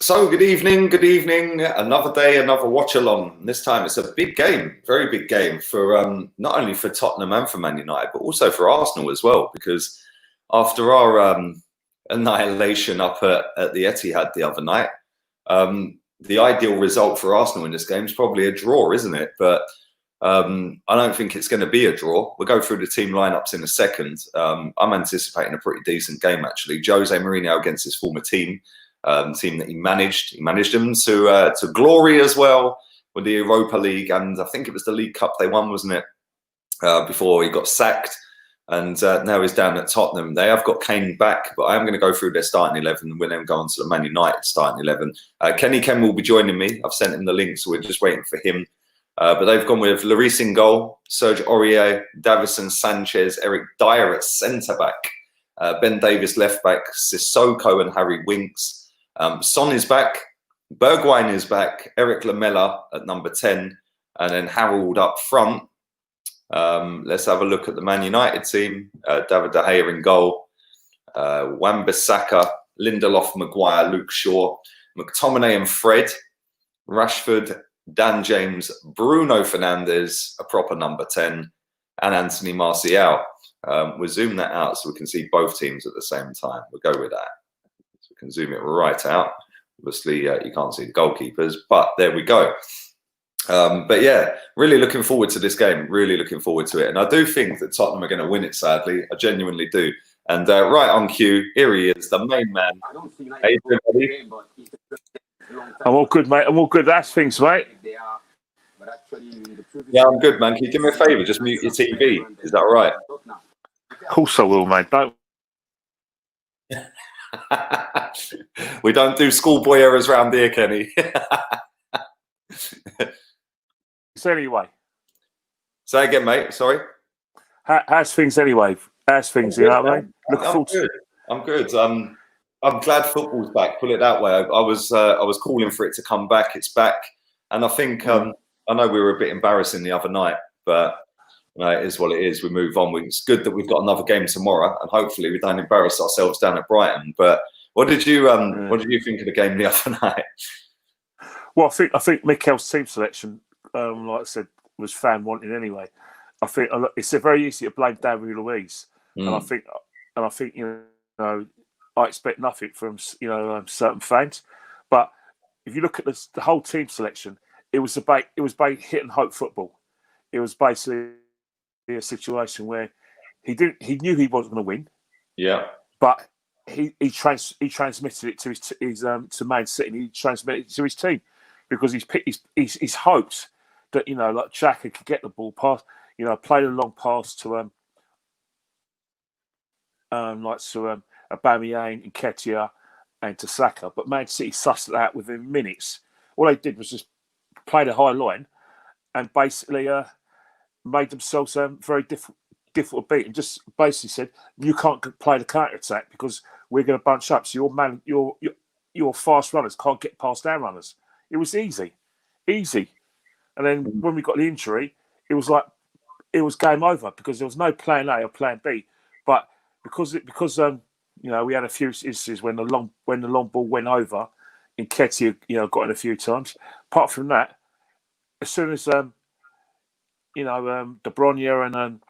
So good evening. Another day, another watch along. This time it's a big game, very big game for not only for Tottenham and for Man United, but also for Arsenal as well. Because after our annihilation up at the Etihad the other night, the ideal result for Arsenal in this game is probably a draw, isn't it? But I don't think it's going to be a draw. We'll go through the team lineups in a second. I'm anticipating a pretty decent game actually. Jose Mourinho against his former team. Team that he managed them to glory as well with the Europa League, and I think it was the League Cup they won, wasn't it? Before he got sacked, and now he's down at Tottenham. They have got Kane back, but I am going to go through their starting 11 and we'll then go on to the Man United starting 11. Kenny Ken will be joining me. I've sent him the link, so we're just waiting for him. But they've gone with Lloris in goal, Serge Aurier, Davison Sanchez, Eric Dyer at centre back, Ben Davies left back, Sissoko and Harry Winks. Son is back, Bergwijn is back, Eric Lamela at number 10, and then Harold up front. Let's have a look at the Man United team. David De Gea in goal, Wan-Bissaka, Lindelof, Maguire, Luke Shaw, McTominay and Fred, Rashford, Dan James, Bruno Fernandes, a proper number 10, and Anthony Martial. We'll zoom that out so we can see both teams at the same time. We'll go with that. Can zoom it right out. Obviously, you can't see the goalkeepers, but there we go. But yeah, really looking forward to this game. Really looking forward to it. And I do think that Tottenham are going to win it, sadly. I genuinely do. And right on cue, here he is, the main man. Hey, everybody. I'm all good, mate. I'm all good. That's things, mate. Yeah, I'm good, man. Can you do me a favour? Just mute your TV. Is that all right? Of course I will, mate. Don't. We don't do schoolboy errors round here, Kenny. So anyway. Say again, mate. Sorry. How's things anyway? How's things? You know what I mean? I'm good. I'm glad football's back. Put it that way. I was calling for it to come back. It's back, and I think I know we were a bit embarrassing the other night, but it is what it is. We move on. It's good that we've got another game tomorrow, and hopefully we don't embarrass ourselves down at Brighton. But what did you think of the game the other night? Well, I think Mikel's team selection, like I said, was fan wanting anyway. I think it's very easy to blame David Luiz, and I think I expect nothing from certain fans, but if you look at the whole team selection, it was about hit and hope football. It was basically a situation where he knew he wasn't going to win. Yeah. But he transmitted it to his to Man City. And he transmitted it to his team because he's hoped that like Xhaka could get the ball past, play a long pass to Aubameyang, Nketiah, and to Saka. But Man City sussed it out within minutes. All they did was just play the high line and basically made themselves very difficult to beat, and just basically said you can't play the counter attack because we're going to bunch up. So your fast runners can't get past our runners. It was easy. And then when we got the injury, it was game over because there was no plan A or plan B. But because we had a few instances when the long ball went over, and Nketiah got in a few times. Apart from that, as soon as De Bruyne and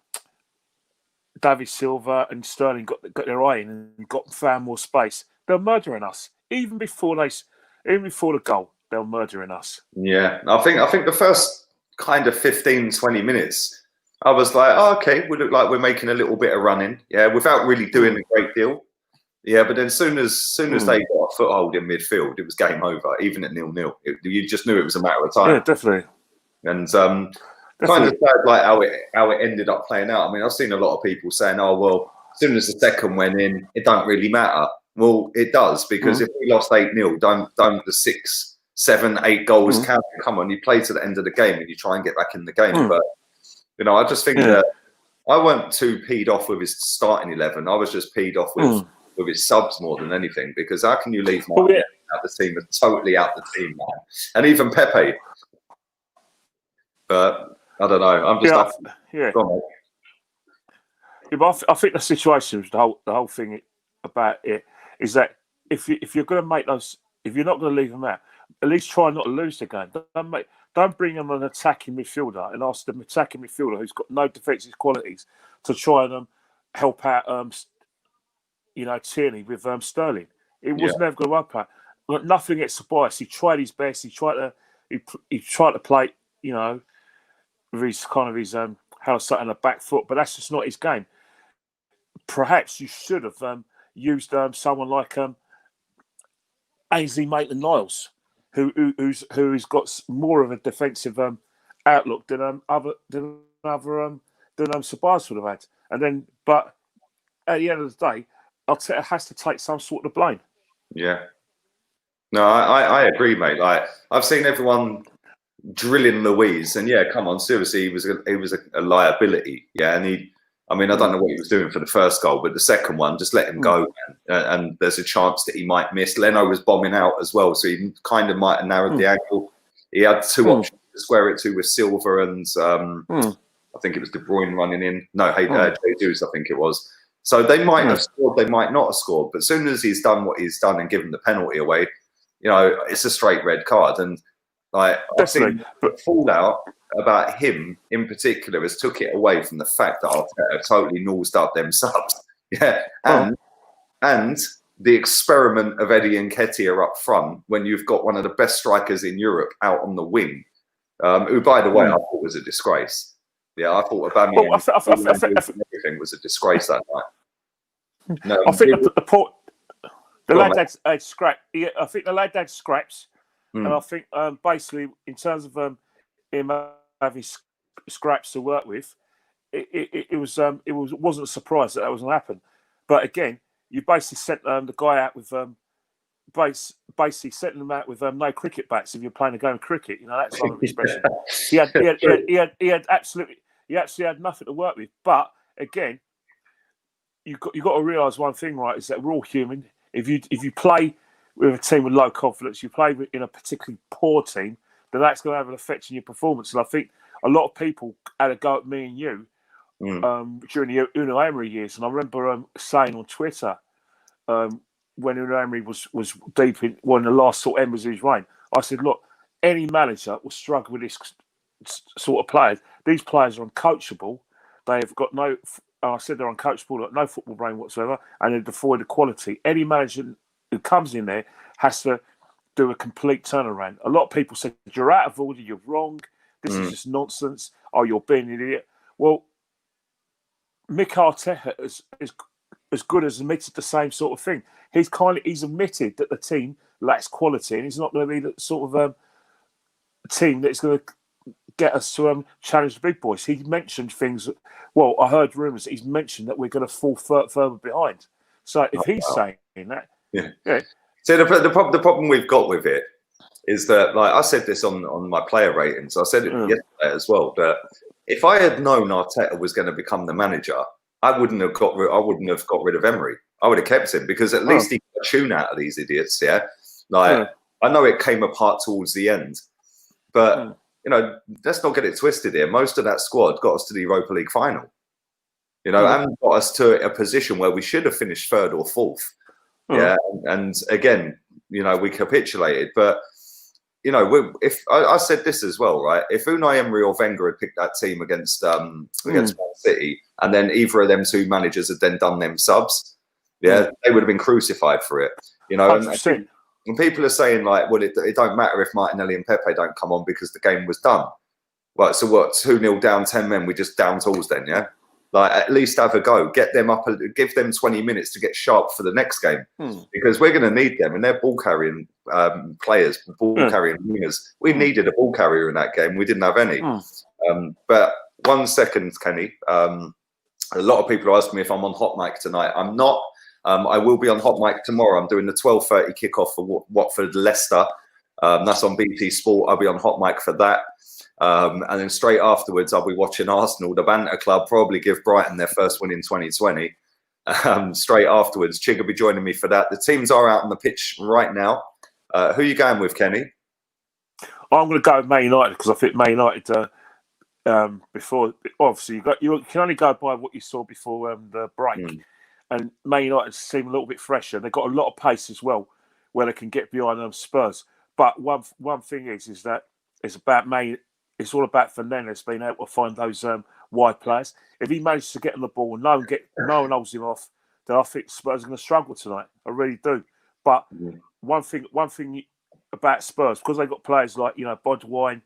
David Silva and Sterling got their eye in and got far more space, they were murdering us. Even before the goal, they were murdering us. Yeah, I think the first kind of 15, 20 minutes, I was like, oh, okay, we look like we're making a little bit of running, without really doing a great deal. Yeah, but then soon as they got a foothold in midfield, it was game over, even at 0-0. You just knew it was a matter of time. Yeah, definitely. And kind of sad, like how it ended up playing out. I mean, I've seen a lot of people saying, "Oh, well, as soon as the second went in, it don't really matter." Well, it does, because if we lost 8-0, don't the 6, 7, 8 goals count? Come on, you play to the end of the game and you try and get back in the game. But I just think that I weren't too peed off with his starting 11. I was just peed off with his subs more than anything, because how can you leave out the team, totally out the team, man? And even Pepe. But I don't know. I'm just but I think the situation, the whole thing about it is that if you're going to make those if you're not going to leave them out, at least try not to lose the game. Don't bring them an attacking midfielder and ask them attacking midfielder who's got no defensive qualities to try and help out, Tierney with Sterling. It was never going to work out. But nothing against Tobias. He tried his best. He tried to play, with his how to sit on the back foot, but that's just not his game. Perhaps you should have used someone like Ainsley Maitland-Niles, who's got more of a defensive outlook than Tobias would have had. And then, but at the end of the day, Arteta has to take some sort of blame. Yeah. No, I agree, mate. Like, I've seen everyone drilling Louise, and come on, seriously, he was a liability. Yeah, and I don't know what he was doing for the first goal, but the second one, just let him go. And there's a chance that he might miss. Leno was bombing out as well, so he kind of might have narrowed the angle. He had two options to square it to with Silva and I think it was De Bruyne running in. No, Jesus, I think it was. So they might have scored, they might not have scored. But as soon as he's done what he's done and given the penalty away, it's a straight red card. And like, I've seen the fallout about him in particular has took it away from the fact that Arteta totally nosed up them subs. Yeah. And the experiment of Eddie Nketiah up front when you've got one of the best strikers in Europe out on the wing, who, by the way, I thought was a disgrace. Yeah, I thought everything was a disgrace that night. No, I think the lad had scraps. Yeah, I think the lad had scraps, and I think basically in terms of him having scraps to work with, it wasn't a surprise that was going to happen. But again, you basically sent the guy out with basically sent him out with no cricket bats. If you're playing a game of cricket, that's not an expression. He actually had nothing to work with. But again, you got to realise one thing, right? Is that we're all human. If you play with a team with low confidence, you play in a particularly poor team, then that's going to have an effect on your performance. And I think a lot of people had a go at me and you during the Unai Emery years. And I remember saying on Twitter when Unai Emery was deep in one of the last sort of embers of his reign, I said, look, any manager will struggle with this sort of players. These players are uncoachable. They have got no. I said they're uncoachable, like no football brain whatsoever, and they're devoid of quality. Any manager who comes in there has to do a complete turnaround. A lot of people said, you're out of order, you're wrong, this is just nonsense, oh, you're being an idiot. Well, Mick Arteta is as good as admitted the same sort of thing. He's admitted that the team lacks quality, and he's not going to be the sort of team that's going to get us to challenge the big boys. He mentioned things. Well, I heard rumours that he's mentioned that we're going to fall further behind. So if he's saying that, So the problem we've got with it is that, like I said this on my player ratings, I said it yesterday as well, that if I had known Arteta was going to become the manager, I wouldn't have got rid of Emery. I would have kept him, because at least he got a tune out of these idiots. Yeah, like I know it came apart towards the end, but let's not get it twisted here. Most of that squad got us to the Europa League final, and got us to a position where we should have finished third or fourth. Yeah, and again, we capitulated. But if I said this as well, right? If Unai Emery or Wenger had picked that team against Man City, and then either of them two managers had then done them subs, they would have been crucified for it. And people are saying, like, well, it don't matter if Martinelli and Pepe don't come on because the game was done. Right, so what? 2-0 down, 10 men, we just down tools then, yeah? Like, at least have a go. Get them up, give them 20 minutes to get sharp for the next game, because we're going to need them, and they're ball-carrying players, ball-carrying wingers. We needed a ball carrier in that game. We didn't have any. But 1 second, Kenny. A lot of people are asking me if I'm on HOTMIC tonight. I'm not. I will be on HOTMIC tomorrow. I'm doing the 12:30 kickoff for Watford Leicester. That's on BT Sport. I'll be on HOTMIC for that. And then straight afterwards, I'll be watching Arsenal, the Banter Club, probably give Brighton their first win in 2020. Straight afterwards, Chig will be joining me for that. The teams are out on the pitch right now. Who are you going with, Kenny? I'm going to go with Man United, because I think Man United, before, obviously, you can only go by what you saw before the break. And Man United seem a little bit fresher. They've got a lot of pace as well, where they can get behind Spurs. But one thing is that it's about me. It's all about Fernandes being able to find those wide players. If he manages to get on the ball and no one holds him off, then I think Spurs are going to struggle tonight. I really do. But one thing about Spurs, because they've got players like Bodwine,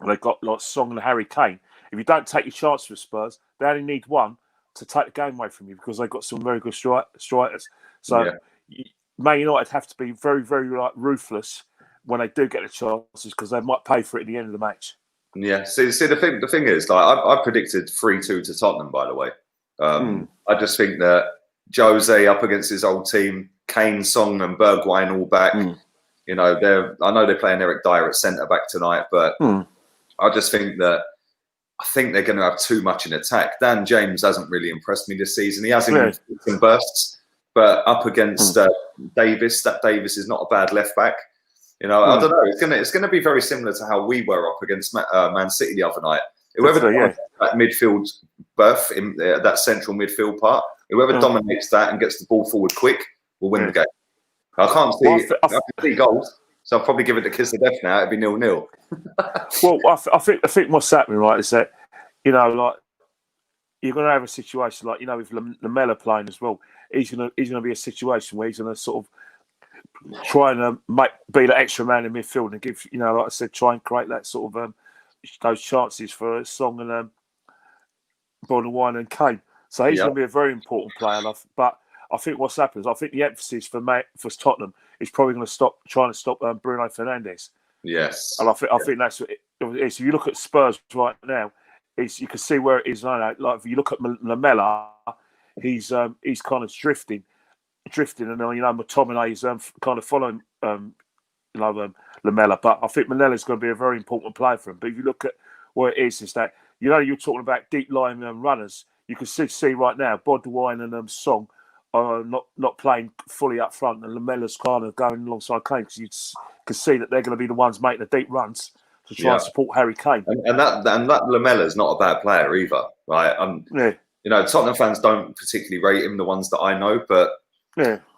they've got like Song and Harry Kane. If you don't take your chance with Spurs, they only need one to take the game away from you because they've got some very good strikers. So Man United have to be very, very ruthless when they do get the chances because they might pay for it at the end of the match. Yeah. See, the thing is, like I predicted 3-2 to Tottenham. By the way, I just think that Jose up against his old team, Kane, Song, and Bergwijn all back. I know they're playing Eric Dyer at centre back tonight, but I just think that they're going to have too much in attack. Dan James hasn't really impressed me this season. He has in bursts, but up against Davis, Davis is not a bad left back. I don't know. It's gonna be very similar to how we were up against Man City the other night. Whoever dominates that midfield berth in that central midfield part, whoever dominates that and gets the ball forward quick will win the game. I can't see goals, so I'll probably give it a kiss of death now. It'd be 0-0. Well, I think what's happening, right, is that like you're going to have a situation like with Lamela playing as well. He's going to be a situation where he's going to sort of try and be the extra man in midfield and give like I said, try and create that sort of those chances for Song and Bodwine and Kane. So he's going to be a very important player. But I think what's happened is I think the emphasis for Tottenham is probably going to trying to stop Bruno Fernandes. Yes, and I think that's what it is. If you look at Spurs right now, you can see where it is now. Like if you look at Lamela, he's kind of drifting, and McTominay's kind of following Lamela. But I think Manella's going to be a very important player for him. But if you look at what it is that you're talking about deep lying runners. You can see right now Bodwine and Song are not playing fully up front, and Lamela's kind of going alongside Kane because you can see that they're going to be the ones making the deep runs to try and support Harry Kane. And that Lamela's not a bad player either, right? Tottenham fans don't particularly rate him, the ones that I know, but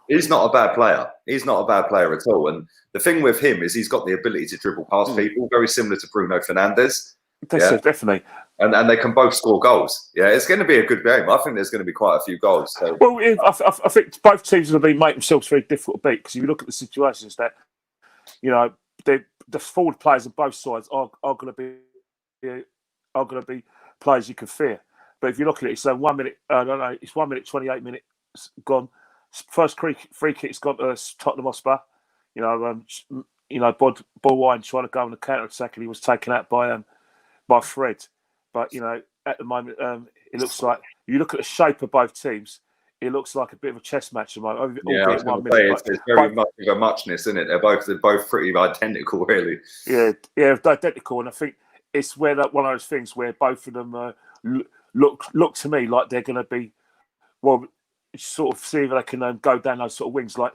he's not a bad player. He's not a bad player at all. And the thing with him is he's got the ability to dribble past people, very similar to Bruno Fernandes. Definitely. And they can both score goals. Yeah, it's going to be a good game. I think there's going to be quite a few goals. So. Well, I think both teams are going to make themselves very difficult to beat because if you look at the situations that, the forward players on both sides are going to be players you can fear. But if you look at it, it's 1 minute. I don't know. It's 1 minute 28 minutes gone. First free kick's gone to Tottenham Hotspur. Bodwine trying to go on the counter attack and he was taken out by Fred. But at the moment, it looks like you look at the shape of both teams. It looks like a bit of a chess match at the moment. Yeah, I was going to say, it's very much of a muchness, isn't it? They're both pretty identical, really. Yeah, they're identical, and I think it's where one of those things where both of them look to me like they're going to be sort of see if they can go down those sort of wings. Like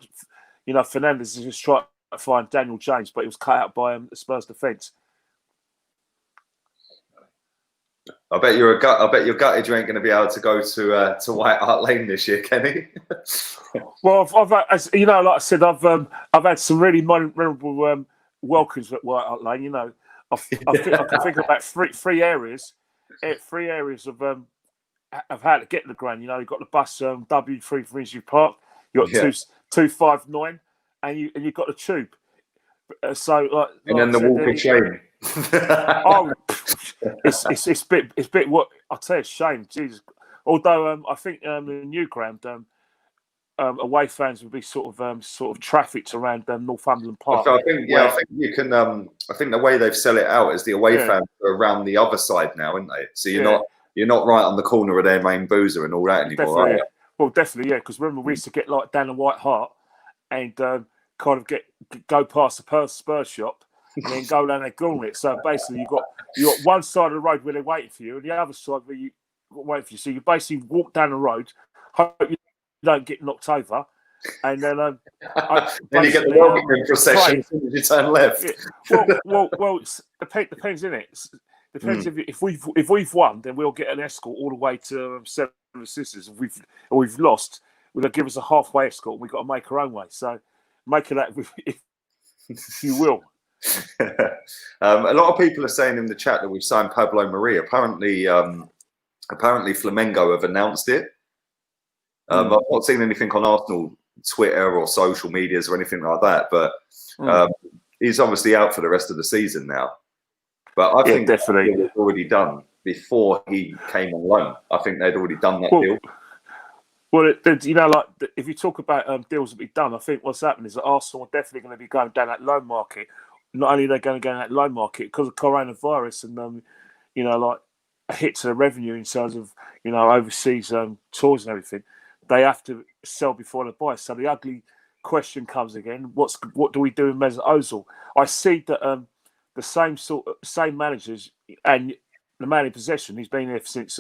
Fernandes is just trying to find Daniel James, but he was cut out by the Spurs defence. I bet you're gutted you ain't going to be able to go to White Hart Lane this year, Kenny. Well, like I said, I've had some really memorable welcomes at White Hart Lane. I can think of about three areas of how to get to the ground. You've got the bus W3 for Finsbury Park. You got 259, and you've got the tube. And then the walk of shame. It's a bit what I tell you, shame. Jesus. Although I think the new ground, away fans would be sort of trafficked around Northumberland Park. I think you can. I think the way they've sell it out is the away fans are around the other side now, aren't they? So you're not right on the corner of their main boozer and all that anymore. Definitely, right? Well, definitely, because remember we used to get like down the White Hart and kind of go past the Spurs shop and then go down their gauntlet. So basically, you got one side of the road where they're waiting for you, and the other side where you wait for you. So you basically walk down the road, hope you don't get knocked over, and then then you get the welcoming procession as soon as you turn left. Yeah. Well, it depends, innit? Depends if we've won, then we'll get an escort all the way to Seven Sisters. If we've lost, they'll give us a halfway escort, and we've got to make our own way. So make of that if you will. A lot of people are saying in the chat that we've signed Pablo Maria. Apparently Flamengo have announced it. I've not seen anything on Arsenal Twitter or social medias or anything like that, but he's obviously out for the rest of the season now. But I think definitely that deal was already done before he came on loan. I think they'd already done that deal. Well, you know, like if you talk about deals that be done, I think what's happening is that Arsenal are definitely going to be going down that loan market. Not only are they going to go in that loan market because of coronavirus and you know, like a hit to the revenue in terms of, you know, overseas tours and everything, they have to sell before they buy. So the ugly question comes again: what do we do with Mesut Ozil? I see that the same managers and the man in possession, he's been here since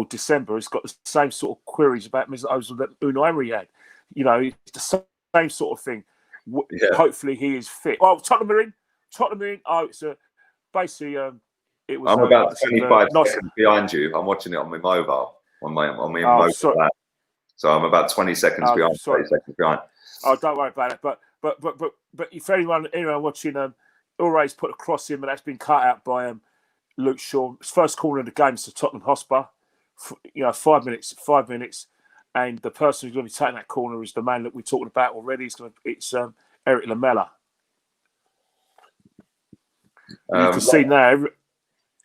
December, has got the same sort of queries about Mesut Ozil that Unai Emery had. You know, it's the same sort of thing. Hopefully he is fit. Oh, Tottenham are in. Oh, it's basically it was. I'm about 25 seconds behind you. I'm watching it on my mobile. On my mobile app. So I'm about 20 seconds behind. 30 seconds behind. Oh, don't worry about it. But if anyone watching, Ura's put a cross in, but that's been cut out by Luke Shaw. His first corner of the game is to Tottenham Hotspur. You know, 5 minutes, and the person who's going to be taking that corner is the man that we're talking about already. It's Eric Lamela. You can see now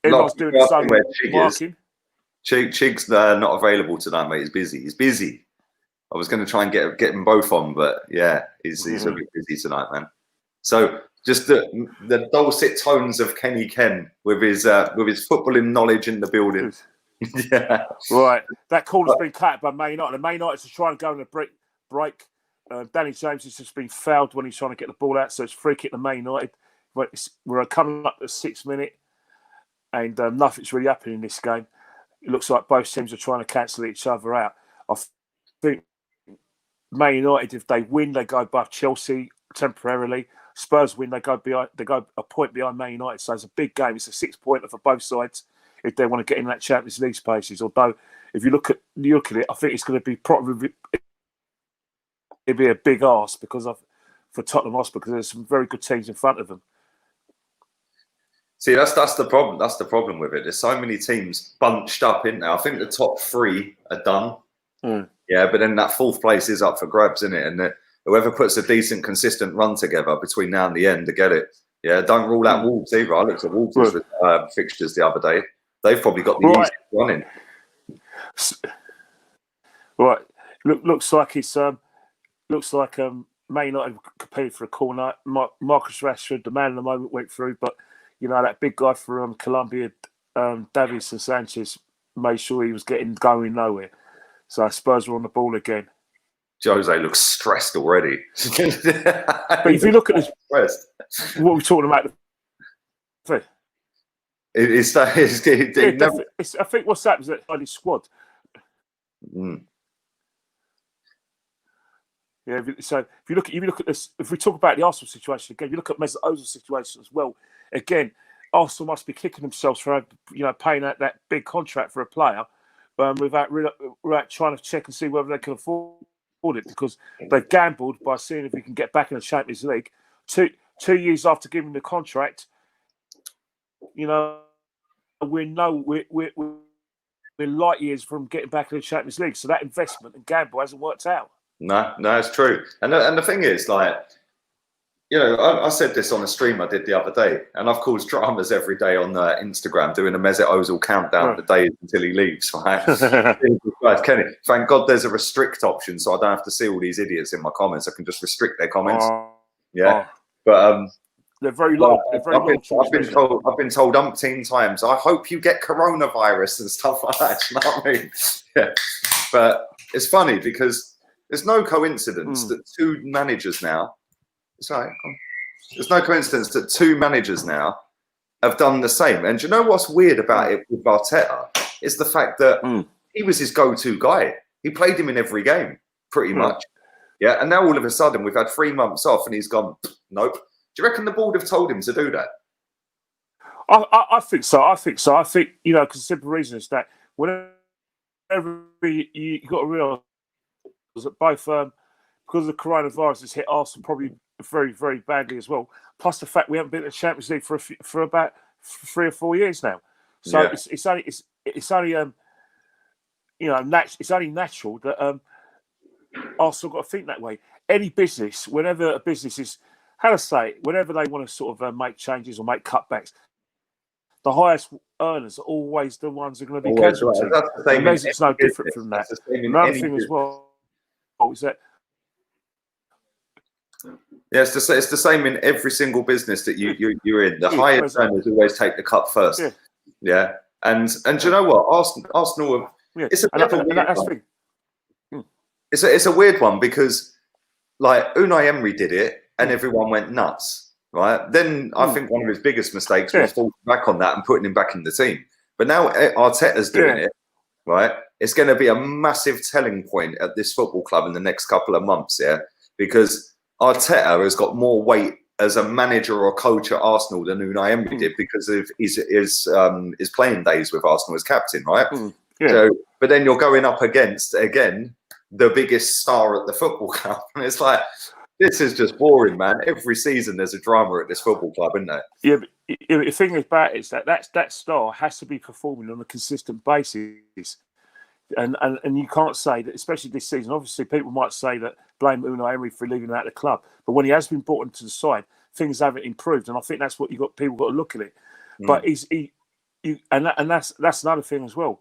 everyone's doing the same marking. Chig's not available tonight, mate. He's busy. I was going to try and get them both on, but yeah, he's a bit busy tonight, man. So just the dulcet tones of Kenny Ken with his footballing knowledge in the building. Yeah, right. That corner's been cut by Man United. The Man United is trying to go in a break. Danny James has just been fouled when he's trying to get the ball out, so it's free kick to Man United. We're coming up to the 6th minute, and nothing's really happening in this game. It looks like both teams are trying to cancel each other out. I think Man United, if they win, they go above Chelsea temporarily. Spurs win, they go a point behind Man United. So it's a big game. It's a 6-pointer for both sides if they want to get in that Champions League spaces. Although, if you look at it, I think it's going to be probably it'd be a big ask for Tottenham Hotspur because there's some very good teams in front of them. See, that's the problem. That's the problem with it. There's so many teams bunched up in there. I think the top 3 are done. Yeah, but then that 4th place is up for grabs, isn't it? And whoever puts a decent, consistent run together between now and the end to get it. Yeah, don't rule out Wolves either. I looked at Wolves' fixtures the other day. They've probably got the easiest running. Right. Looks like Man United competed for a corner. Marcus Rashford, the man of the moment, went through, but you know that big guy from Colombia, Davinson Sanchez, made sure he was going nowhere. So Spurs were on the ball again. Jose looks stressed already. But if you look at this, what we're talking about, I think what's happened is that his squad. Yeah. So if you look at this, if we talk about the Arsenal situation again, you look at Mesut Ozil's situation as well. Again, Arsenal must be kicking themselves for paying out that big contract for a player without trying to check and see whether they can afford it, because they've gambled by seeing if we can get back in the Champions League. 2 years after giving the contract, you know, we're light years from getting back in the Champions League. So that investment and gamble hasn't worked out. No, it's true. And the thing is, like, you know, I said this on a stream I did the other day, and I've caused dramas every day on Instagram doing a Mesut Ozil countdown the days until he leaves. Right? Kenny, thank God there's a restrict option, so I don't have to see all these idiots in my comments. I can just restrict their comments. But they're very low. I've been told umpteen times, I hope you get coronavirus and stuff like that. You know what I mean? Yeah. But it's funny because there's no coincidence that 2 managers now. Sorry, there's no coincidence that 2 managers now have done the same. And do you know what's weird about it with Arteta? Is the fact that he was his go-to guy. He played him in every game, pretty much. Yeah, and now all of a sudden we've had 3 months off and he's gone, nope. Do you reckon the board have told him to do that? I think so. I think, you know, because the simple reason is that whenever you got to realise that because the coronavirus has hit Arsenal probably very, very badly as well. Plus the fact we haven't been to the Champions League for about 3 or 4 years now. So it's only it's only natural that Arsenal got to think that way. Any business, whenever a business is, how to say it, whenever they want to sort of make changes or make cutbacks, the highest earners are always the ones that are going to be casualties. Right. It's no different from that. Another thing as well is that. Yeah, it's the same in every single business that you're in. The highest earners always take the cut first. Yeah. And do you know what? Arsenal it's a bit of a weird one. It's a weird one because like Unai Emery did it and everyone went nuts. Right. Then I think one of his biggest mistakes was falling back on that and putting him back in the team. But now Arteta's doing it, right? It's going to be a massive telling point at this football club in the next couple of months, because Arteta has got more weight as a manager or coach at Arsenal than Unai Emery did because of his playing days with Arsenal as captain, right? So, but then you're going up against again the biggest star at the football club, and it's like this is just boring, man. Every season there's a drama at this football club, isn't there? Yeah, but the thing about it is that star has to be performing on a consistent basis. And you can't say that, especially this season. Obviously, people might say that blame Unai Emery for leaving out the club, but when he has been brought into the side, things haven't improved, and I think that's what people got to look at it. But that's another thing as well.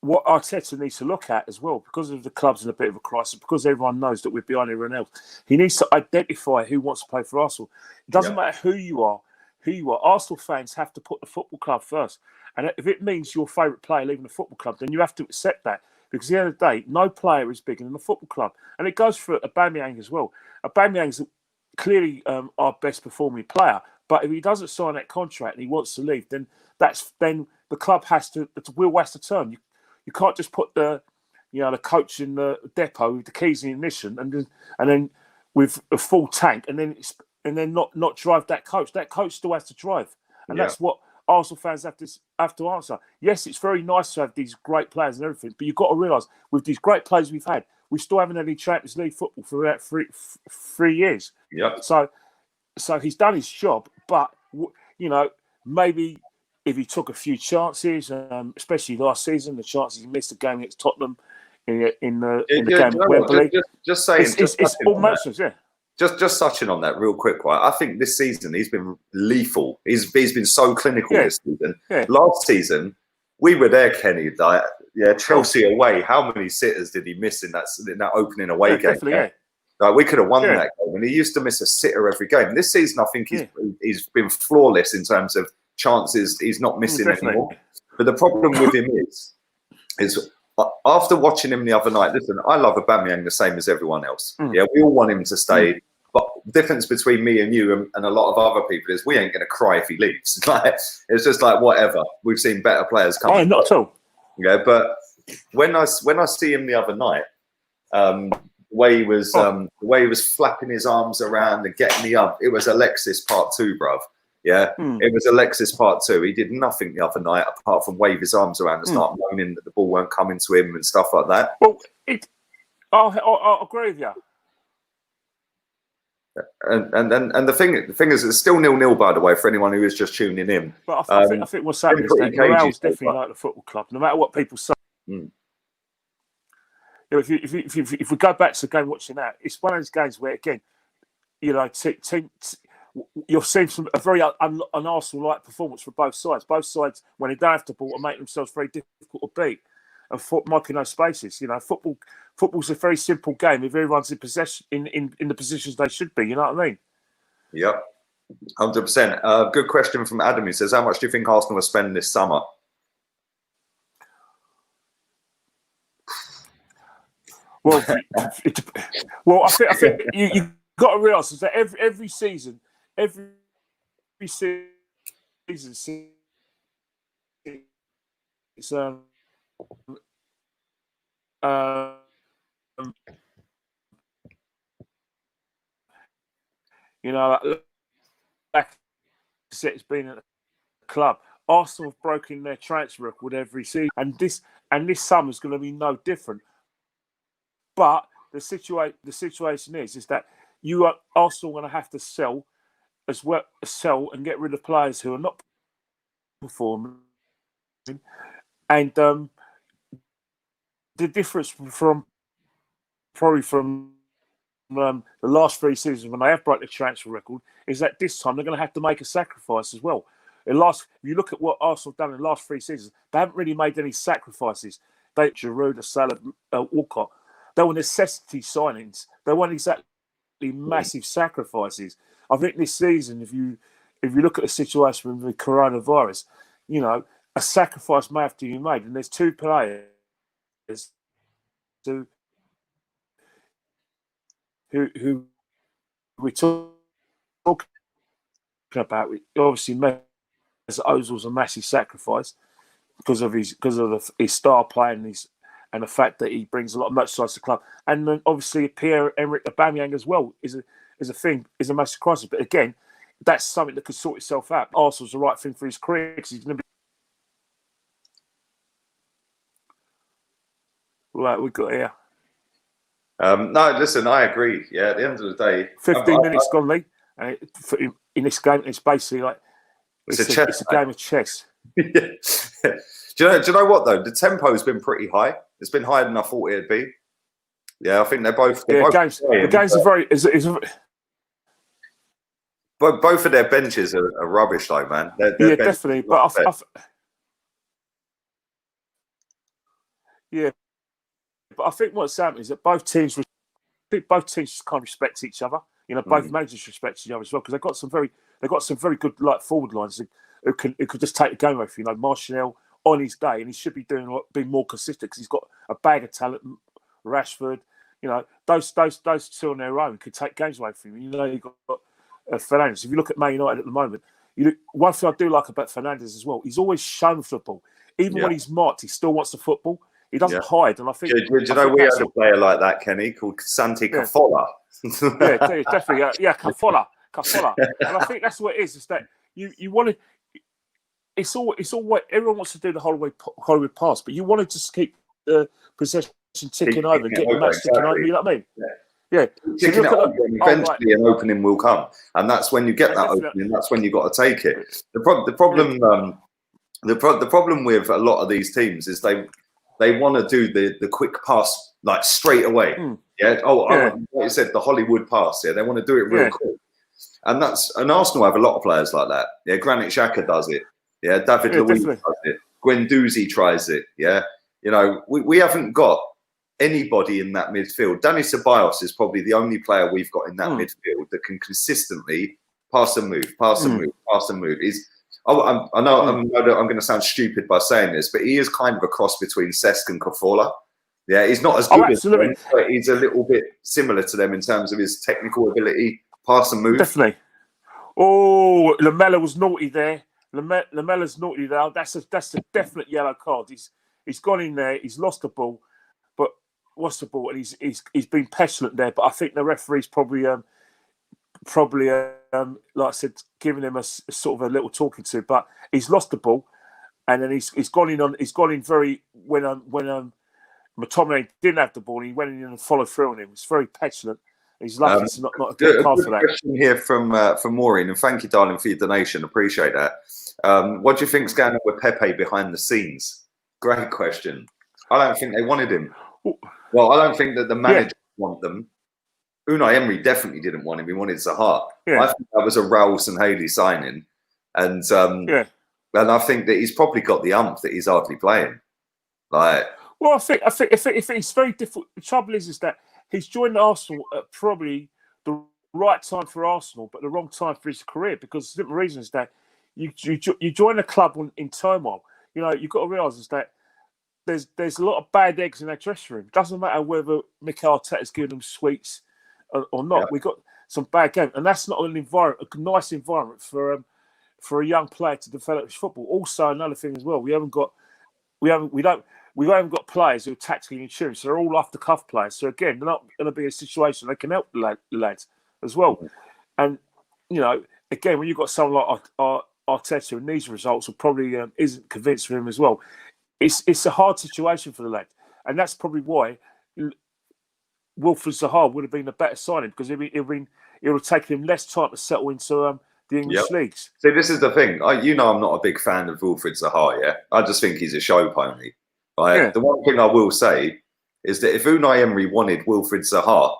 What Arteta needs to look at as well, because of the club's in a bit of a crisis, because everyone knows that we're behind everyone else. He needs to identify who wants to play for Arsenal. It doesn't matter who you are. Arsenal fans have to put the football club first. And if it means your favourite player leaving the football club, then you have to accept that. Because at the end of the day, no player is bigger than the football club. And it goes for Aubameyang as well. Aubameyang's clearly our best performing player. But if he doesn't sign that contract and he wants to leave, then the club the wheel has to turn. You can't just put the coach in the depot with the keys in the ignition and then with a full tank and then not drive that coach. That coach still has to drive. And that's what Arsenal fans have to answer. Yes, it's very nice to have these great players and everything, but you've got to realise with these great players we've had, we still haven't had any Champions League football for about 3 years. Yep. So he's done his job, but maybe if he took a few chances, especially last season, the chances he missed a game against Tottenham in the game at Wembley. Just saying, it's almost Just touching on that real quick, right? I think this season he's been lethal. He's been so clinical this season. Last season, we were there, Kenny. Like, Chelsea away. How many sitters did he miss in that opening away game? Like, we could have won that game, and he used to miss a sitter every game. This season, I think he's been flawless in terms of chances. He's not missing anymore. But the problem with him is after watching him the other night. Listen, I love Aubameyang the same as everyone else. Yeah, we all want him to stay. But the difference between me and you and a lot of other people is we ain't going to cry if he leaves. It's just like whatever. We've seen better players come. Oh, not at all. Yeah, but when I see him the other night, the way he was flapping his arms around and getting me up, it was Alexis part 2, bruv. Yeah, it was Alexis part 2. He did nothing the other night apart from wave his arms around and start moaning that the ball weren't coming to him and stuff like that. Well, I'll agree with you. And the thing is, it's still 0-0, by the way, for anyone who is just tuning in. But I think what's happening is that morale's definitely like the football club, no matter what people say. If we go back to the game watching that, it's one of those games where, again, you're seeing a very an Arsenal-like performance from both sides. Both sides, when they don't have the ball, are making themselves very difficult to beat and marking those spaces. Football's a very simple game if everyone's in possession in the positions they should be. You know what I mean? Yep, 100%. Good question from Adam. He says, "How much do you think Arsenal will spend this summer?" Well, I think you got to realise that every season, it's like it's been at the club. Arsenal have broken their transfer record every season, and this summer's going to be no different. But the situation is that you are Arsenal going to have to sell and get rid of players who are not performing, and the difference from the last 3 seasons when they have broke the transfer record is that this time they're going to have to make a sacrifice as well. If you look at what Arsenal have done in the last 3 seasons, they haven't really made any sacrifices. Giroud, Salah, Walcott, they were necessity signings. They weren't exactly massive sacrifices. I think this season, if you look at the situation with the coronavirus, a sacrifice may have to be made, and there's 2 players who we're talking about. Obviously, Mesut Ozil's a massive sacrifice because of his star play and the fact that he brings a lot of merchandise to the club, and then obviously Pierre-Emerick Aubameyang as well is a massive crisis. But again, that's something that could sort itself out. Arsenal's the right thing for his career because he's going to be. Right, we got here. No, listen, I agree. Yeah, at the end of the day, 15 minutes gone, Lee. And in this game, it's basically like it's a game of chess. Do you know what though? The tempo's been pretty high. It's been higher than I thought it'd be. Yeah, I think they're both. The games are very. But both of their benches are rubbish, though, man. Yeah, definitely. But I think what's happening is that both teams can't respect each other. Both managers respect each other as well because they've got some very good forward lines who could just take the game away from you. Martial on his day, and he should be being more consistent because he's got a bag of talent. Rashford, those 2 on their own could take games away from him. You've got Fernandes. If you look at Man United at the moment, one thing I do like about Fernandes as well, he's always shown football. Even when he's marked, he still wants the football. He doesn't hide, and I think. Do you know we had a player like that, Kenny, called Santi Cazorla? Yeah, definitely. Cazorla. And I think that's what it is. Is that you want to. It's all what everyone wants to do the Hollywood pass, but you want to just keep the possession ticking over, get the match ticking over. You know what I mean? Yeah. Ticking it over, and eventually an opening will come, and that's when you get that opening. That's when you got to take it. The problem with a lot of these teams is they want to do the quick pass straight away. Like you said, the Hollywood pass. Yeah, they want to do it real quick, and Arsenal have a lot of players like that. Yeah, Granit Xhaka does it. Yeah, David Luiz does it. Guendouzi tries it. Yeah, we haven't got anybody in that midfield. Dani Ceballos is probably the only player we've got in that midfield that can consistently pass and move. I know I'm going to sound stupid by saying this, but he is kind of a cross between Cesc and Cazorla. Yeah, he's not as good as them, but he's a little bit similar to them in terms of his technical ability, pass and move. Definitely. Oh, Lamela was naughty there. Lamela's naughty there. That's a definite yellow card. He's gone in there. He's lost the ball, but lost the ball, and he's been petulant there. But I think the referee's probably like I said, giving him a sort of a little talking to. But he's lost the ball, and then he's gone in very when McTominay didn't have the ball, and he went in and followed through on him. It's very petulant. He's lucky it's not a good card for that. Question here from Maureen, and thank you, darling, for your donation. Appreciate that. What do you think's going on with Pepe behind the scenes? Great question. I don't think they wanted him. Well, I don't think that the manager want them. Unai Emery definitely didn't want him. He wanted Zaha. I think that was a Raul Sanhaley signing, and I think that he's probably got the ump that he's hardly playing. I think it's very difficult. The trouble is that he's joined Arsenal at probably the right time for Arsenal, but the wrong time for his career, because the simple reason is that you join a club in turmoil. You've got to realise is that there's a lot of bad eggs in that dressing room. It doesn't matter whether Mikel Arteta's giving them sweets or not. Yeah. We've got some bad games, and that's not a nice environment for a young player to develop his football. Also, another thing as well, we haven't got players who are tactically in tune, so they're all off the cuff players. So again, they're not going to be a situation they can help the lads as well. And again, when you've got someone like Arteta, and these results will probably isn't convinced for him as well. It's a hard situation for the lad, and that's probably why Wilfred Zaha would have been a better signing because it would have taken him less time to settle into the English leagues. See, this is the thing. I'm not a big fan of Wilfred Zaha. Yeah, I just think he's a show pony. Right? Yeah. The one thing I will say is that if Unai Emery wanted Wilfred Zaha,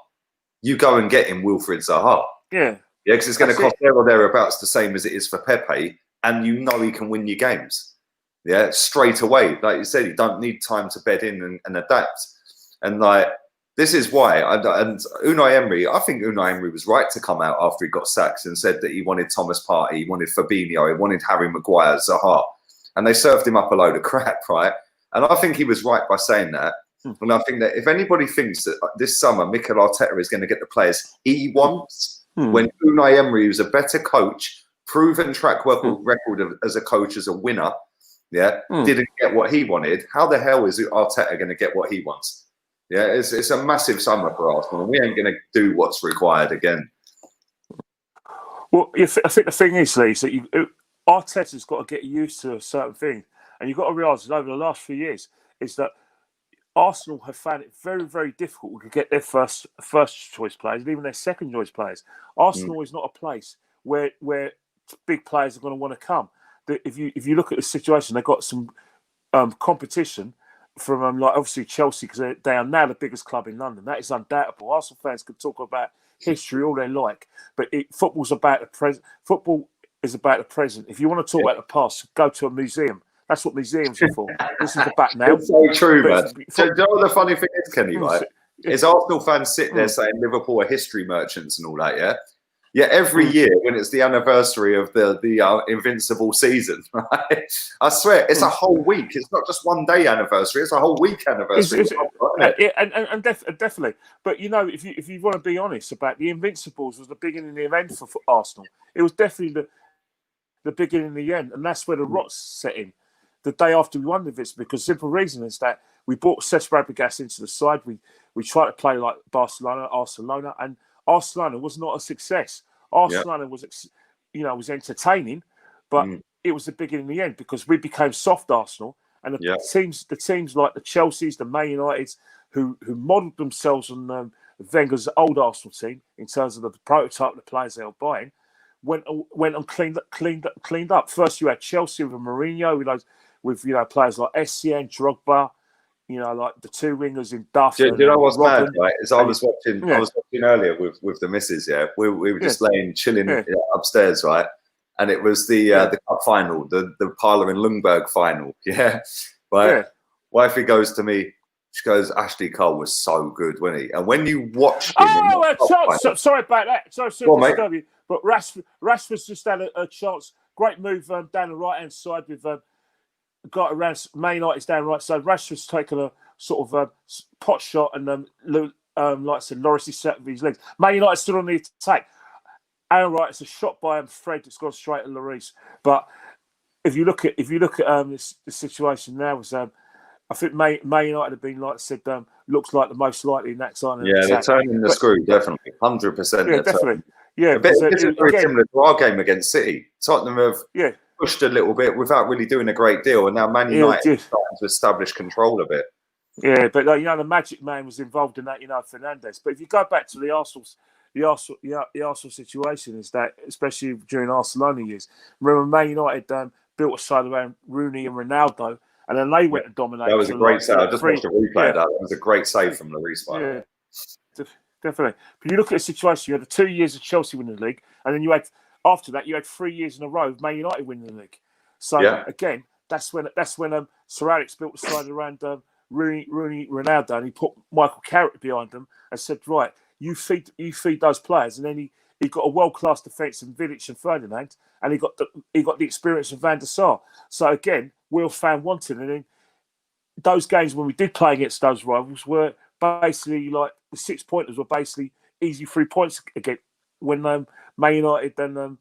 you go and get him Wilfred Zaha. Yeah. Yeah, because it's going to cost there or thereabouts the same as it is for Pepe, and you know he can win you games. Yeah, straight away. Like you said, you don't need time to bed in and adapt. And like, this is why. And Unai Emery, I think Unai Emery was right to come out after he got sacked and said that he wanted Thomas Partey, he wanted Fabinho, he wanted Harry Maguire, Zaha. And they served him up a load of crap, right? And I think he was right by saying that. And I think that if anybody thinks that this summer Mikel Arteta is going to get the players he wants, when Unai Emery, who's a better coach, proven track record as a coach, as a winner, didn't get what he wanted, how the hell is Arteta going to get what he wants? Yeah, it's a massive summer for Arsenal, and we ain't going to do what's required again. Well, I think the thing is, Lee, is that Arteta's got to get used to a certain thing. And you've got to realise that over the last few years, is that Arsenal have found it very, very difficult to get their first choice players and even their second choice players. Arsenal is not a place where big players are going to want to come. If you look at the situation, they've got some competition from like obviously Chelsea, because they are now the biggest club in London. That is undoubtable. Arsenal fans can talk about history all they like, but football's about the present. Football is about the present. If you want to talk about the past, go to a museum. That's what museums are for. This is the back now. It's so true, man. Do you know what the funny thing is, Kenny, right? Is Arsenal fans sit there saying Liverpool are history merchants and all that, yeah? Yeah, every year when it's the anniversary of the invincible season, right? I swear, it's a whole week. It's not just one day anniversary. It's a whole week anniversary. Definitely. But, you know, if you want to be honest about the Invincibles was the beginning of the end for Arsenal. It was definitely the beginning of the end. And that's where the rots set in. The day after we won the Invincibles, because simple reason is that we brought Cesc Fabregas into the side. We tried to play like Barcelona, and Barcelona was not a success. Barcelona was entertaining, but it was the beginning and the end because we became soft Arsenal, and the teams like the Chelseas, the Man Uniteds, who modelled themselves on Wenger's old Arsenal team in terms of the prototype of the players they were buying, went and cleaned up. First, you had Chelsea with Mourinho, with players like Essien, Drogba. Like the two wingers in Duff. Do you know what's mad, right? Is I was watching earlier with the missus, we were just chilling upstairs, right? And it was the cup final, the Parler and Lundberg final, right? Yeah. Wifey goes to me, she goes, Ashley Cole was so good, wasn't he? And when you watch him... sorry about that. Sorry to disturb you. But Rashford's just had a chance. Great move down the right-hand side with... got around Man United's down right side. Rashford's taken a sort of pot shot, and like I said, Lloris is set with his legs. Man United stood on the attack. Aaron Wright, it's a shot by Fred. It's gone straight to Lloris. But if you look at this situation now, was I think Man United have been, like I said, looks like the most likely in that side. They're turning the screw, definitely, 100%. Yeah, definitely. Yeah, it's very similar to our game against City. Tottenham have pushed a little bit without really doing a great deal, and now Man United is starting to establish control a bit. Yeah, but the Magic Man was involved in that, Fernandes. But if you go back to the Arsenal situation, is that especially during Barcelona years, remember Man United built a side around Rooney and Ronaldo, and then they went and dominated. That was a great save. I just watched a replay of that. That was a great save from Lloris. Yeah, definitely. But you look at the situation, you had the 2 years of Chelsea winning the league, and then after that, you had 3 years in a row of Man United winning the league. So again, that's when Sir Alex built the side around Rooney, Ronaldo, and he put Michael Carrick behind them and said, right, you feed those players, and then he got a world class defence in Vidic and Ferdinand, and he got the experience of Van der Sar. So again, Will fan wanted, and then those games when we did play against those rivals were basically like the 6 pointers were basically easy 3 points again. When Man United and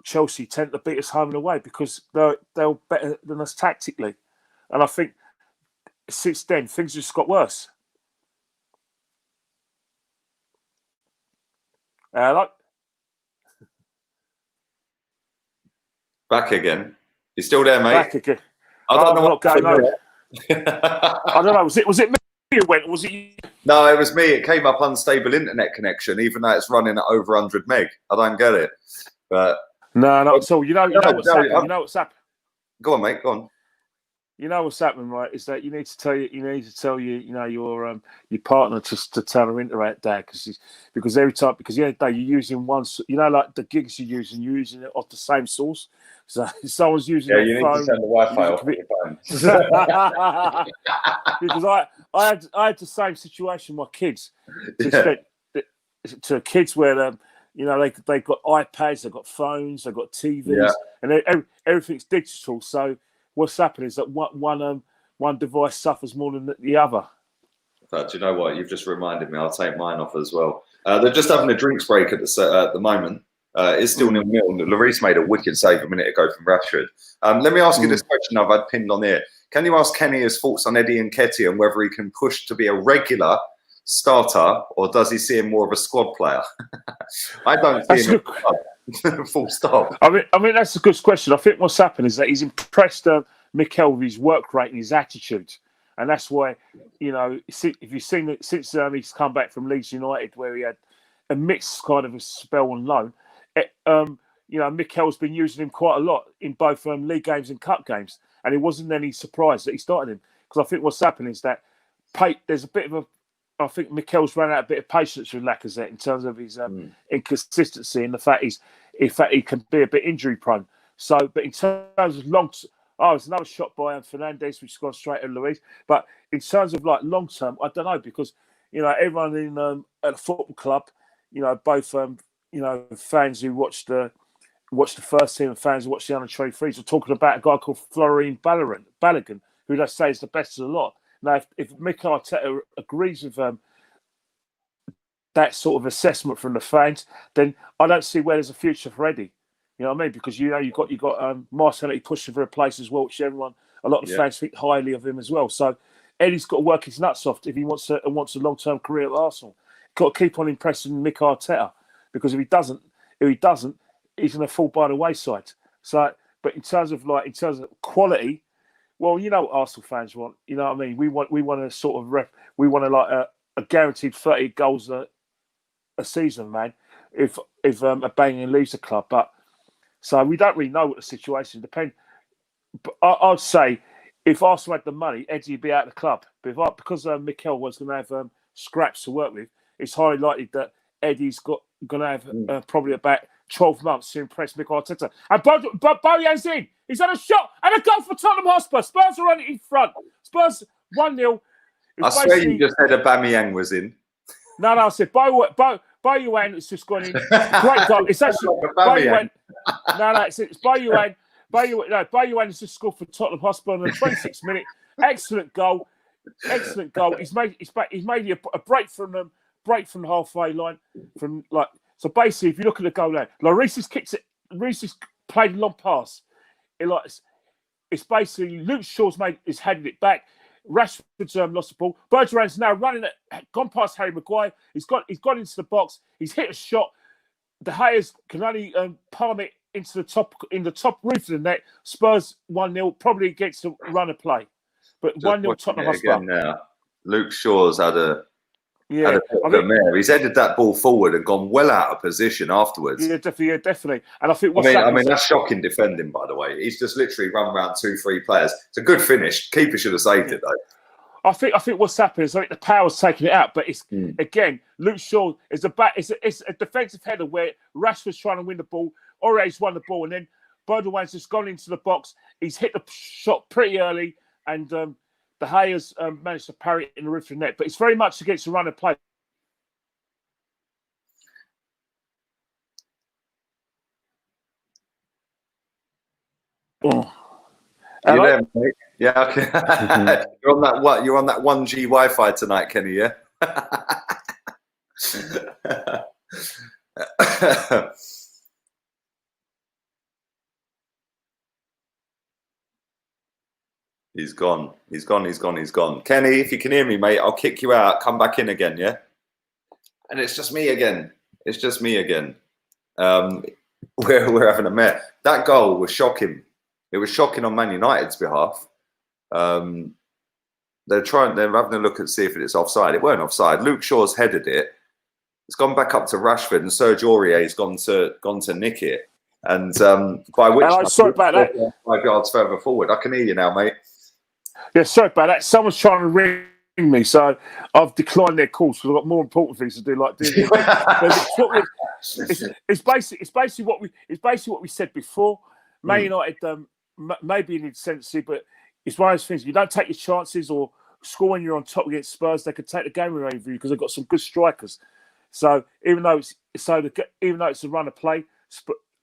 Chelsea tend to beat us home and away because they're better than us tactically. And I think since then, things just got worse. Hello? Back again. You still there, mate? Back again. I don't know what's going on. I don't know. Was it me? it went, was it you? No, it was me. It came up unstable internet connection, even though it's running at over 100 meg. I don't get it. But No, not at all. You know what's happened. You know what's happened. Go on, mate. Go on. You know what's happening, right? Is that you need to tell your partner to tell her internet dad because every time because the other day you're using one, like the gigs you're using it off the same source. So if someone's using you need to send the Wi-Fi off the phone. Because I had the same situation with my kids. To kids where they got iPads, they've got phones, they've got TVs, and everything's digital. So what's happening is that one device suffers more than the other. Do you know what? You've just reminded me. I'll take mine off as well. They're just having a drinks break at the moment. It's still 0-0. Lloris made a wicked save a minute ago from Rashford. Let me ask you this question I've had pinned on here. Can you ask Kenny his thoughts on Eddie Nketiah and whether he can push to be a regular starter or does he see him more of a squad player? I don't see him full stop. I mean that's a good question. I think what's happened is that he's impressed Mikel with his work rate and his attitude, and that's why if you've seen it since he's come back from Leeds United, where he had a mixed kind of a spell on loan. Mikel's been using him quite a lot in both league games and cup games, and it wasn't any surprise that he started him because I think what's happened is that there's a bit of a. I think Mikel's run out a bit of patience with Lacazette in terms of his inconsistency and the fact he can be a bit injury prone. So, but in terms of there's another shot by Fernandes, which has gone straight at Luis. But in terms of like long term, I don't know because everyone in at the football club, both fans who watch the first team and fans who watch the under 23s are talking about a guy called Florian Balogun, who they say is the best of the lot. Now, if Mikel Arteta agrees with that sort of assessment from the fans, then I don't see where there's a future for Eddie. You know what I mean? Because you've got Martinelli pushing for a place as well, which a lot of the fans think highly of him as well. So Eddie's got to work his nuts off if he wants a long-term career at Arsenal. Got to keep on impressing Mikel Arteta because if he doesn't, he's going to fall by the wayside. So, but in terms of quality. Well, you know what Arsenal fans want. You know what I mean? We want a sort of a guaranteed 30 goals a season, man. If Aubameyang leaves the club, but so we don't really know what the situation depends. But I'd say if Arsenal had the money, Eddie would be out of the club. But because Mikel was going to have scraps to work with, it's highly likely that Eddie's going to have probably about 12 months to impress Mikel Arteta. And Bojan's in. He's had a shot and a goal for Tottenham Hotspur. Spurs are running in front. Spurs 1-0. I swear you just said Aubameyang was in. No, I said Bojan has just gone in. Great goal. It's actually Bojan. No, it's Bojan. Bojan has just scored for Tottenham Hotspur in the 26th minute. Excellent goal. He's made a break from the halfway line. So basically, if you look at the goal now, Lloris has played a long pass. It's basically Luke Shaw's is headed it back. Rashford's lost the ball. Bergeron's now gone past Harry Maguire. He's gone into the box. He's hit a shot. De Gea's can only palm it into the top roof of the net. Spurs 1-0 probably gets the run of play, but 1-0 Tottenham Hotspur. Now, Luke Shaw's had a he's headed that ball forward and gone well out of position afterwards. Yeah, definitely. And I think that's shocking defending, by the way. He's just literally run around 2-3 players. It's a good finish. Keeper should have saved it though. I think what's happened is the power's taking it out, but it's again Luke Shaw is it's a defensive header where Rashford's trying to win the ball, Aurier's won the ball, and then Bergeron's just gone into the box. He's hit the shot pretty early, and De Gea's managed to parry it in the roof of the net, but it's very much against the run of play. Oh. Are you there, mate? Yeah, okay. You're on that what? You're on that 1G Wi-Fi tonight, Kenny, yeah? He's gone. Kenny, if you can hear me, mate, I'll kick you out. Come back in again, yeah? And it's just me again. We're having a mess. That goal was shocking. It was shocking on Man United's behalf. The They're having a look and see if it's offside. It weren't offside. Luke Shaw's headed it. It's gone back up to Rashford, and Serge Aurier's gone to nick it. And by which I'm sorry about that. 5 yards further forward. I can hear you now, mate. Yeah, sorry about that. Someone's trying to ring me, so I've declined their calls because I've got more important things to do, like doing. It's basically what we said before. Man United maybe in intensity, but it's one of those things. If you don't take your chances or score when you're on top against Spurs, they could take the game away from you because they've got some good strikers. So even though it's a run of play,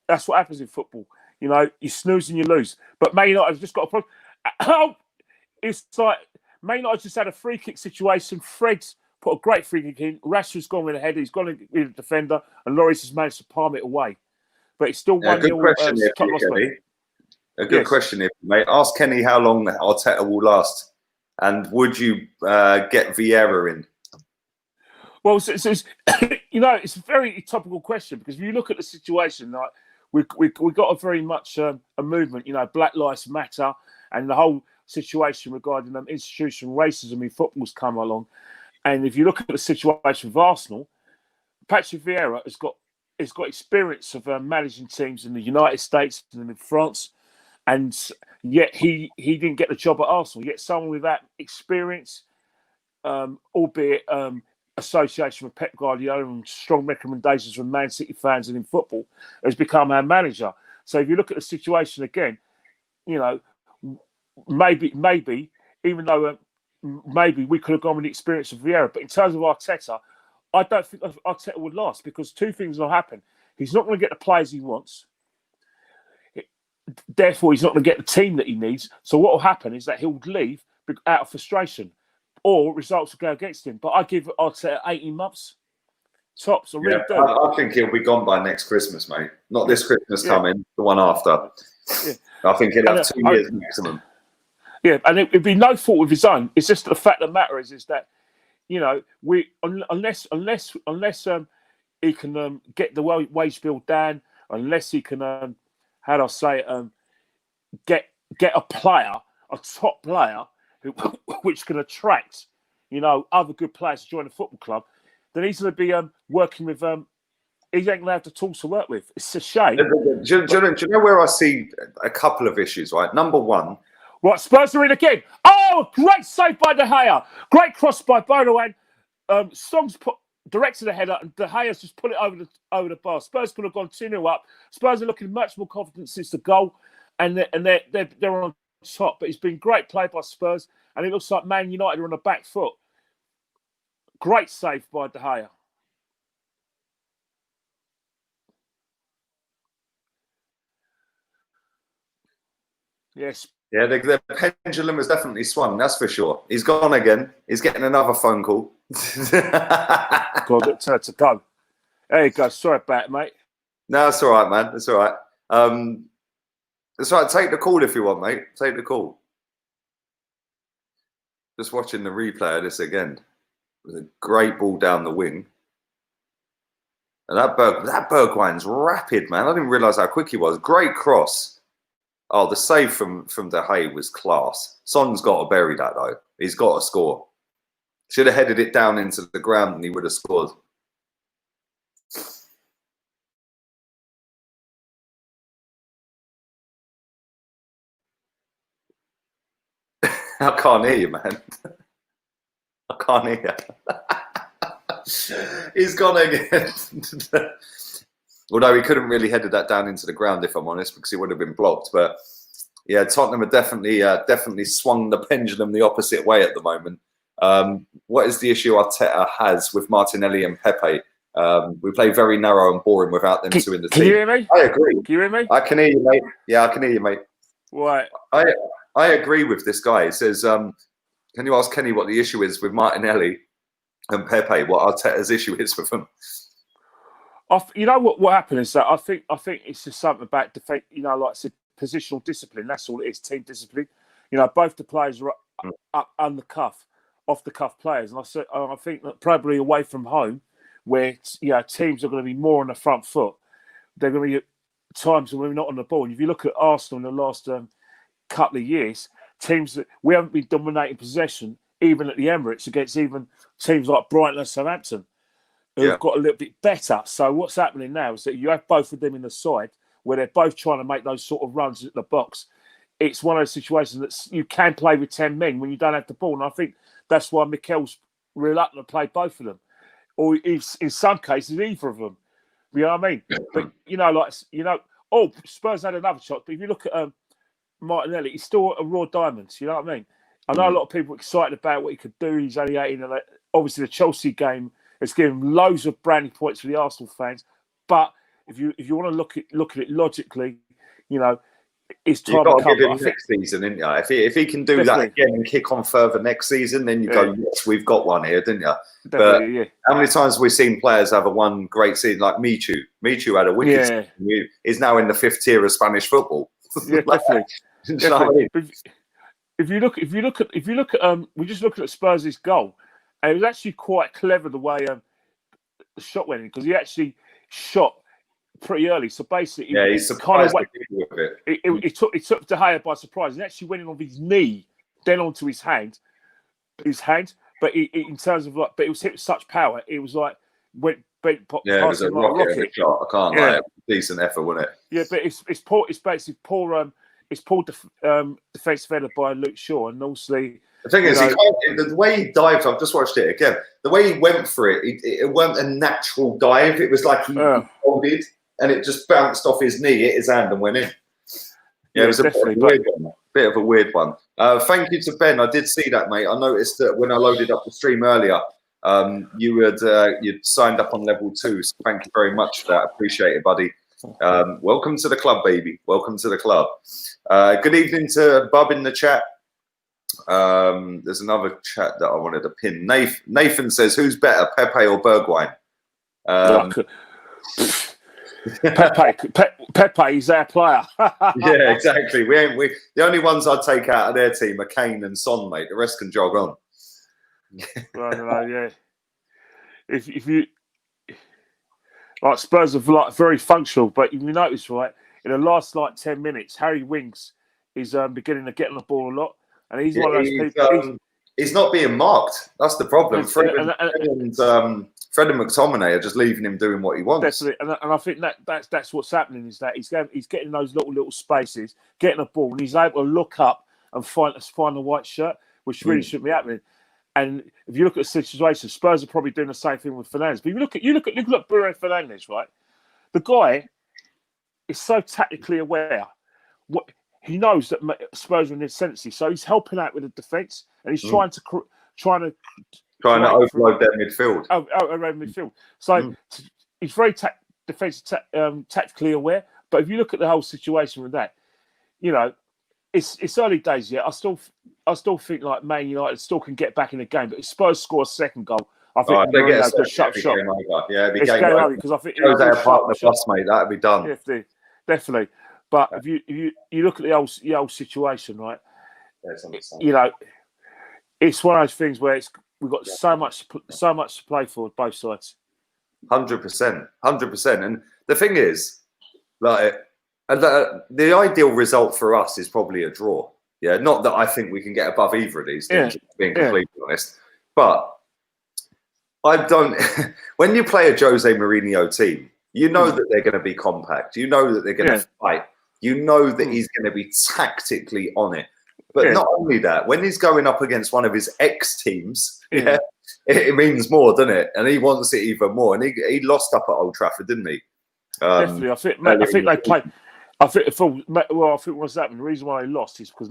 that's what happens in football. You know, you snooze and you lose. But Man United have just got a problem. It's like Man United just had a free kick situation. Fred's put a great free kick in. Rashford's gone with a header. He's gone with a defender, and Lloris has managed to palm it away. But it's still 1-0. Good question here, Kenny. A good question here, mate. Ask Kenny how long Arteta will last, and would you get Vieira in? Well, it's it's a very topical question because if you look at the situation, like we got a very much a movement. You know, Black Lives Matter and the whole situation regarding institutional racism in football's come along. And if you look at the situation with Arsenal, Patrick Vieira has got experience of managing teams in the United States and in France, and yet he didn't get the job at Arsenal. Yet someone with that experience, albeit association with Pep Guardiola and strong recommendations from Man City fans and in football, has become our manager. So if you look at the situation again, you know, maybe even though maybe we could have gone with the experience of Vieira, but in terms of Arteta, I don't think Arteta would last because two things will happen. He's not going to get the players he wants. Therefore, he's not going to get the team that he needs. So what will happen is that he'll leave out of frustration or results will go against him. But I give Arteta 18 months. Tops. I really do. I think he'll be gone by next Christmas, mate. Not this Christmas coming, the one after. Yeah. I think he'll have 2 years maximum. Yeah, and it'd be no fault of his own. It's just the fact of the matter is that, you know, unless he can get the wage bill down, unless he can, how do I say it, get a player, a top player, which can attract, you know, other good players to join the football club, then he's going to be working with. He ain't going to have the tools to work with. It's a shame. Do you know where I see a couple of issues? Right, number one. Right, Spurs are in again. Oh, great save by De Gea. Great cross by Bonoan. Song's directed the header, and De Gea's just put it over the bar. Spurs could have gone 2-0 up. Spurs are looking much more confident since the goal, and they're on top. But it's been great play by Spurs, and it looks like Man United are on the back foot. Great save by De Gea. Yes. Yeah, the pendulum has definitely swung, that's for sure. He's gone again. He's getting another phone call. God, to go. There you go. Sorry about it, mate. No, it's all right, man. It's all right. It's all right. Take the call if you want, mate. Take the call. Just watching the replay of this again. It was a great ball down the wing. And that Bergwijn's rapid, man. I didn't realise how quick he was. Great cross. Oh, the save from De Gea was class. Son's got to bury that, though. He's got to score. Should have headed it down into the ground and he would have scored. I can't hear you, man. I can't hear you. He's gone again. Although he couldn't really headed that down into the ground, if I'm honest, because it would have been blocked. But yeah, Tottenham have definitely swung the pendulum the opposite way at the moment. What is the issue Arteta has with Martinelli and Pepe? We play very narrow and boring without them two in the team. Can you hear me? I agree. Can you hear me? I can hear you, mate. Yeah, I can hear you, mate. Right. I agree with this guy. He says, can you ask Kenny what the issue is with Martinelli and Pepe? What Arteta's issue is with them? You know what happened is that I think it's just something about defense. You know, like I said, positional discipline. That's all it is. Team discipline. You know, both the players are up on the cuff, off the cuff players, and I think that probably away from home, where teams are going to be more on the front foot. They're going to be times when we're not on the ball. And if you look at Arsenal in the last couple of years, teams that we haven't been dominating possession even at the Emirates against even teams like Brighton and Southampton, who've got a little bit better. So what's happening now is that you have both of them in the side where they're both trying to make those sort of runs at the box. It's one of those situations that you can play with 10 men when you don't have the ball. And I think that's why Mikel's reluctant to play both of them. Or in some cases, either of them. You know what I mean? But, Spurs had another shot. But if you look at Martinelli, he's still a raw diamond. You know what I mean? I know a lot of people are excited about what he could do. He's only 18. And obviously, the Chelsea game has given him loads of brownie points for the Arsenal fans. But if you want to look at it logically, it's time to come. Give him next season, didn't you? If he can do that again and kick on further next season, then you go, yes, we've got one here, didn't you? But how many times have we seen players have a one great season like Michu? Michu had a wicked season. He's now in the 5th tier of Spanish football. Yeah, definitely. If you look at we're just looking at Spurs' goal, and it was actually quite clever the way the shot went in, because he actually shot pretty early. So basically, he's surprised with it. It took De Gea by surprise. He actually went in on his knee, then onto his hand. But in terms of but it was hit with such power. It was like it was a rocket shot. I can't lie. Decent effort, wasn't it? Yeah, but it's basically poor. It's poor defensive header by Luke Shaw, and obviously the thing is, the way he dived. I've just watched it again. The way he went for it, it weren't a natural dive. It was like he folded, and it just bounced off his knee, hit his hand, and went in. Yeah, it was a bit of a weird one. Thank you to Ben. I did see that, mate. I noticed that when I loaded up the stream earlier, you'd signed up on level 2. So thank you very much for that. Appreciate it, buddy. Welcome to the club, baby. Welcome to the club. Good evening to Bub in the chat. There's another chat that I wanted to pin. Nathan says, "Who's better, Pepe or Bergwijn?" Pepe is our player. Yeah, exactly. The only ones I'd take out of their team are Kane and Son, mate. The rest can jog on. Yeah. If you Spurs are very functional, but if you notice, right, in the last 10 minutes, Harry Winks is beginning to get on the ball a lot, and he's one of those people. He's not being marked. That's the problem. Fred and McTominay are just leaving him doing what he wants. Definitely, and I think that's what's happening, is that he's getting those little spaces, getting the ball, and he's able to look up and find the white shirt, which really shouldn't be happening. And if you look at the situation, Spurs are probably doing the same thing with Fernandes. But if you look at Bruno Fernandes, right? The guy is so tactically aware. He knows that Spurs are in the ascendancy, so he's helping out with the defence, and he's trying to overload their midfield. Around midfield. So he's very tactically aware. But if you look at the whole situation with that, it's early days yet. I still think like Man United still can get back in the game. But if Spurs score a second goal, I think Mourinho's going to shut shop. Yeah, it'd be game over. Because I think goes out apart the bus, mate. That'd be done. Yeah, definitely. But if you look at the old situation, right? It's one of those things where we've got so much to play for both sides. 100%. And the thing is, the ideal result for us is probably a draw. Yeah, not that I think we can get above either of these things, being completely honest. But I don't. When you play a Jose Mourinho team, you know that they're going to be compact. You know that they're going to fight. You know that he's going to be tactically on it. But not only that, when he's going up against one of his ex-teams, it means more, doesn't it? And he wants it even more. And he lost up at Old Trafford, didn't he? Definitely. I think they played. I think what's happened. The reason why they lost is because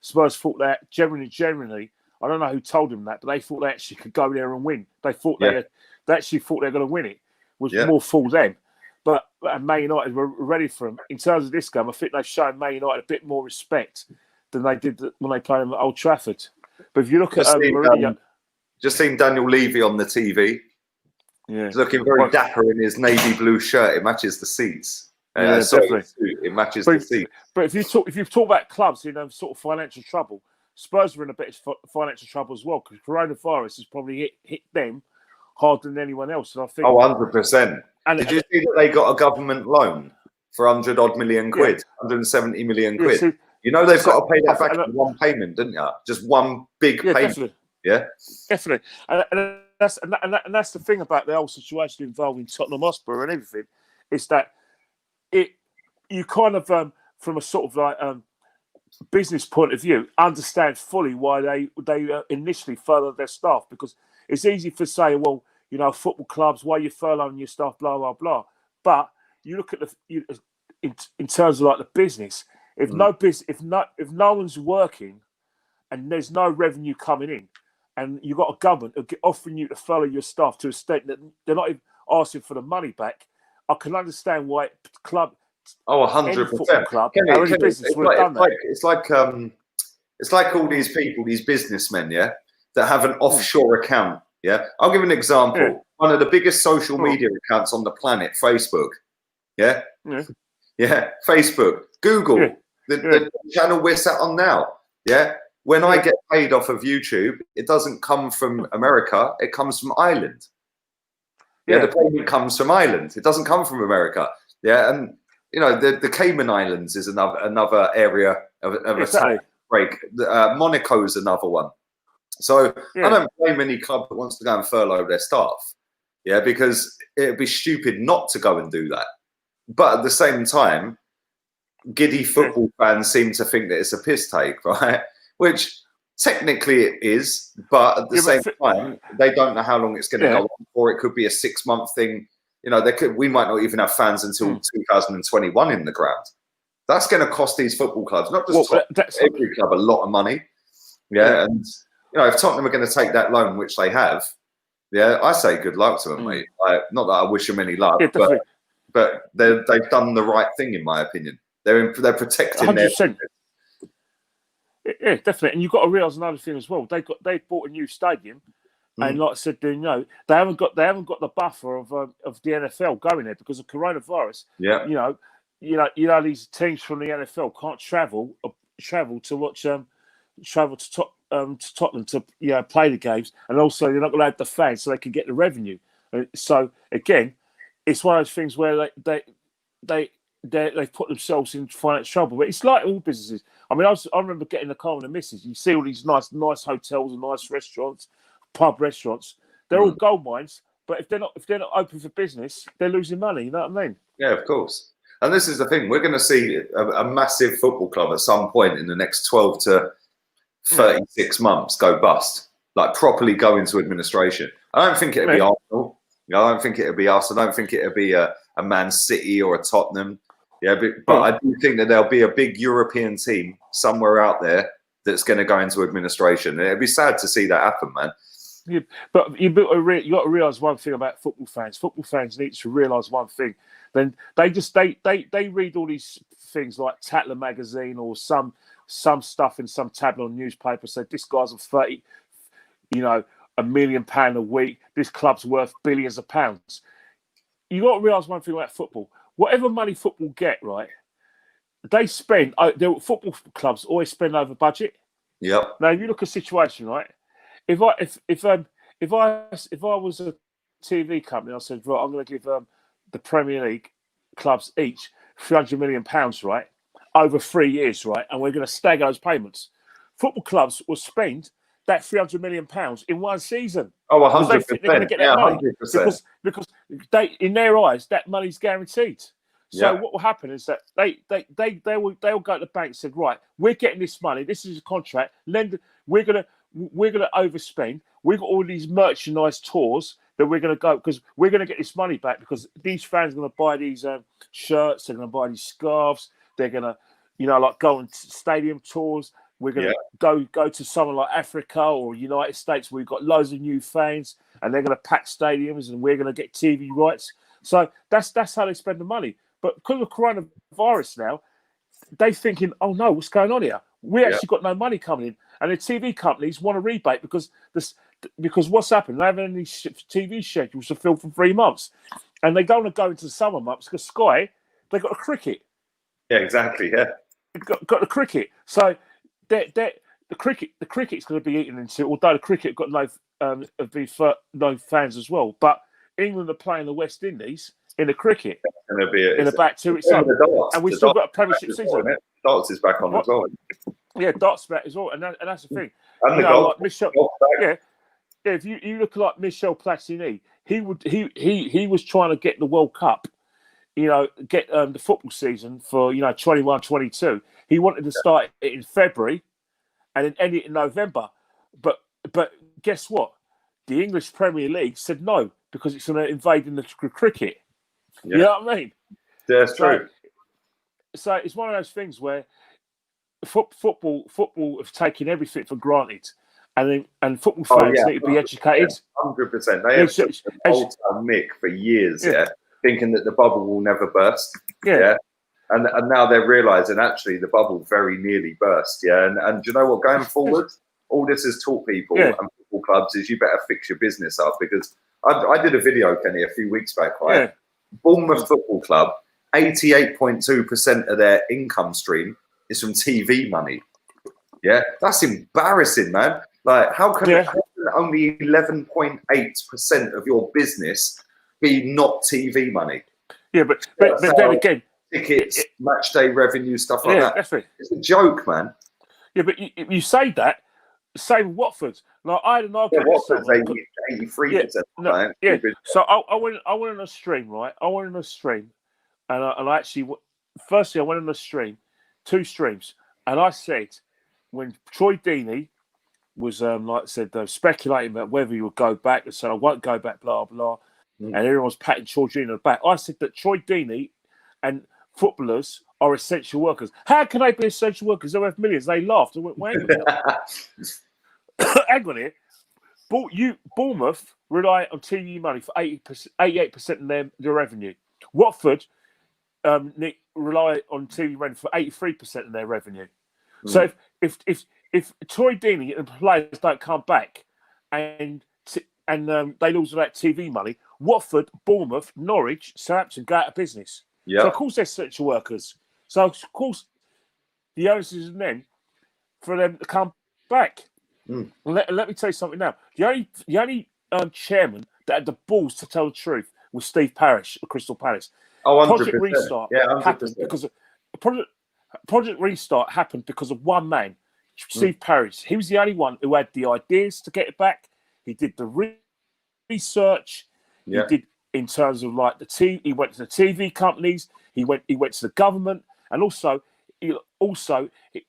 Spurs thought that generally. I don't know who told them that, but they thought they actually could go there and win. They thought they actually thought they were going to win it, which more for them. But Man United were ready for them. In terms of this game, I think they've shown Man United a bit more respect than they did when they played them at Old Trafford. But if you look at Mourinho, just seen Daniel Levy on the TV. Yeah, he's looking very dapper in his navy blue shirt. It matches the seats. Definitely. It matches the seats. But if you talk about clubs in sort of financial trouble, Spurs are in a bit of financial trouble as well, because coronavirus has probably hit them harder than anyone else. And I think 100%. Did you see that they got a government loan for 100-odd million quid, 170 million quid? They've got to pay that back in one payment, didn't you? Just one big payment. Definitely. Yeah, definitely. And that's the thing about the whole situation involving Tottenham Hotspur and everything, is that you kind of from a sort of like business point of view understand fully why they initially furloughed their staff, because it's easy for say, well, you know, football clubs, why you furloughing your staff, blah blah blah. But you look at in terms of like the business, if no one's working and there's no revenue coming in, and you've got a government offering you to furlough your staff to a state that they're not even asking for the money back, I can understand why club. Oh, Any 100%. football club, or any business would have done that. It's like all these people, these businessmen, yeah, that have an offshore account. Yeah, I'll give an example. Yeah. One of the biggest social media accounts on the planet, Facebook. Yeah, Facebook, Google, the channel we're sat on now. Yeah, when I get paid off of YouTube, it doesn't come from America; it comes from Ireland. Yeah, the payment comes from Ireland. It doesn't come from America. Yeah, and you know, the Cayman Islands is another area of a tax break. Monaco's another one. So I don't blame any club that wants to go and furlough their staff. Yeah, because it'd be stupid not to go and do that. But at the same time, giddy football fans seem to think that it's a piss take, right? Which technically it is, but at the same time, they don't know how long it's going to go on for. It could be a 6-month thing. You know, we might not even have fans until 2021 in the ground. That's going to cost these football clubs, not just every club, a lot of money. Yeah, and you know, if Tottenham are going to take that loan, which they have, I say good luck to them, mate. Not that I wish them any luck, but they've done the right thing, in my opinion. They're protecting 100%. Their. Yeah, definitely. And you've got to realise another thing as well. They bought a new stadium. And like I said, you know, they haven't got the buffer of the NFL going there because of coronavirus. Yeah. You know, these teams from the NFL can't travel to watch travel to Tottenham to play the games, and also they're not going to have the fans so they can get the revenue. So again, it's one of those things where they've put themselves in financial trouble. But it's like all businesses. I mean, I remember getting the car with the missus. You see all these nice hotels and nice restaurants. Pub restaurants, they're all gold mines, but if they're not open for business, they're losing money. You know what I mean? Yeah, of course. And this is the thing: we're going to see a massive football club at some point in the next 12 to 36 months go bust, like properly go into administration. I don't think it'll be Arsenal. I don't think it'll be us. I don't think it'll be a Man City or a Tottenham. Yeah, but I do think that there'll be a big European team somewhere out there that's going to go into administration. And it'd be sad to see that happen, man. Yeah, but you got to realise one thing about football fans. Football fans need to realise one thing. Then they read all these things like Tatler magazine or some stuff in some tabloid newspaper said this guy's on 30, $1 million a week. This club's worth billions of pounds. You got to realise one thing about football. Whatever money football get, right? They spend. Football clubs always spend over budget. Yep. Now, if you look at a situation, right? If I was a TV company, I said, right, I'm going to give the Premier League clubs each £300 million, right, over 3 years, right, and we're going to stagger those payments. Football clubs will spend that £300 million in one season. Oh, 100%. They think they're going to get that money 100%. because they, in their eyes, that money's guaranteed. So what will happen is that they'll go to the bank and say, right, we're getting this money. This is a contract. We're gonna overspend. We've got all these merchandise tours that we're going to go because we're going to get this money back because these fans are going to buy these shirts. They're going to buy these scarves. They're going to, like go on stadium tours. We're going to go to somewhere like Africa or United States where we've got loads of new fans and they're going to pack stadiums and we're going to get TV rights. So that's how they spend the money. But because of coronavirus now, they're thinking, oh no, what's going on here? We actually got no money coming in. And the TV companies want a rebate because what's happened? They haven't any TV schedules to fill for 3 months. And they don't want to go into the summer months because Sky, they got a cricket. Yeah, exactly, yeah. Got the cricket. So the cricket's going to be eaten into, although the cricket got no fans as well. But England are playing the West Indies in the cricket in about 2 weeks. And we've still got a Premiership season. Darts is back on as well. Yeah, darts bet as well, and that's the thing. And You the know, golf, like Michel. golf bag. Yeah, yeah. If you look like Michel Platini, he was trying to get the World Cup. You know, get the football season for 21-22. He wanted to start it in February, and then end it in November. But guess what? The English Premier League said no because it's going to invade in the cricket. Yeah. You know what I mean? Yeah, that's true. So it's one of those things where football have taken everything for granted, and football fans need to be educated. 100%. They have such an HOTMIC for years, thinking that the bubble will never burst. Yeah. And now they're realising actually the bubble very nearly burst. Yeah. And do you know what? Going forward, all this has taught people and football clubs is you better fix your business up, because I did a video, Kenny, a few weeks back, right? Yeah. Bournemouth Football Club, 88.2% of their income stream is from TV money. Yeah, that's embarrassing, man. Like, how can only 11.8% of your business be not TV money? Yeah, but then again, tickets, match day revenue, stuff like that. That's right. It's a joke, man. Yeah, but you say that. Same with Watford. Like, I had an argument. Watford's 83%. So I went on a stream, right? I went on a stream, and I actually, firstly, I went on a stream, 2 streams, and I said, when Troy Deeney was like I said, speculating about whether he would go back, and said I won't go back, blah blah, and everyone was patting Troy Deeney on the back. I said that Troy Deeney and footballers are essential workers. How can they be essential workers? They have millions. They laughed. I went, well, hang on here. Bournemouth rely on TV money for 88% of their revenue. Watford rely on TV revenue for 83% of their revenue. So if Troy Deeney and the players don't come back and they lose all that TV money, Watford, Bournemouth, Norwich, Southampton go out of business. So of course they're essential workers. So of course the onus is on them for them to come back. Let me tell you something now. The only chairman that had the balls to tell the truth was Steve Parish of Crystal Palace. Oh, 100%. Project Restart happened because of Project Restart happened because of one man, Steve Parish. He was the only one who had the ideas to get it back. He did the research. He did in terms of like the TV. He went to the TV companies. He went to the government, and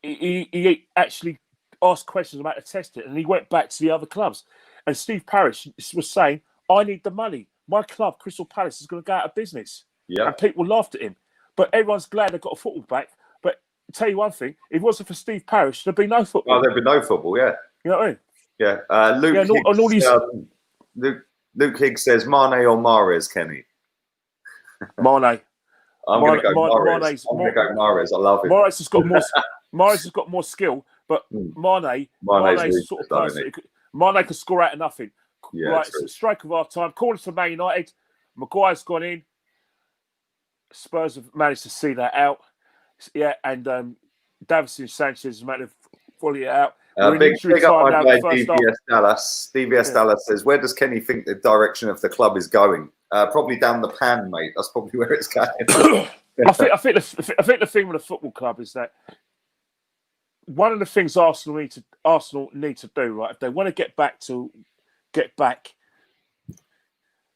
he actually asked questions about the testing, and he went back to the other clubs. And Steve Parish was saying, "I need the money. My club, Crystal Palace, is going to go out of business." And people laughed at him. But everyone's glad they got a football back. But I'll tell you one thing: if it wasn't for Steve Parish, there'd be no football. Oh, there'd be no football. Yeah. You know what I mean? Yeah. Luke Higgs says Mane or Mahrez, Kenny. Mane. I'm going to go Mahrez. I'm going to go Mahrez. I love him. Mahrez has got more. Mahrez has got more skill, but Mane's sort of person. Mane can score out of nothing. Yeah, right, it's a strike of our time. Corners for Man United. Maguire's gone in. Spurs have managed to see that out. Yeah, and Davison Sanchez has managed to fully out. Big up my guy, DBS Dallas. DBS Dallas says, where does Kenny think the direction of the club is going? Probably down the pan, mate. That's probably where it's going. I think the thing with the football club is that one of the things Arsenal need to do, right, if they want to get back,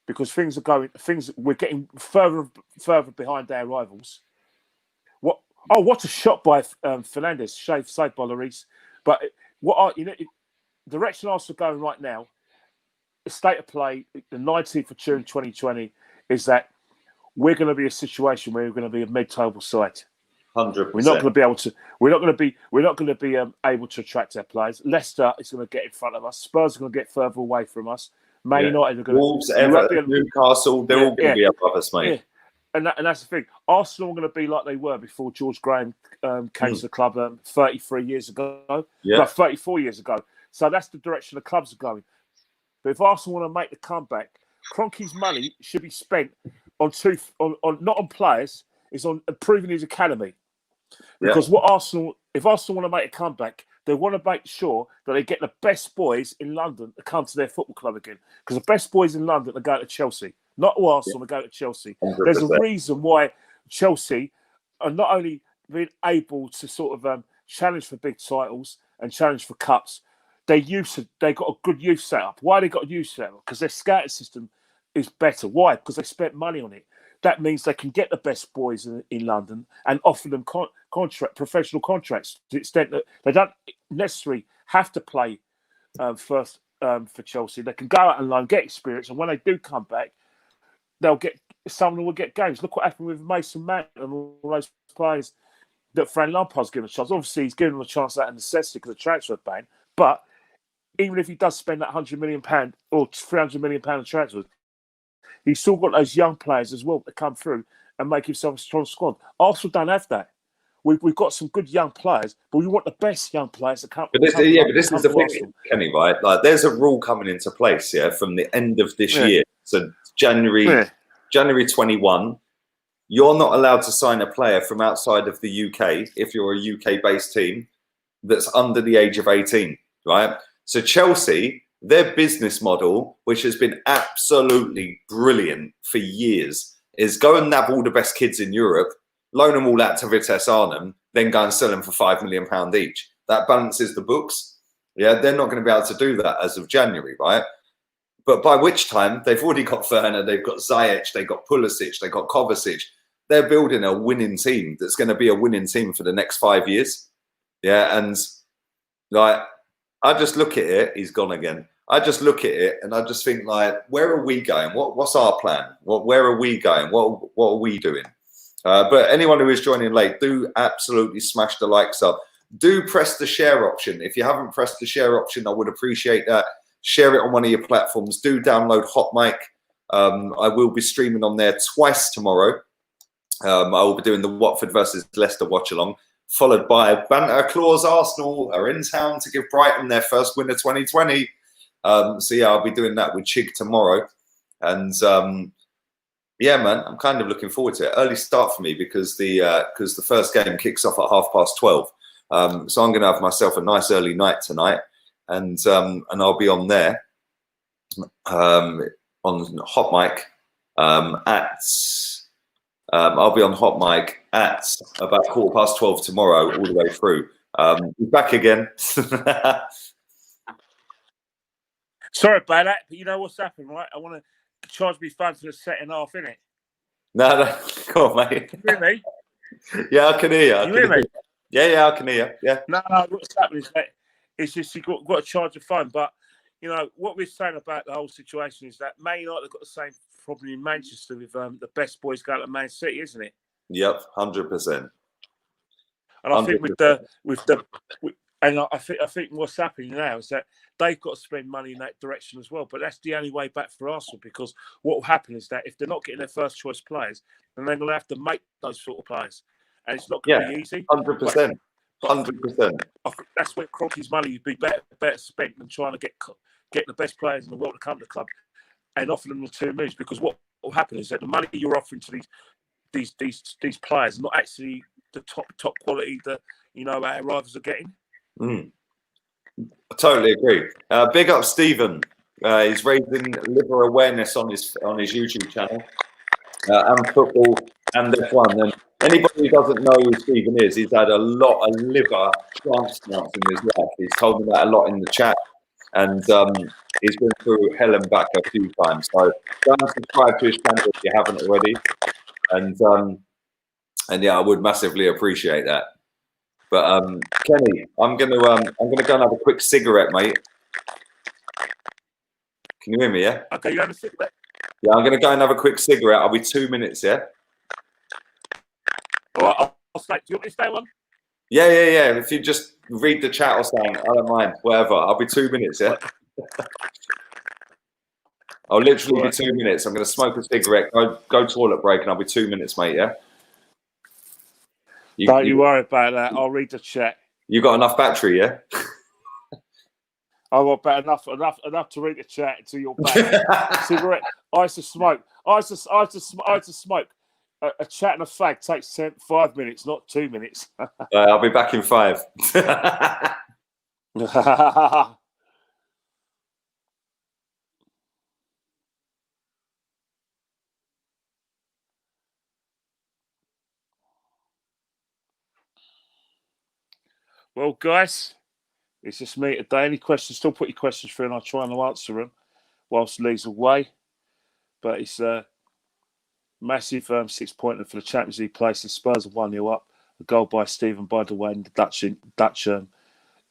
because we're getting further behind our rivals. What a shot by Fernandes, saved by Lloris. But the direction Arsenal are going right now, the state of play, the 19th of June 2020, is that we're going to be a situation where we're going to be a mid-table side. 100%. We're not going to be able to. We're not going to be able to attract our players. Leicester is going to get in front of us. Spurs are going to get further away from us. Man United are going Wolves, Everton, Newcastle, they're all going to be above us, mate. Yeah. And that's the thing. Arsenal are going to be like they were before George Graham came to the club 33 years ago. Yeah. No, 34 years ago. So that's the direction the clubs are going. But if Arsenal want to make the comeback, Kroenke's money should be spent on not on players, it's on improving his academy. Because if Arsenal want to make a comeback, they want to make sure that they get the best boys in London to come to their football club again. Because the best boys in London are going to Chelsea, not Arsenal. They go to Chelsea. 100%. There's a reason why Chelsea are not only being able to sort of challenge for big titles and challenge for cups. They got a good youth setup. Why they got a youth setup? Because their scouting system is better. Why? Because they spent money on it. That means they can get the best boys in London and offer them professional contracts to the extent that they don't necessarily have to play first for Chelsea. They can go out and loan, get experience, and when they do come back, someone will get games. Look what happened with Mason Mount and all those players that Frank Lampard's given a chance. Obviously, he's given them a chance out of necessity because of the transfer ban. But even if he does spend that £100 million or £300 million on transfers, he's still got those young players as well that come through and make himself a strong squad. Arsenal don't have that. We've got some good young players, but we want the best young players to come. But this is the thing, Kenny, right? Like, there's a rule coming into place, from the end of this year. So January 21, you're not allowed to sign a player from outside of the UK if you're a UK-based team that's under the age of 18, right? So Chelsea, their business model, which has been absolutely brilliant for years, is go and nab all the best kids in Europe, loan them all out to Vitesse Arnhem, then go and sell them for £5 million each. That balances the books. Yeah, they're not going to be able to do that as of January, right? But by which time, they've already got Werner, they've got Ziyech, they've got Pulisic, they've got Kovacic. They're building a winning team that's going to be a winning team for the next 5 years. Yeah, and like, I just look at it, he's gone again. I just look at it and I just think, like, where are we going? What's our plan? Where are we going? What are we doing? But anyone who is joining late, do absolutely smash the likes up. Do press the share option. If you haven't pressed the share option, I would appreciate that. Share it on one of your platforms. Do download HOTMIC. I will be streaming on there twice tomorrow. I will be doing the Watford versus Leicester watch-along, followed by Banter Claws Arsenal are in town to give Brighton their first win of 2020. So yeah, I'll be doing that with Chig tomorrow. And yeah, man, I'm kind of looking forward to it. Early start for me because the first game kicks off at 12:30. So I'm going to have myself a nice early night tonight, and I'll be on there on HOTMIC I'll be on HOTMIC at about 12:15 tomorrow, all the way through. Be back again. Sorry about that, but you know what's happened, right? I want to charge me funds for the second half, innit? No, come on, mate. You hear me? Yeah, I can hear you. You hear me? Yeah, I can hear you. Yeah. No, what's happening is that it's just you got to charge a fund. But, you know, what we're saying about the whole situation is that Man United have got the same problem in Manchester with the best boys going to Man City, isn't it? Yep, 100%. And I think I think what's happening now is that they've got to spend money in that direction as well. But that's the only way back for Arsenal, because what will happen is that if they're not getting their first choice players, then they're going to have to make those sort of players, and it's not going to be easy. 100%. 100%. I think that's where Kroenke's money would be better spent than trying to get the best players in the world to come to the club and offer them the 2 moves. Because what will happen is that the money you're offering to these players is not actually the top quality that our rivals are getting. I totally agree. Big up Stephen. He's raising liver awareness on his YouTube channel, and football and F1. And anybody who doesn't know who Stephen is, he's had a lot of liver transplants in his life. He's told me that a lot in the chat, and he's been through hell and back a few times. So go and subscribe to his channel if you haven't already, and yeah, I would massively appreciate that. But Kenny, I'm gonna go and have a quick cigarette, mate. Can you hear me? Yeah. Okay, you have a cigarette. Yeah, I'm gonna go and have a quick cigarette. I'll be 2 minutes. Yeah. All right, I'll stay. Do you want me to stay on? Yeah. If you just read the chat or something, I don't mind. Whatever. I'll be 2 minutes. Yeah. I'll literally be 2 minutes. I'm gonna smoke a cigarette, go toilet break, and I'll be 2 minutes, mate. Yeah. Don't you worry about that. I'll read the chat. You got enough battery, yeah? I've got enough to read the chat until you're back. Cigarette. I used to smoke. I used to smoke. A chat and a fag takes 5 minutes, not 2 minutes. I'll be back in 5. Well, guys, it's just me today. Any questions? Still put your questions through, and I'll try and answer them whilst Lee's away. But it's a massive 6-pointer for the Champions League place. The Spurs are 1-0 up. A goal by Steven Biderwijn, the Dutch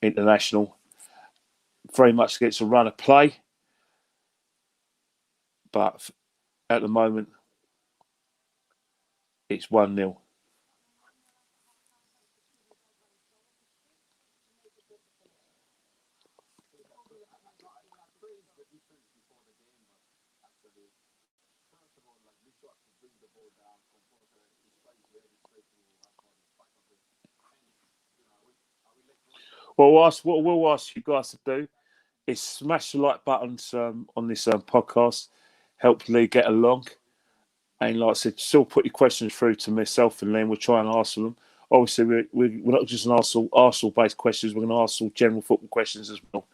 international. Very much gets a run of play, but at the moment, it's 1-0. Well, what we'll ask you guys to do is smash the like buttons on this podcast, help Lee get along. And like I said, still put your questions through to myself and Len. We'll try and answer them. Obviously, we're not just an Arsenal-based questions. We're going to ask all general football questions as well.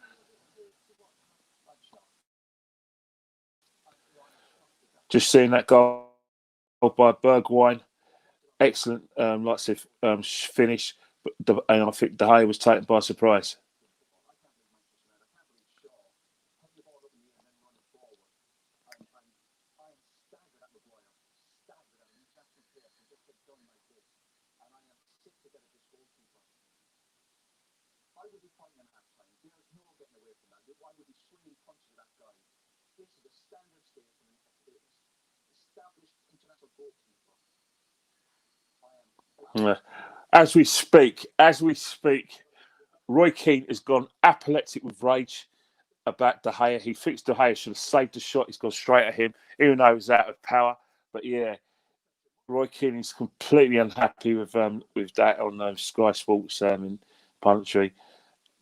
Just seeing that goal by Bergwijn. Excellent, like I said, finish. And I think De Gea was taken by surprise. As we speak, Roy Keane has gone apoplectic with rage about De Gea. He thinks De Gea should have saved the shot. He's gone straight at him, even though he was out of power. But yeah, Roy Keane is completely unhappy with that on Sky Sports in Puntry.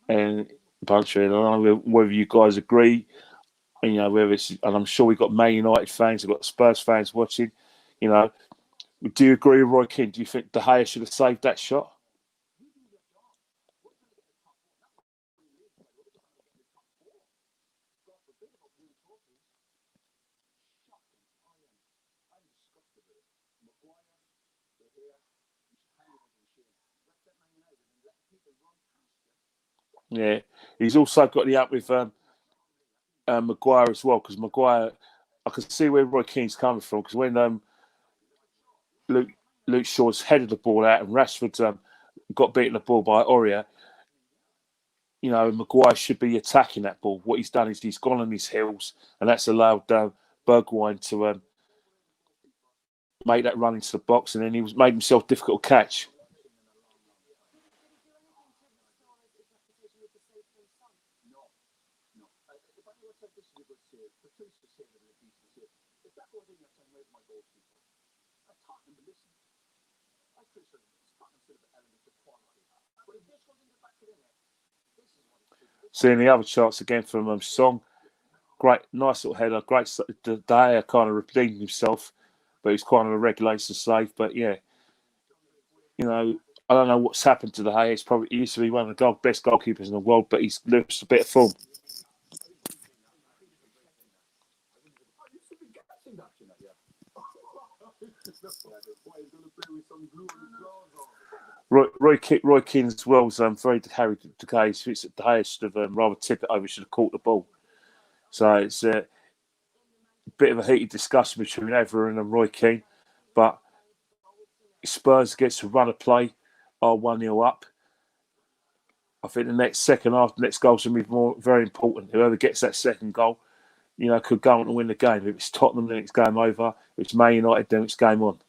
And I don't know whether you guys agree. And, whether it's, and I'm sure we've got Man United fans, we've got Spurs fans watching. Do you agree with Roy Keane? Do you think De Gea should have saved that shot? Yeah, he's also got the up with Maguire as well, because Maguire, I can see where Roy Keane's coming from, because when Luke Shaw's headed the ball out and Rashford got beaten the ball by Aurier, Maguire should be attacking that ball. What he's done is he's gone on his heels, and that's allowed Bergwijn to make that run into the box, and then he made himself difficult to catch. Seeing the other shots again from Song, great, nice little header, great. De Gea kind of redeemed himself, but he's quite a regulation save. But yeah, I don't know what's happened to De Gea. He used to be one of the best goalkeepers in the world, but he's lost a bit of form. Roy Keane as well is very carried De Gea. De Gea should have rather tip it over, should have caught the ball. So it's a bit of a heated discussion between Everton and Roy Keane. But Spurs gets to run a play, are 1-0 up. I think the next second half, the next goal is going to be very important. Whoever gets that second goal, could go on to win the game. If it's Tottenham, then it's game over. If it's Man United, then it's game on.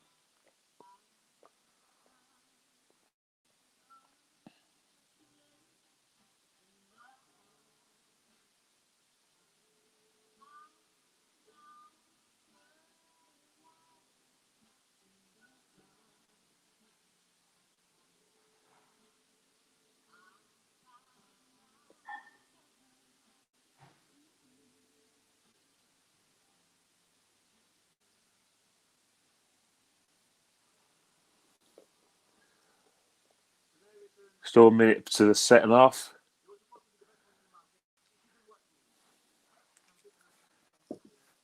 Still a minute to the second half.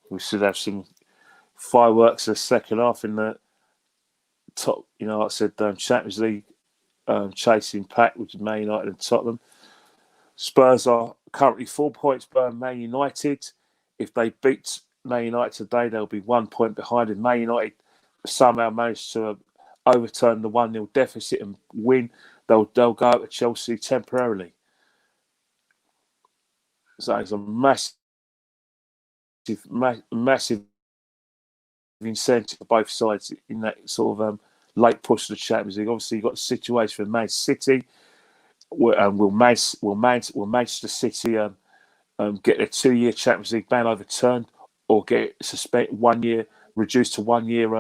We should have some fireworks in the second half in the top, like I said, Champions League chasing pack, which is Man United and Tottenham. Spurs are currently 4 points behind Man United. If they beat Man United today, they'll be 1 point behind. If Man United somehow manage to overturn the 1-0 deficit and win, they'll go to Chelsea temporarily. So it's a massive incentive for both sides in that sort of late push to the Champions League. Obviously, you've got the situation with Man City. Will Manchester City get their 2-year Champions League ban overturned, or get suspended 1 year, reduced to 1 year,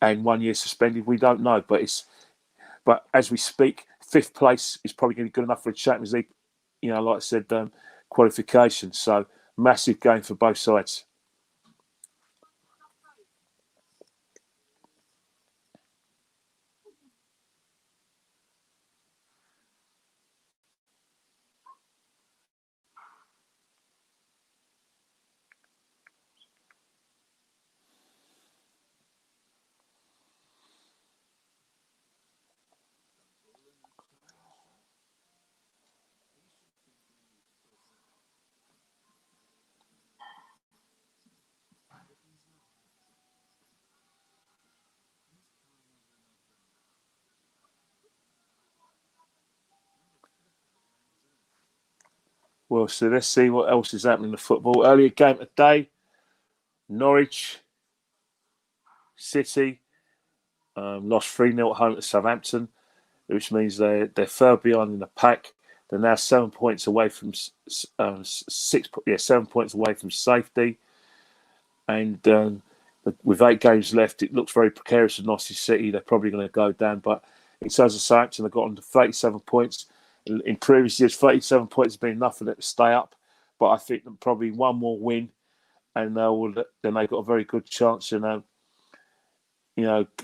and 1 year suspended? We don't know, but as we speak, 5th place is probably going to be good enough for the Champions League. You know, like I said, qualification. So massive game for both sides. Well, so let's see what else is happening in the football. Earlier game today, Norwich City lost 3-0 at home to Southampton, which means they're further behind in the pack. They're now 7 points away from 7 points away from safety, and with 8 games left, it looks very precarious for Norwich City. They're probably going to go down, but in terms of Southampton, they've got on to 37 points. In previous years, 37 points has been enough for them to stay up, but I think that probably one more win, and then they've got a very good chance in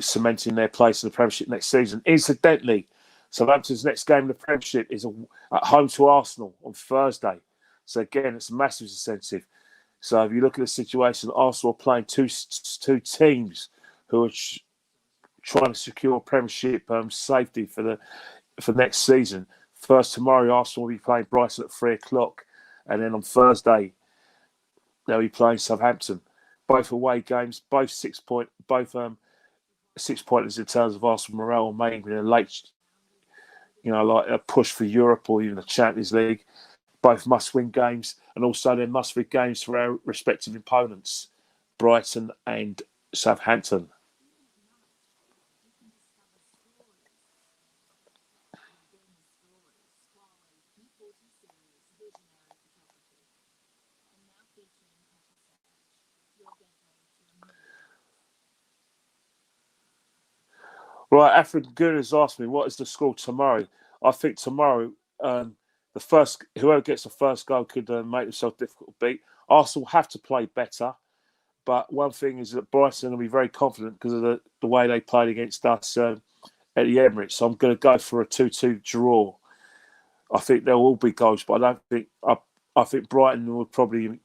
cementing their place in the Premiership next season. Incidentally, Southampton's next game in the Premiership is at home to Arsenal on Thursday. So again, it's a massive incentive. So if you look at the situation, Arsenal are playing two teams who are trying to secure Premiership safety for next season. First tomorrow, Arsenal will be playing Brighton at 3:00, and then on Thursday they'll be playing Southampton. Both away games, both 6 6-pointers in terms of Arsenal morale, and maybe a late, like a push for Europe or even the Champions League. Both must-win games, and also they're must-win games for our respective opponents, Brighton and Southampton. Right, African Goon has asked me, what is the score tomorrow? I think tomorrow, whoever gets the first goal could make themselves difficult to beat. Arsenal have to play better, but one thing is that Brighton will be very confident because of the way they played against us at the Emirates. So I'm going to go for a 2-2 draw. I think there will be goals, but I think Brighton will probably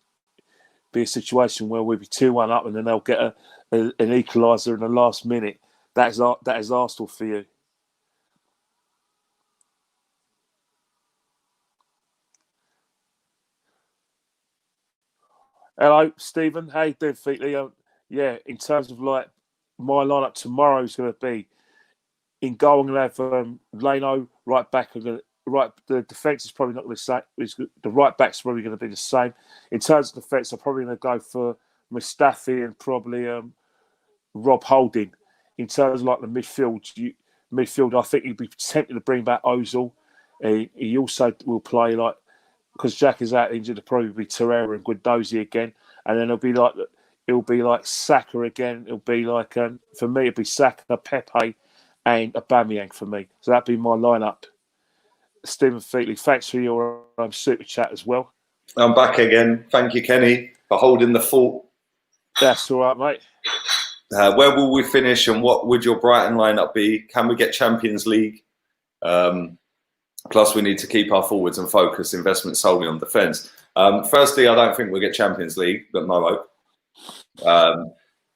be a situation where we'll be 2-1 up, and then they'll get an equaliser in the last minute. That is Arsenal for you. Hello, Stephen. How you doing, Featley? Yeah, in terms of like my lineup tomorrow is going to be in goal. I'm going to have Leno right back. The defence is probably not going to say. The right back's probably going to be the same. In terms of defence, I'm probably going to go for Mustafi and probably Rob Holding. In terms of like the midfield, I think he'd be tempted to bring back Ozil. He also will play because Jack is out injured. It'll probably be Torreira and Guendouzi again, and then it'll be like Saka again. It'll be like for me, it'll be Saka, Pepe, and Aubameyang for me. So that'd be my lineup. Stephen Featley, thanks for your super chat as well. I'm back again. Thank you, Kenny, for holding the fort. That's all right, mate. Where will we finish, and what would your Brighton lineup be? Can we get Champions League? Plus, we need to keep our forwards and focus investment solely on defence. Firstly, I don't think we'll get Champions League, but no hope.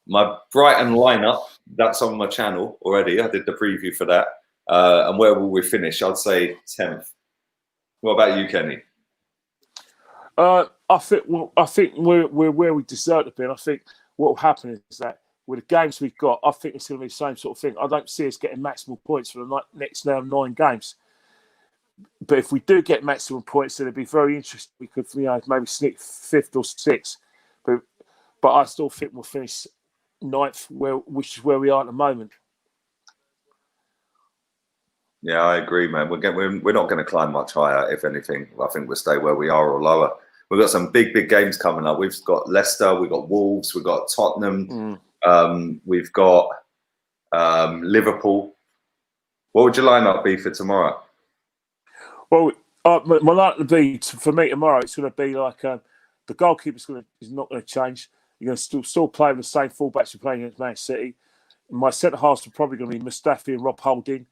My Brighton lineup, that's on my channel already. I did the preview for that. And where will we finish? I'd say 10th. What about you, Kenny? I think we're where we deserve to be. And I think what will happen is that with the games we've got, I think it's going to be the same sort of thing. I don't see us getting maximum points for the next 9 games. But if we do get maximum points, then it'd be very interesting. We could, maybe sneak 5th or 6th. But I still think we'll finish 9th, which is where we are at the moment. Yeah, I agree, man. We're not going to climb much higher. If anything, I think we'll stay where we are or lower. We've got some big games coming up. We've got Leicester, we've got Wolves, we've got Tottenham, we've got Liverpool. What would your lineup be for tomorrow? Well, my lineup would be for me tomorrow. It's going to be like the goalkeeper is not going to change. You're going to still play with the same fullbacks you're playing against Man City. My centre halves are probably going to be Mustafi and Rob Holding.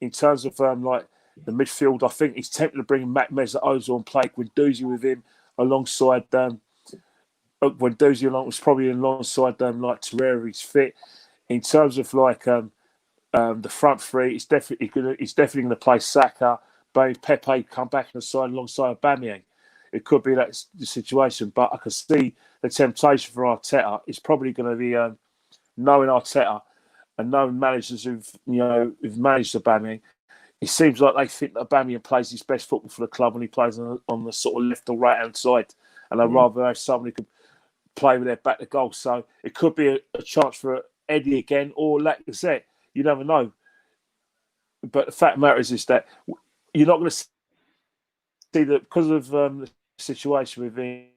In terms of like the midfield, I think he's tempted to bring Matt Mesut-Ozil and play Guendouzi with him alongside Guendouzi was probably alongside like Torreira. He's fit. In terms of like the front three, he's definitely going to play Saka. But Pepe come back on the side alongside Aubameyang. It could be that's the situation, but I can see the temptation for Arteta is probably going to be knowing Arteta and knowing managers who've managed Aubameyang. It seems like they think that Aubameyang plays his best football for the club when he plays on the sort of left or right hand side, and I'd rather have someone who could play with their back to goal. So it could be a chance for Eddie again, or Lacazette. You never know. But the fact of the matter is that you're not going to see that because of the situation within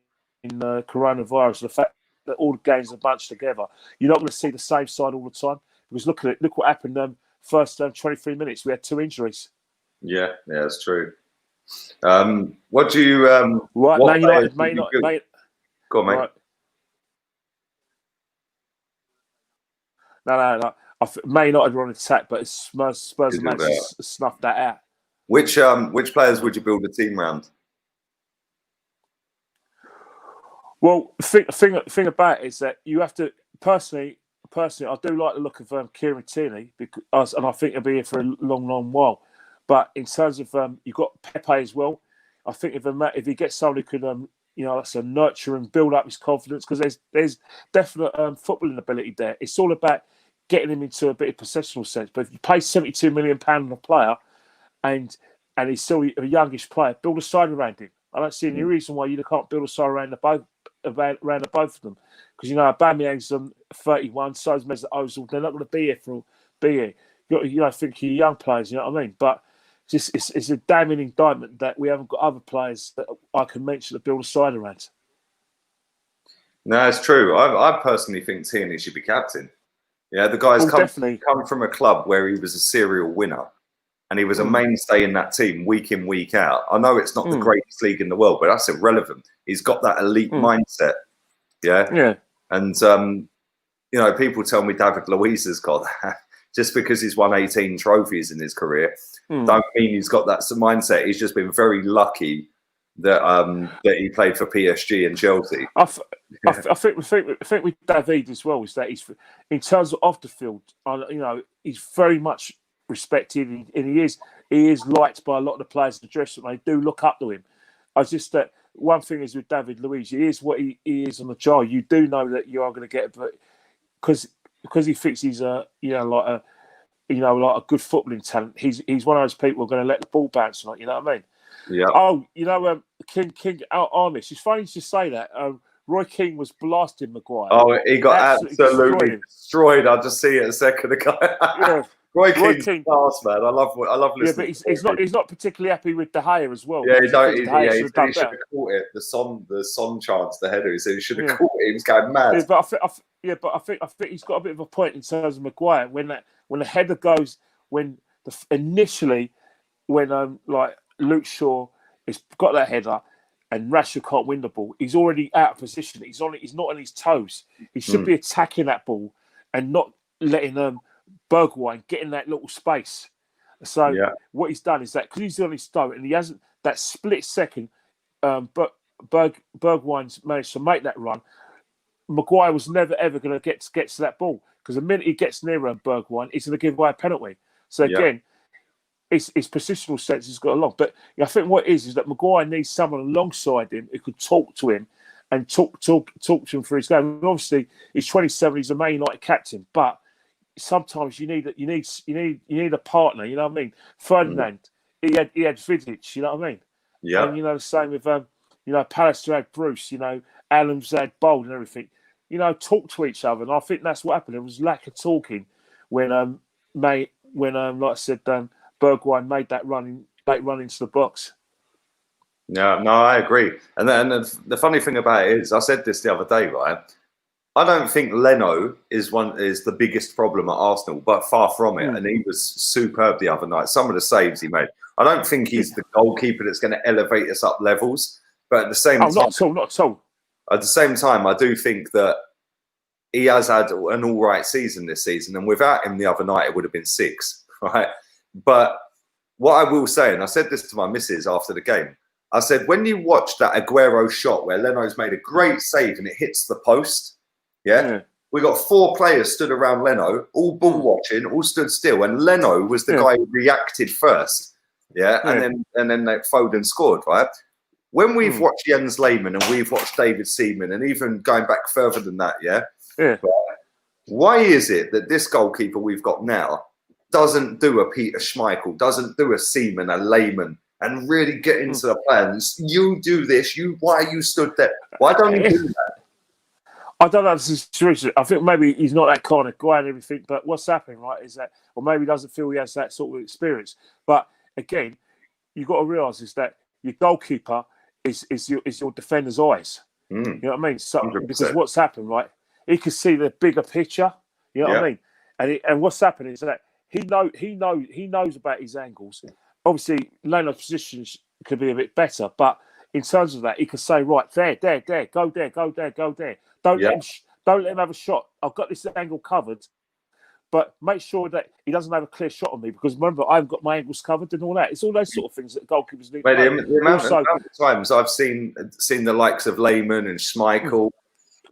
coronavirus, the fact that all the games are bunched together, you're not going to see the same side all the time. Because look what happened. First 23 minutes, we had 2 injuries. Yeah, that's true. What do you? Right, Man United, Go on, mate. Right. No. Man United were on attack, but Spurs managed to snuff that out. Which players would you build a team around? Well, the thing about it is that you have to personally, I do like the look of Kieran Tierney and I think he'll be here for a long while. But in terms of you've got Pepe as well. I think if he gets someone who could that's a nurture and build up his confidence, because there's definite footballing ability there. It's all about getting him into a bit of possessional sense. But if you pay £72 million on a player and he's still a youngish player, build a side around him. I don't see any reason why you can't build a side around the both of them. Because Aubameyang's 31, so is Mesut-Ozil. They're not going to be here. I think you're young players. You know what I mean? But it's a damning indictment that we haven't got other players that I can mention to build a side around. No, it's true. I personally think Tierney should be captain. Yeah, the guy's come from a club where he was a serial winner, and he was a mainstay in that team week in, week out. I know it's not the greatest league in the world, but that's irrelevant. He's got that elite mindset. Yeah. And people tell me David Luiz has got that. Just because he's won 18 trophies in his career, don't mean he's got that mindset. He's just been very lucky that he played for PSG and Chelsea. I think with David as well is that he's, in terms of off the field, he's very much respected, and he is liked by a lot of the players in the dressing room. They do look up to him. That one thing is with David Luiz, he is what he is on the jar. You do know that you are going to get, but because he thinks he's like a good footballing talent. He's one of those people who are going to let the ball bounce, like, you know what I mean? Yeah. Oh, King Armish. It's funny to say that. Roy Keane was blasting Maguire. Oh, he got absolutely destroyed. I just see it a second ago. Yeah. Roy Keane's class, man. I love listening. Yeah, but he's not particularly happy with De Gea as well. Yeah, he should have caught it. The Son chance, the header. He said he should have caught it. He was going mad. Yeah, but I think he's got a bit of a point in terms of Maguire when the header goes initially when Luke Shaw has got that header and Rashford can't win the ball. He's already out of position. He's not on his toes. He should be attacking that ball and not letting Bergwijn get in that little space. So what he's done is that because he's on his toe and he hasn't that split second, but Bergwijn's managed to make that run. Maguire was never ever going to get to that ball because the minute he gets nearer Bergwijn, he's going to give away a penalty. So again, his positional sense has got a lot. But I think what it is that Maguire needs someone alongside him who could talk to him and talk to him for his game. And obviously, he's 27. He's a Man United captain, but sometimes you need a partner. You know what I mean? Ferdinand, he had Vidic. You know what I mean? Yeah. And the same with Palace had Bruce. Adams had Bold and everything. Talk to each other, and I think that's what happened. There was lack of talking when like I said, Bergwijn made that late run into the box. Yeah, no, I agree. And then the funny thing about it is, I said this the other day, right? I don't think Leno is the biggest problem at Arsenal, but far from it. And he was superb the other night. Some of the saves he made. I don't think he's the goalkeeper that's going to elevate us up levels. But at the same time, not at all. At the same time, I do think that he has had an all right season this season, and without him the other night, it would have been 6, right? But what I will say, and I said this to my missus after the game, I said, when you watch that Aguero shot where Leno's made a great save and it hits the post, we got 4 players stood around Leno, all ball watching, all stood still, and Leno was the guy who reacted first, and then Foden scored, right? When we've watched Jens Lehmann and we've watched David Seaman, and even going back further than that, why is it that this goalkeeper we've got now doesn't do a Peter Schmeichel, doesn't do a Seaman, a Lehmann, and really get into the plans? You do this. Why you stood there? Why don't you do that? I don't know the situation. I think maybe he's not that kind of guy and everything. But what's happening, right, is that, or maybe he doesn't feel he has that sort of experience. But again, you've got to realise is that your goalkeeper is your defender's eyes. You know what I mean? So 100%. Because what's happened, right? He can see the bigger picture. You know what I mean? And what's happened is that he knows about his angles. Obviously, Leno's positions could be a bit better, but in terms of that, he can say, right, there, go there, go there, go there. Don't let him have a shot. I've got this angle covered, but make sure that he doesn't have a clear shot on me, because remember, I've got my angles covered and all that. It's all those sort of things that goalkeepers need. Mate, the amount of times I've seen the likes of Lehmann and Schmeichel,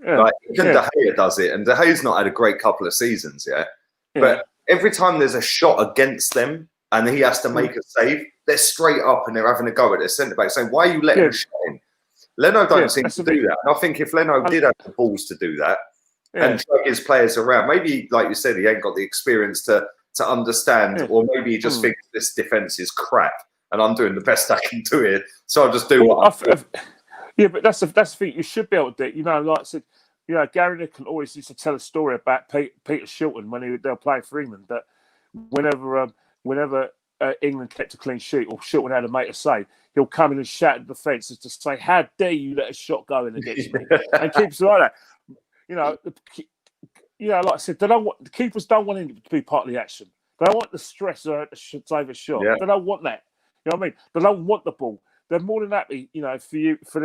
even De Gea does it, and De Gea's not had a great couple of seasons, but every time there's a shot against them and he has to make a save, they're straight up and they're having a go at their centre back, saying, "Why are you letting a shot in?" Leno don't seem to do that. And I think if Leno did have the balls to do that and drag his players around, maybe, like you said, he ain't got the experience to understand, or maybe he just thinks this defence is crap and I'm doing the best I can do it, so I'll just do what I Yeah, but that's the thing. You should be able to do. Like I said, Gary Nicholl always used to tell a story about Peter Shilton when they were playing for England, that whenever England kept a clean sheet or Shilton had to make a save, he'll come in and shout at the defence to say, "How dare you let a shot go in against me?" and keeps it like that. Like I said, the keepers don't want him to be part of the action. They don't want the stress to save a shot. They don't want that. You know what I mean? They don't want the ball. They're more than happy, for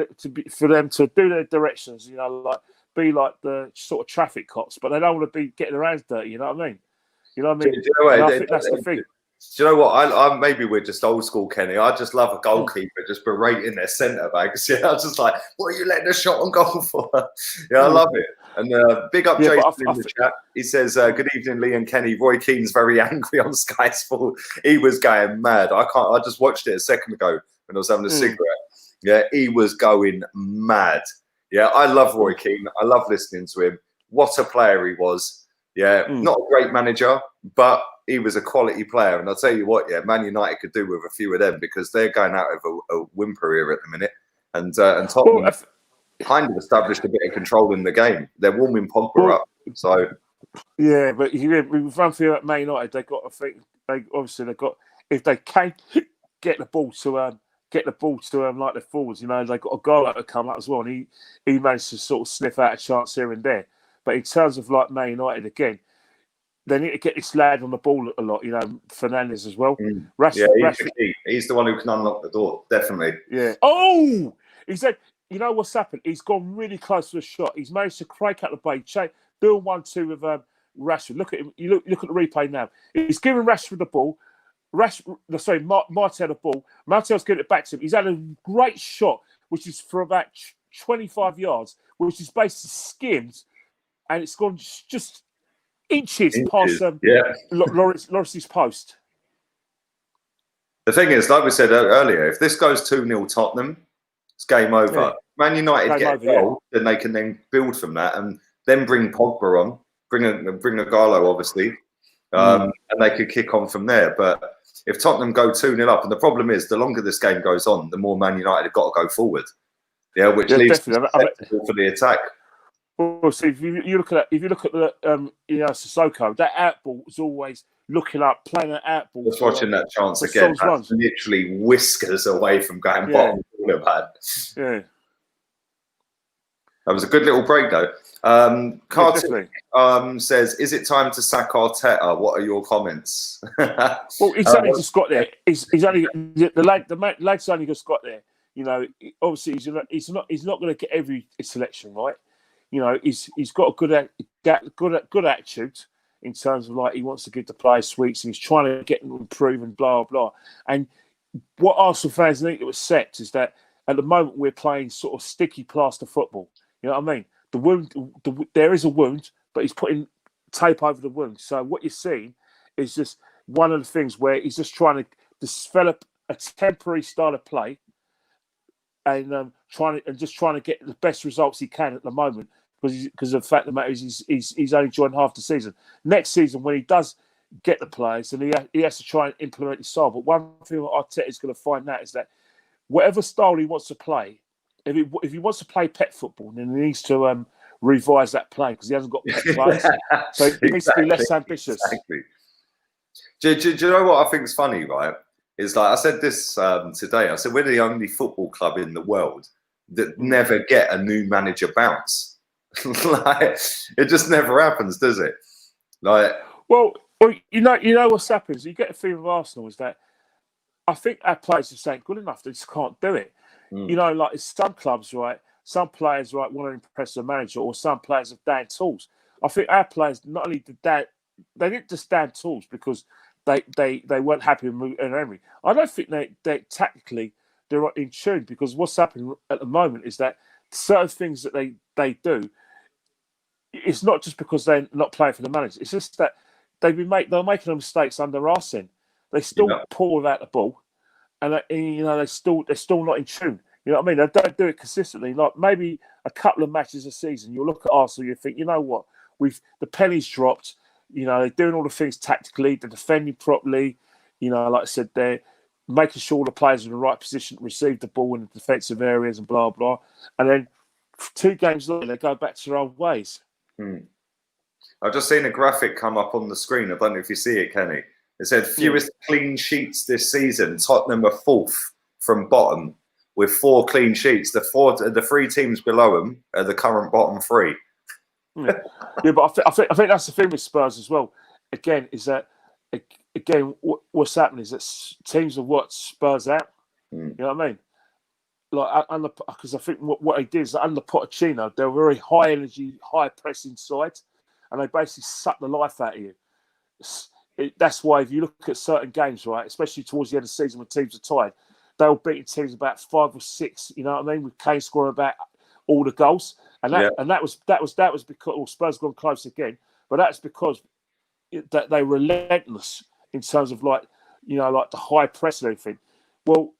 them to do their directions. Be like the sort of traffic cops, but they don't want to be getting their hands dirty. You know what I mean? You know what I mean? I think that's the thing. Do you know what? I maybe we're just old school, Kenny. I just love a goalkeeper just berating their centre backs. I was just like, "What are you letting a shot on goal for?" I love it. And big up Jason in the chat. He says, "Good evening, Lee and Kenny. Roy Keane's very angry on Sky Sport. He was going mad. I just watched it a second ago when I was having a cigarette. Yeah, he was going mad. Yeah, I love Roy Keane. I love listening to him. What a player he was. Yeah, not a great manager, but he was a quality player. And I'll tell you what, Man United could do with a few of them, because they're going out of a whimper here at the minute. And Tottenham kind of established a bit of control in the game. They're warming Pogba up. So yeah, but we've run through at Man United. They've got, I think, if they can get the ball to like the forwards, they've got a goal to come up as well, and he managed to sort of sniff out a chance here and there. But in terms of like Man United again, they need to get this lad on the ball a lot. Fernandes as well. Rashford, he's the one who can unlock the door, definitely. Yeah. Oh, he said, what's happened? He's gone really close to the shot. He's managed to crank out the blade, do 1-2 with Rashford. Look at him. You look at the replay now. He's giving Rashford the ball. Martel the ball. Martel's getting it back to him. He's had a great shot, which is for about 25 yards, which is basically skimmed, and it's gone just inches past Lloris's post. The thing is, like we said earlier, if this goes 2-0 Tottenham, it's game over. Yeah. Man United Game get over, a goal, then they can then build from that and then bring Pogba on, bring Agallo, obviously, and they could kick on from there. But if Tottenham go 2-0 up, and the problem is, the longer this game goes on, the more Man United have got to go forward. Yeah, which leaves for the attack. Well, see, if you look at the Sissoko, that outball was always looking up, playing an outball. Just watching that chance again, that's literally whiskers away from going bottom corner pad. Yeah. That was a good little break, though. Kartik says, "Is it time to sack Arteta? What are your comments?" Well, he's only just got there. He's only the lad's only just got there. You know, obviously he's not going to get every selection right. You know, he's got a good attitude in terms of like he wants to give the players sweets and he's trying to get them to improve and blah blah. And what Arsenal fans need to accept is that at the moment we're playing sort of sticky plaster football. You know what I mean? The wound, there is a wound, but he's putting tape over the wound. So what you're seeing is just one of the things where he's just trying to develop a temporary style of play and trying to get the best results he can at the moment because of the fact of the matter is he's only joined half the season. Next season, when he does get the players, and he has to try and implement his style. But one thing that Arteta is going to find out is that whatever style he wants to play, if he wants to play pet football, then he needs to revise that play because he hasn't got pet players. So he needs to be less ambitious. Exactly. Do you know what I think is funny, right? Is like I said this today. I said we're the only football club in the world that never get a new manager bounce. Like it just never happens, does it? Like, well, you know what's happened. You get a feeling of Arsenal is that I think our players just ain't good enough. They just can't do it. You know, like it's some clubs, right? Some players, right, want to impress the manager, or some players have down tools. I think our players not only did that, they didn't just down tools because they weren't happy with Emery. I don't think they tactically they're in tune because what's happening at the moment is that certain things that they do, it's not just because they're not playing for the manager. It's just that they're making mistakes under Arsene. They still pull without the ball, and you know they're still not in tune. You know what I mean? They don't do it consistently. Like maybe a couple of matches a season, you'll look at Arsenal, you think, you know what, the pennies dropped. You know, they're doing all the things tactically, they're defending properly. You know, like I said, they're making sure the players are in the right position to receive the ball in the defensive areas and blah, blah. And then 2 games later, they go back to their old ways. I've just seen a graphic come up on the screen. I don't know if you see it, Kenny. It said fewest clean sheets this season. Tottenham are 4th from bottom with 4 clean sheets. The 3 teams below them are the current bottom 3. Yeah, but I think that's the thing with Spurs as well. Again, is that what's happening is that teams have worked Spurs out. You know what I mean? Like because I think what they did is that under Pochettino, they were very high energy, high pressing side, and they basically suck the life out of you. That's why if you look at certain games, right, especially towards the end of the season when teams are tired, they were beating teams about 5 or 6. You know what I mean? With Kane scoring about all the goals. And that was because Spurs gone close again, but that's because that they were relentless in terms of like the high press and everything. Well,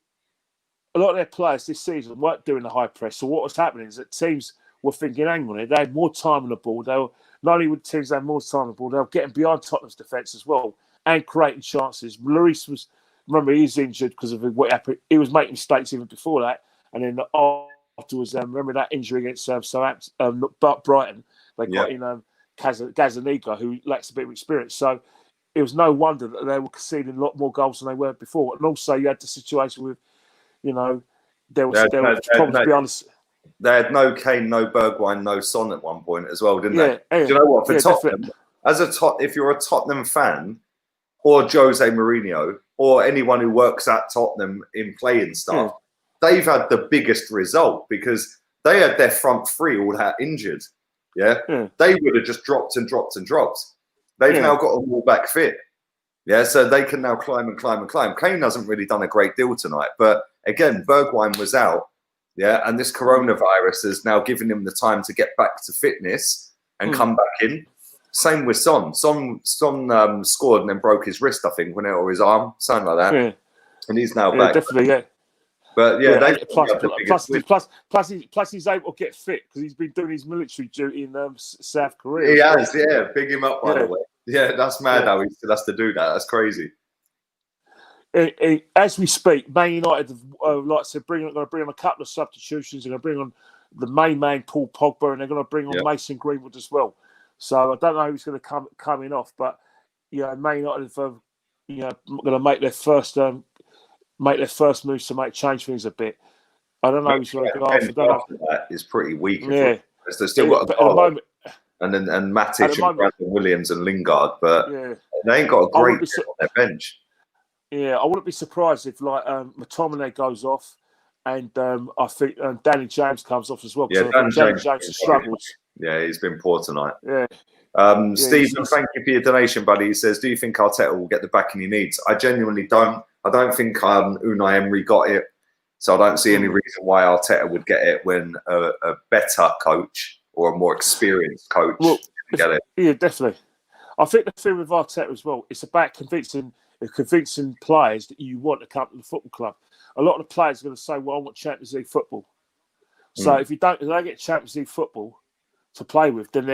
a lot of their players this season weren't doing the high press. So what was happening is that teams were thinking, hang on, they had more time on the ball. They were not only would teams have more time on the ball, they were getting behind Tottenham's defence as well and creating chances. Lloris remember he's injured because of what happened. He was making mistakes even before that, and then afterwards, remember that injury against Southampton, Brighton. They got in Gazaniga, who lacks a bit of experience. So it was no wonder that they were conceding a lot more goals than they were before. And also, you had the situation with, there was problems behind the. They had no Kane, no Bergwijn, no Son at one point as well, didn't they? Do you know what? For Tottenham, if you're a Tottenham fan, or Jose Mourinho, or anyone who works at Tottenham in playing stuff. They've had the biggest result because they had their front 3 all out injured. They would have just dropped and dropped and dropped. They've now got them all back fit. So they can now climb and climb and climb. Kane hasn't really done a great deal tonight, but again, Bergwijn was out. And this coronavirus has now given him the time to get back to fitness and come back in. Same with Son. Son scored and then broke his wrist, I think, or his arm, something like that. and he's now Yeah, back. definitely, yeah. But yeah, they plus he's able to get fit because he's been doing his military duty in South Korea. He has, yeah. Big him up, by Yeah. the way. Yeah, that's mad how he still has to do that. That's crazy. As we speak, Man United, like I said, going to bring on a couple of substitutions. They're going to bring on the main man, Paul Pogba, and they're going to bring on Mason Greenwood as well. So I don't know who's going to come in off, but Man United have, going to make their first moves to make change things a bit. I don't know who's going to go off. I don't know. That is pretty weak. Yeah, they've still got at the moment, and Matic and Brandon Williams and Lingard, but they ain't got a great on their bench. Yeah, I wouldn't be surprised if McTominay goes off, and I think Danny James comes off as well. Yeah, Danny James has struggled. Yeah, he's been poor tonight. Yeah. Stephen, thank you for your donation, buddy. He says, "Do you think Arteta will get the backing he needs?" I genuinely don't. I don't think Unai Emery got it, so I don't see any reason why Arteta would get it when a better coach or a more experienced coach get it. Yeah, definitely. I think the thing with Arteta as well, it's about convincing players that you want to come to the football club. A lot of the players are going to say, "Well, I want Champions League football." So if they get Champions League football to play with, then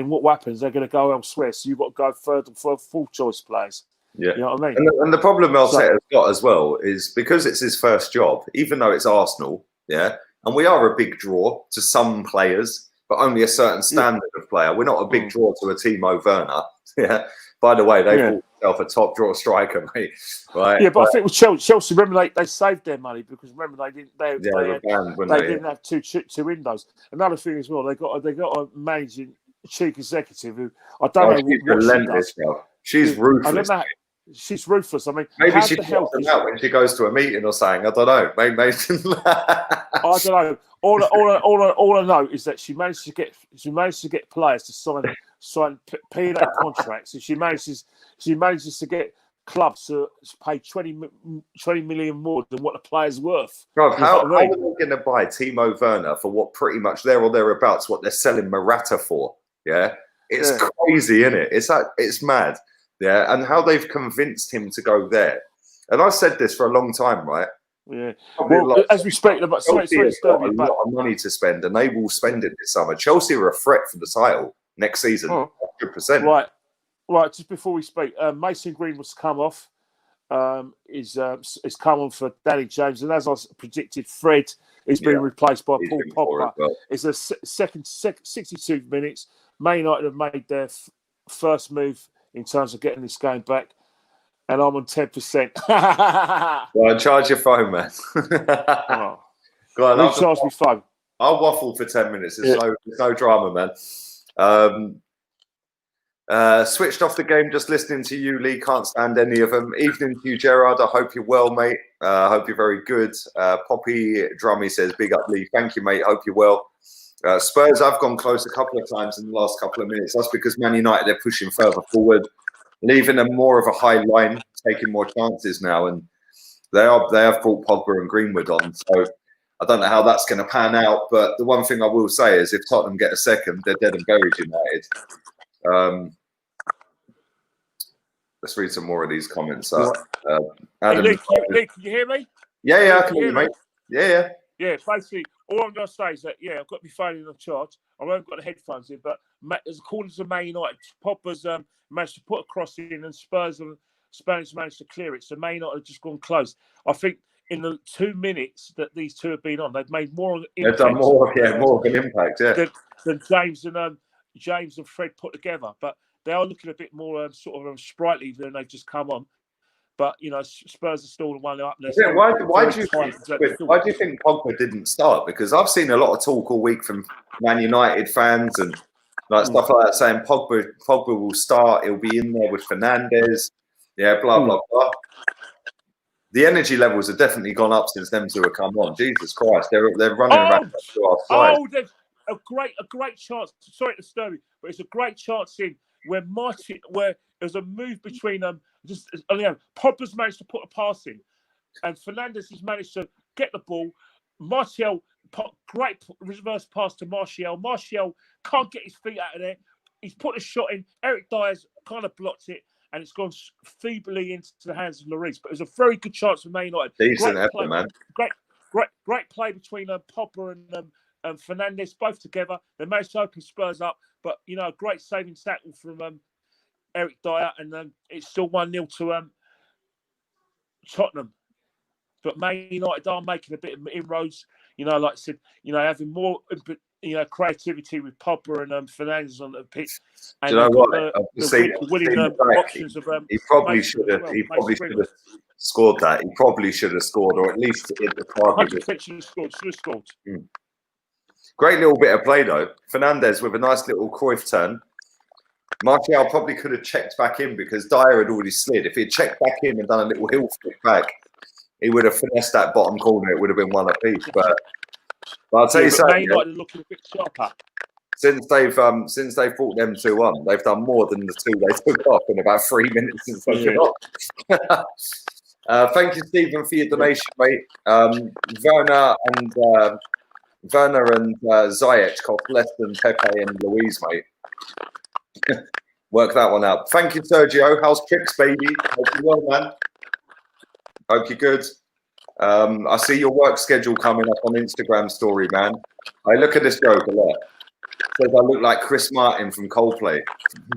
what happens? They're going to go elsewhere. So you've got to go further for full choice players. Yeah, you know what I mean. And the problem Arteta's got as well is because it's his first job, even though it's Arsenal, and we are a big draw to some players, but only a certain standard of player. We're not a big draw to a Timo Werner. Yeah. By the way, they bought themselves a top draw striker, mate. Right? Yeah, but I think with Chelsea, remember they saved their money because remember they didn't have two windows. Another thing as well, they got a managing chief executive who I don't know what relentless, she does. Bro. She's ruthless. She's ruthless. I mean, maybe she helps them out when she goes to a meeting or something. I don't know. Maybe. I don't know. All I know is that she managed to get players to sign peanut contracts, and she manages to get clubs to pay 20 million more than what the player's worth. Bro, how are they going to buy Timo Werner for what pretty much there or thereabouts what they're selling Morata for? Yeah, it's crazy, isn't it? It's mad. Yeah, and how they've convinced him to go there. And I've said this for a long time, right? Yeah. Well, as we speak about Chelsea has got a lot of money to spend, and they will spend it this summer. Chelsea are a threat for the title next season, 100%. Right. Just before we speak, Mason Greenwood's come off. Is come on for Danny James, and as I predicted, Fred is being replaced by Paul Pogba. Well. It's a second 62 minutes. Man United have made their first move in terms of getting this game back, and I'm on 10%. Well, charge your phone, man. Go on, charge my phone. I'll waffle for 10 minutes. There's no drama, man. Switched off the game just listening to you, Lee. Can't stand any of them. Evening to you, Gerard. I hope you're well, mate. I hope you're very good. Poppy Drummy says, big up, Lee. Thank you, mate. Hope you're well. Spurs, I've gone close a couple of times in the last couple of minutes. That's because Man United, they're pushing further forward, leaving them more of a high line, taking more chances now. And they have brought Pogba and Greenwood on. So I don't know how that's going to pan out. But the one thing I will say is if Tottenham get a second, they're dead and buried, United. Let's read some more of these comments. Adam, Lee, can you hear me? Yeah, I can hear you, mate. Yeah. Yeah, basically, all I'm going to say is that, I've got my phone in the charge. I haven't got the headphones in, but according to Man United, Pogba's managed to put a cross in and Spurs and Spanish managed to clear it. So Man United have just gone close. I think in the 2 minutes that these two have been on, they've made more of an impact. They've done more of an impact, than James and Fred put together. But they are looking a bit more sort of sprightly than they've just come on. But Spurs are still the one up there. Why do you think Pogba didn't start? Because I've seen a lot of talk all week from Man United fans and stuff like that saying Pogba will start. He'll be in there with Fernandes. Yeah, blah blah blah. The energy levels have definitely gone up since them two have come on. Jesus Christ, they're running around to our side. Oh, there's a great chance. Sorry to disturb you, but it's a great chance in where there's a move between them. Pogba's managed to put a pass in, and Fernandes has managed to get the ball. Martial, great reverse pass to Martial. Martial can't get his feet out of there. He's put a shot in. Eric Dyer's kind of blocked it, and it's gone feebly into the hands of Lloris. But it was a very good chance for Man United. Decent effort, man. Great play between Pogba and Fernandes, both together. They managed to open Spurs up, but a great saving tackle from Eric Dyer, and it's still 1-0 to Tottenham. But Man United are making a bit of inroads. Like I said, having more creativity with Pogba and Fernandes on the pitch. And do you know what? Options of he probably should have. He probably should have scored that. He probably should have scored, or at least hit the target. 100% should have scored. Great little bit of play though. Fernandes with a nice little Cruyff turn. Martial probably could have checked back in because Dyer had already slid. If he had checked back in and done a little heel flick back, he would have finessed that bottom corner. It would have been one apiece. But I'll tell you something. Looking a bit sharper. Since they've fought them 2-1, they've done more than the 2 they took off in about 3 minutes since they took off. Thank you, Stephen, for your donation, mate. Werner and Ziyech cost less than Pepe and Louise, mate. Work that one out. Thank you, Sergio. How's tricks, baby? Hope you're well, man. Hope you're good. I see your work schedule coming up on Instagram story, man. I look at this joke a lot. Says I look like Chris Martin from Coldplay.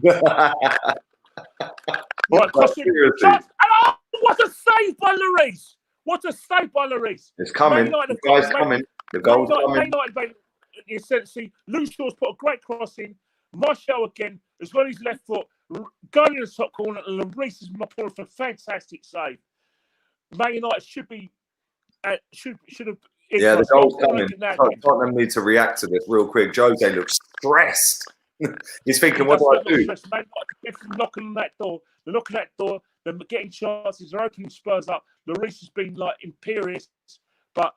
Right, what a save by Lloris! What a save by Lloris! It's coming. The guy's coming. The goal's coming. Essentially, Luke Shaw's put a great cross in. Martial again, as well as his left foot, going in the top corner, and Lloris is pulling for a fantastic save. Man United should have. Yeah, the goal's coming. Tottenham need to react to this real quick. Jose looks stressed. He's thinking, what do I do? Man United knocking on that door. They're knocking on that door. They're getting chances. They're opening Spurs up. Lloris has been imperious, but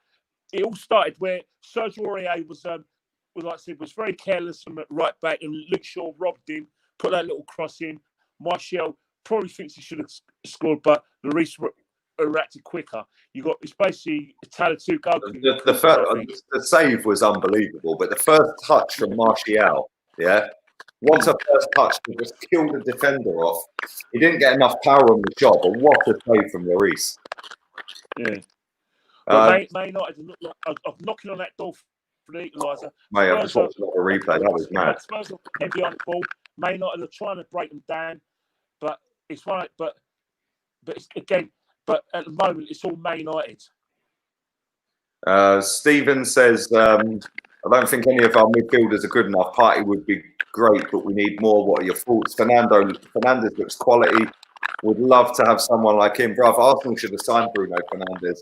it all started where Sergio Aurier was very careless from right back, and Luke Shaw robbed him, put that little cross in. Martial probably thinks he should have scored, but Lloris reacted quicker. It's basically a tale of two goalkeepers. The save was unbelievable, but the first touch from Martial, once a first touch to just kill the defender off. He didn't get enough power on the job, but what a save from Lloris. Yeah. May United look like knocking on that door for the equaliser. Mate, I just watched a replay. That was mad. Spurs are heavy on the ball. May United are trying to break them down, but it's right. But it's, again. But at the moment, it's all Man United. Stephen says, I don't think any of our midfielders are good enough. Partey would be great, but we need more. What are your thoughts? Fernandes looks quality. Would love to have someone like him. Bruv, Arsenal should have signed Bruno Fernandes.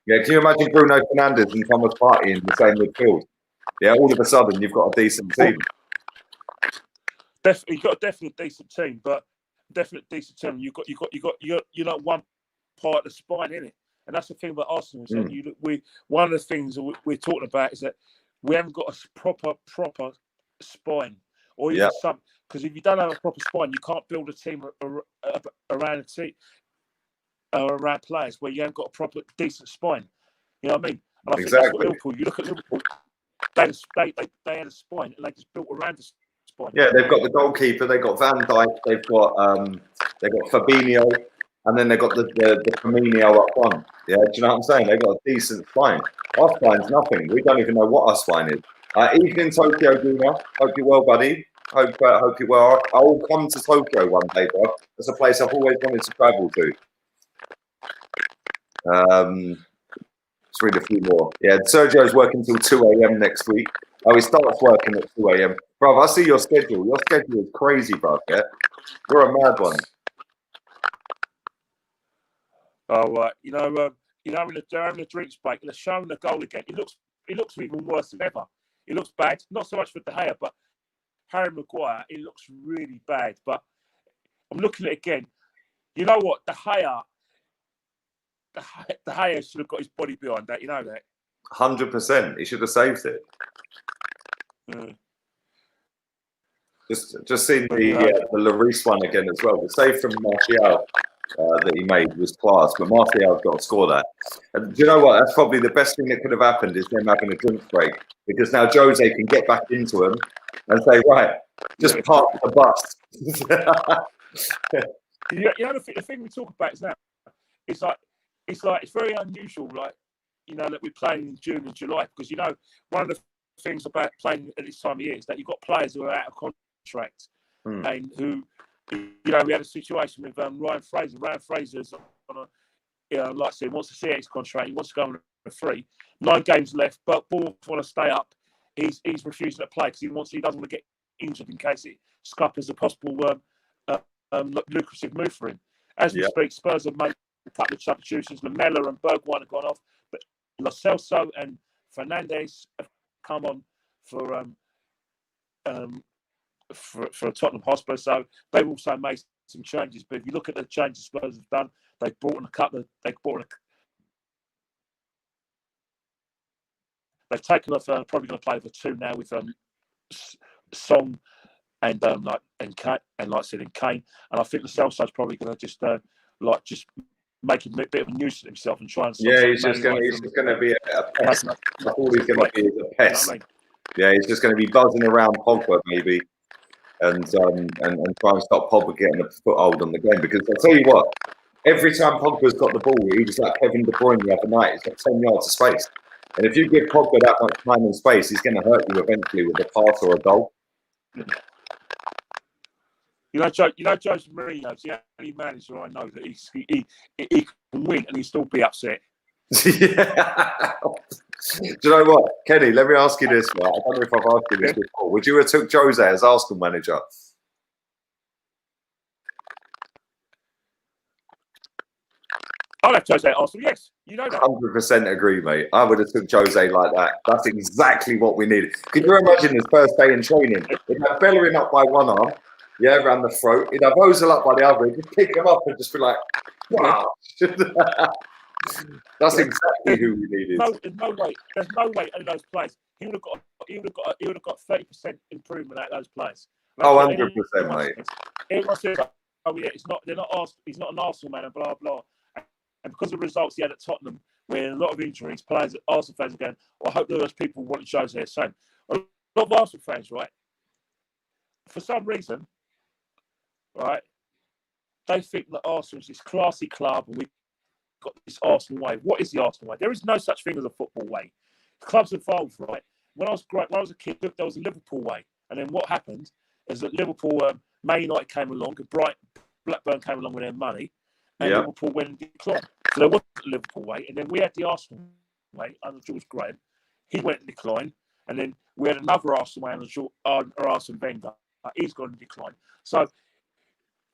Yeah, can you imagine Bruno Fernandes and Thomas Partey in the same midfield? Yeah, all of a sudden, you've got a decent team. Definitely, you've got a definite decent team, but definite decent team. You're not one part of the spine, in it, and that's the thing about Arsenal. One of the things we're talking about is that we haven't got a proper spine, or even some. Because if you don't have a proper spine, you can't build a team around a team, around players where you haven't got a proper decent spine. You know what I mean? And I think that's what Liverpool. You look at Liverpool; they had a spine, and they just built around the spine. Yeah, they've got the goalkeeper, they've got Van Dijk, they've got Fabinho. And then they got the Firmino up front. Yeah, do you know what I'm saying? They got a decent spine. Our spine's nothing. We don't even know what our spine is. Evening, Tokyo Guna. Hope you're well, buddy. Hope you're well. I'll come to Tokyo one day, bro. It's a place I've always wanted to travel to. Let's read a few more. Yeah, Sergio's working till 2 a.m. next week. Oh, he starts working at 2 a.m. Bro, I see your schedule. Your schedule is crazy, bro. Yeah, you're a mad one. Oh, they're having a drinks break and they're showing the goal again. It looks even worse than ever. It looks bad. Not so much for De Gea, but Harry Maguire. It looks really bad. But I'm looking at it again. You know what? De Gea should have got his body behind that. You know that. 100%. He should have saved it. Just seen the Lloris one again as well. The save from Martial that he made was class, but Martial's got to score that. And do you know what? That's probably the best thing that could have happened is them having a drink break, because now Jose can get back into him and say, right, just park the bus. The thing we talk about is now, it's very unusual, like, that we're playing in June and July, because, one of the things about playing at this time of year is that you've got players who are out of contract and who, we had a situation with Ryan Fraser. Ryan Fraser's on a, like I said, wants to see out his contract. He wants to go on a free. 9 games left, but Bournemouth want to stay up. He's refusing to play because he doesn't want to get injured in case it scuppers a possible lucrative move for him. As we speak, Spurs have made a couple of substitutions. Lamella and Bergwijn have gone off, but Lo Celso and Fernandes have come on for Tottenham Hotspur. So they've also made some changes. But if you look at the changes Spurs have done, they've brought in they've taken off. Probably going to play for 2 now with Song and Kane, and like I said, in Kane. And I think the Celso's probably going to just make a bit of a nuisance of himself and try and. He's just going to be a pest. All he's going to be is a pest. You know what I mean? Yeah, he's just going to be buzzing around Pogba maybe, and try and stop Pogba getting a foothold on the game. Because I'll tell you what, every time Pogba's got the ball, he was like Kevin De Bruyne the other night. He's got 10 yards of space, and if you give Pogba that much time and space, he's going to hurt you eventually with a pass or a goal. Jose Mourinho's the only manager I know that he can win and he'll still be upset. Yeah. Do you know what, Kenny? Let me ask you this. Right? I don't know if I've asked you this before. Would you have took Jose as Arsenal manager? I'll have Jose at Arsenal. Yes, you know that. 100% agree, mate. I would have took Jose like that. That's exactly what we needed. Could you imagine his first day in training? He'd have Bellerin up by one arm, around the throat. He'd have Ozil up by the other. He'd just pick him up and just be like, wow. That's exactly who we needed. There's no way out of those players. He would have got 30% improvement out of those players. Like, 100%, mate. Everyone says, "Oh yeah, he's not an Arsenal man," and blah blah. And because of the results he had at Tottenham, where a lot of injuries, players, Arsenal fans again, I hope those people want to Jose the same. A lot of Arsenal fans, right? For some reason, right, they think that Arsenal is this classy club and we've got this Arsenal way. What is the Arsenal way? There is no such thing as a football way. Clubs evolve, right? When I was a kid, there was a Liverpool way. And then what happened is that Liverpool, Man United came along, and Blackburn came along with their money, and Liverpool went and declined. So there wasn't the Liverpool way. And then we had the Arsenal way under George Graham. He went and declined. And then we had another Arsenal way under Arsene Wenger. He's gone and declined. So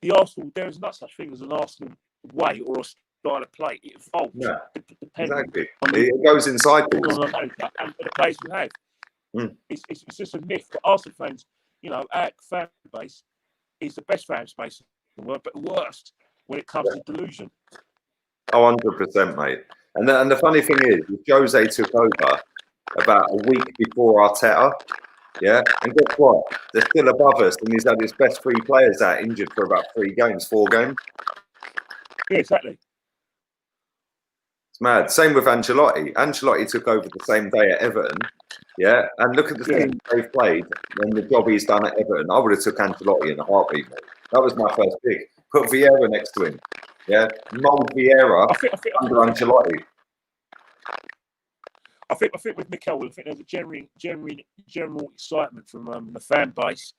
the Arsenal, there is not such thing as an Arsenal way or a style of play. It evolves. Yeah, exactly. It goes in cycles. And the players we have. It's just a myth. But Arsenal fans, our fan base is the best fan base in the world, but the worst when it comes to delusion. 100%, mate. And the funny thing is, Jose took over about a week before Arteta. Yeah, and guess what? They're still above us, and he's had his best 3 players out injured for about 4 games. Yeah, exactly. It's mad. Same with Ancelotti. Ancelotti took over the same day at Everton. Yeah, and look at the team they've played and the job he's done at Everton. I would have took Ancelotti in a heartbeat, mate. That was my first pick. Put Vieira next to him. Yeah, mould Vieira under Ancelotti. I think with Mikel, I think there's a general excitement from the fan base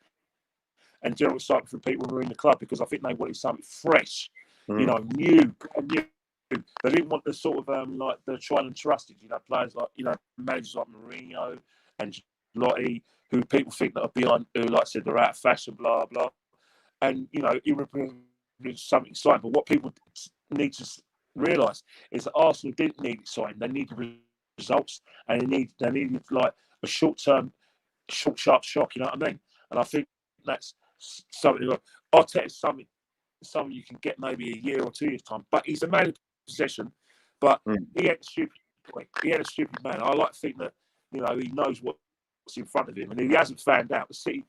and general excitement from people who are in the club, because I think they wanted something fresh, new. They didn't want the sort of like the tried and trusted, players like managers like Mourinho and Lotti, who people think that are behind, who like I said they're out of fashion, blah blah, and it represents something exciting. But what people need to realise is that Arsenal didn't need exciting; they needed results, and they needed like a short sharp shock. You know what I mean? And I think that's something. Arteta is something you can get maybe a year or 2 years time, but he's a man of possession. But he had a stupid man. I like to think that he knows what's in front of him, and he hasn't found out. The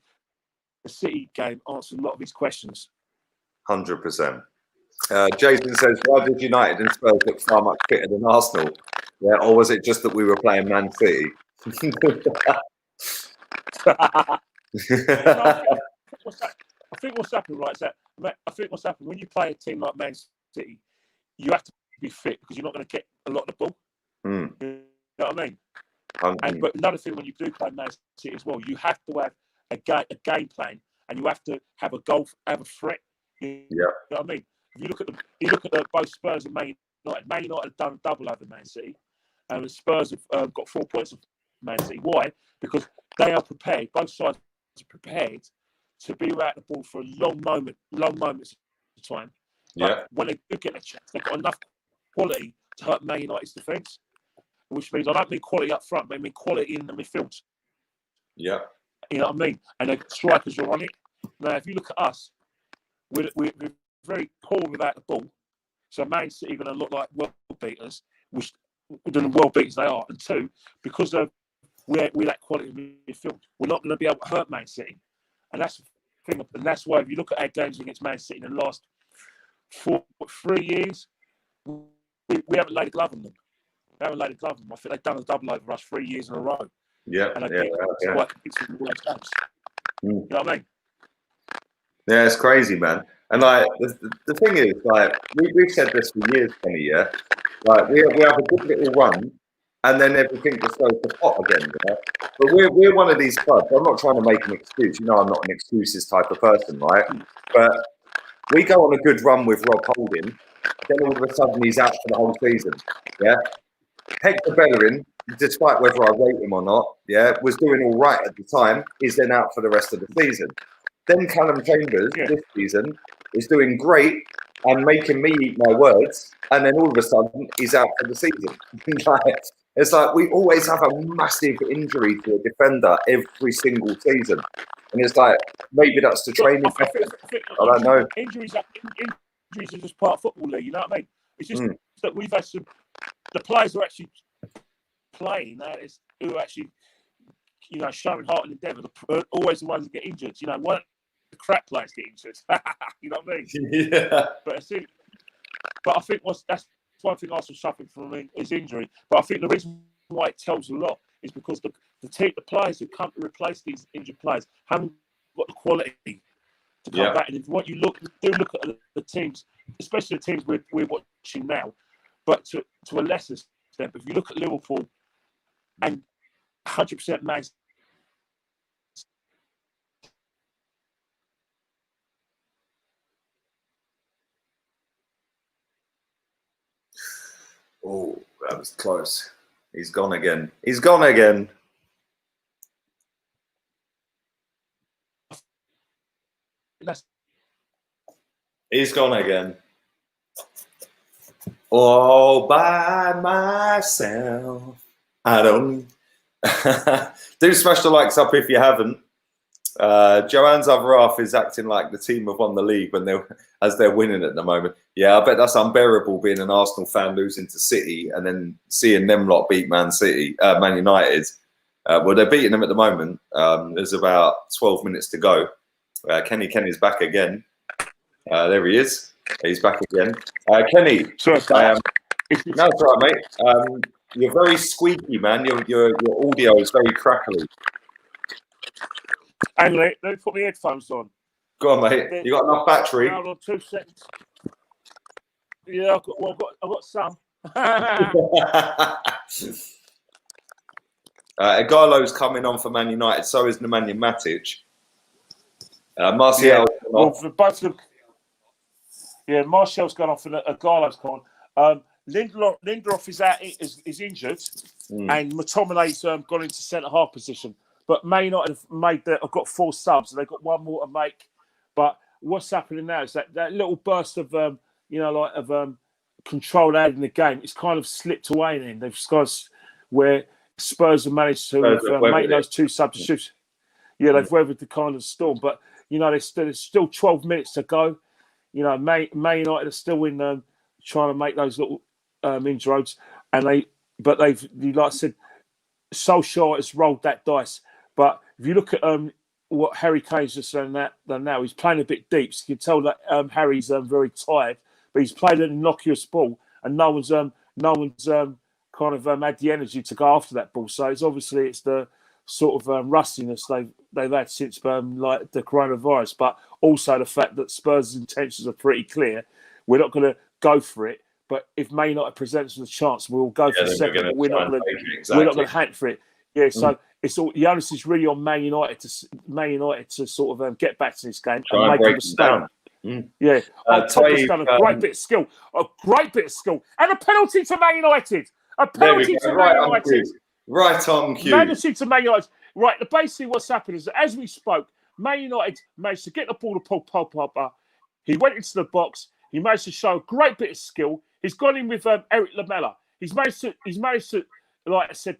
City game answered a lot of his questions. 100%. Jason says, why did United and Spurs look far much fitter than Arsenal? Yeah, or was it just that we were playing Man City? I think what's happened, right, is that I think what's happened when you play a team like Man City, you have to be fit because you're not going to get a lot of the ball. Mm. You know what I mean? But another thing, when you do play Man City as well, you have to have a game plan, and you have to have a goal, have a threat. You know what I mean? If you look at both Spurs and Man United. Man United have done a double over Man City, and the Spurs have got 4 points of Man City. Why? Because they are prepared. Both sides are prepared to be without the ball for long moments of time. But when they do get a chance, they've got enough quality to hurt Man United's defence. Which means I don't mean quality up front, but I mean quality in the midfield. Yeah. You know what I mean? And the strikers are on it. Now, if you look at us, we're very poor without the ball. So Man City are going to look like world beaters, which the world beaters they are. And two, because we lack quality in midfield, we're not going to be able to hurt Man City. And that's the thing. And that's why if you look at our games against Man City in the last 3 years, we haven't laid a glove on them. They haven't laid a glove on them. I think they've done a double over us 3 years in a row. Yeah. And You know what I mean? Yeah, it's crazy, man. And like the thing is, like we've said this for years, Kenny. Yeah, like we have a good little run, and then everything just goes to pot again. Yeah? But we're one of these clubs. I'm not trying to make an excuse. You know, I'm not an excuses type of person, right? But we go on a good run with Rob Holding, then all of a sudden he's out for the whole season. Yeah. Hector Bellerin, despite whether I rate him or not, was doing all right at the time, is then out for the rest of the season. Then Callum Chambers this season is doing great and making me eat my words, and then all of a sudden he's out for the season. It's like we always have a massive injury to a defender every single season, and it's like maybe that's the training. I don't know. Injuries are just part of football, Lee. You know what I mean? It's just that we've had some. The players who are actually playing, who are actually, showing heart and endeavour, are always the ones that get injured. You know, why don't the crap players get injured? You know what I mean? Yeah. But I think that's one thing Arsenal suffering from is injury. But I think the reason why it tells a lot is because the players who come to replace these injured players haven't got the quality to come back. And if what you look at the teams, especially the teams we're watching now, but to a lesser extent, if you look at Liverpool and 100% Man City. Oh, that was close. He's gone again. He's gone again. He's gone again. All by myself. I don't. Do smash the likes up if you haven't. Joanne's other half is acting like the team have won the league as they're winning at the moment. Yeah, I bet that's unbearable being an Arsenal fan losing to City and then seeing them lot beat Man United. Well, they're beating them at the moment. There's about 12 minutes to go. Kenny's back again. There he is. He's back again. Kenny. Sorry, no, it's all right, mate. You're very squeaky, man. Your audio is very crackly. Hang on, let me put my headphones on. Go on, mate. You got enough battery? Hold on 2 seconds. Yeah, I've got some. Igalo's coming on for Man United. So is Nemanja Matic. Martial. For both of them. Yeah, Martial's gone off and Igalo's gone. Lindelof is out. Is injured, and McTominay's gone into centre half position. But Man United have got 4 subs, and they've got 1 more to make. But what's happening now is that little burst of control out in the game, it's kind of slipped away. Then they've got where Spurs have managed to make those 2 substitutions. Yeah, they've weathered the kind of storm. But there's still 12 minutes to go. Man United are still in trying to make those little inroads, and they've like I said, Solskjaer has rolled that dice. But if you look at what Harry Kane's just done now, he's playing a bit deep. So you can tell that Harry's very tired, but he's played an innocuous ball, and no one's kind of had the energy to go after that ball. So it's obviously the sort of rustiness they've had since like the coronavirus, but also the fact that Spurs' intentions are pretty clear. We're not going to go for it, but if Man United presents us a chance, we'll go for the second. But we're not going to hunt for it. Yeah, so it's all the onus is really on Man United to sort of get back to this game and make a mistake. Yeah, Pogba's done a great bit of skill, and a penalty to Man United. A penalty to Man United. Right on cue. Penalty to Man United. Right, basically what's happened is that as we spoke, Man United managed to get the ball to Paul Pogba. He went into the box. He managed to show a great bit of skill. He's gone in with Eric Lamela. He's managed to, like I said,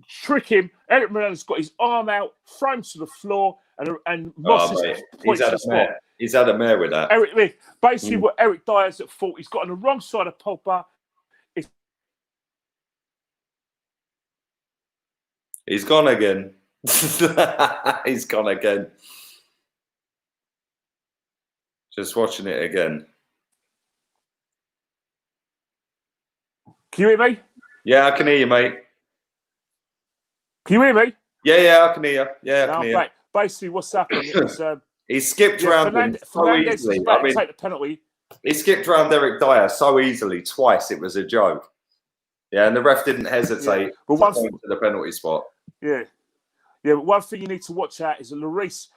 trick him. Eric Lamela's got his arm out, thrown him to the floor, and Moss he's had a mare with that. Basically, what Eric Dyer's at fault. He's got on the wrong side of Pogba. He's gone again. He's gone again. Just watching it again. Can you hear me? Yeah, I can hear you, mate. Can you hear me? Yeah, I can hear you. Yeah, I can hear you. Basically, what's happened is he skipped around so easily. Take the penalty. He skipped around Eric Dyer so easily twice. It was a joke. Yeah, and the ref didn't hesitate to the penalty spot. Yeah. But one thing you need to watch out is that Lloris.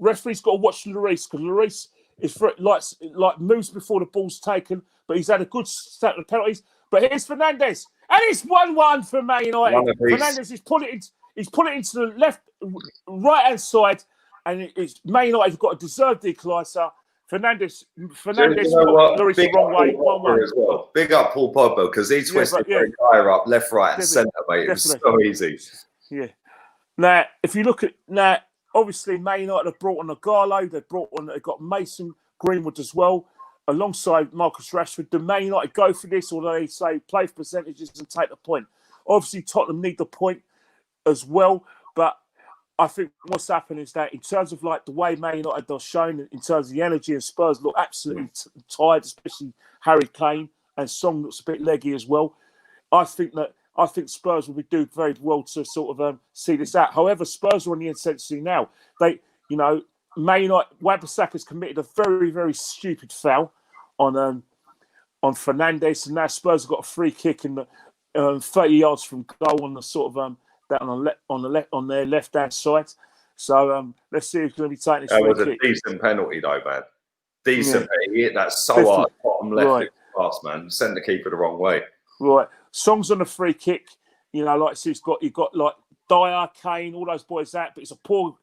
Referee's got to watch Lloris because Lloris is like moves before the ball's taken, but he's had a good set of penalties. But here's Fernandes, and it's 1-1 for Man United. Fernandes he's put it into the left, right hand side, and it's Man United have got a deserved equaliser. Fernandes put Lloris the wrong way. 1-1 as well. Big up Paul Pogba because he twisted Dyer up left, right, and centre, mate. It was so easy. Yeah. Now, if you look at obviously Man United have brought on Agallo. They've got Mason Greenwood as well, alongside Marcus Rashford. Do Man United go for this, or do they say play for percentages and take the point? Obviously, Tottenham need the point as well, but I think what's happened is that in terms of like the way Man United are shown, in terms of the energy, and Spurs look absolutely tired, especially Harry Kane, and Song looks a bit leggy as well. I think Spurs will be doing very well to sort of see this out. However, Spurs are on the ascendancy now. Man United, Wan-Bissaka's committed a very, very stupid foul on Fernandes, and now Spurs have got a free kick in the 30 yards from goal on the sort of on their left hand side. So let's see who's going to be taking this free kick. That was a decent penalty, though, man. Decent. He hit that so hard, bottom left pass, man. Sent the keeper the wrong way. Right. Song's on the free kick. Like I said, you've got like Dyer, Kane, all those boys out, but it's a poor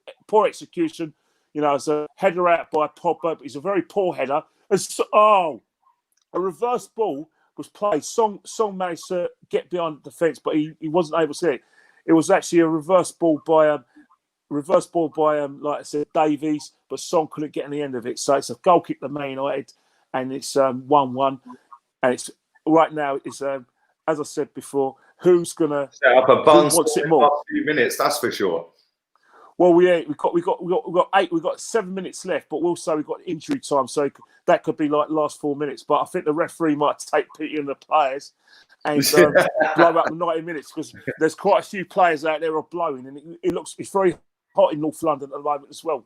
execution. It's a header out by Pogba, but it's a very poor header. A reverse ball was played. Song managed to get behind the defence, but he wasn't able to see it. It was actually a reverse ball by like I said, Davies, but Song couldn't get on the end of it. So it's a goal kick to Man United, and it's 1-1. And it's right now. It's as I said before, who's gonna set up a bun? Wants it more? Last few minutes, that's for sure. Well, we got 7 minutes left, but we'll say we've got injury time, so that could be like last 4 minutes. But I think the referee might take pity on the players and blow up 90 minutes because there's quite a few players out there are blowing, and it's very hot in North London at the moment as well,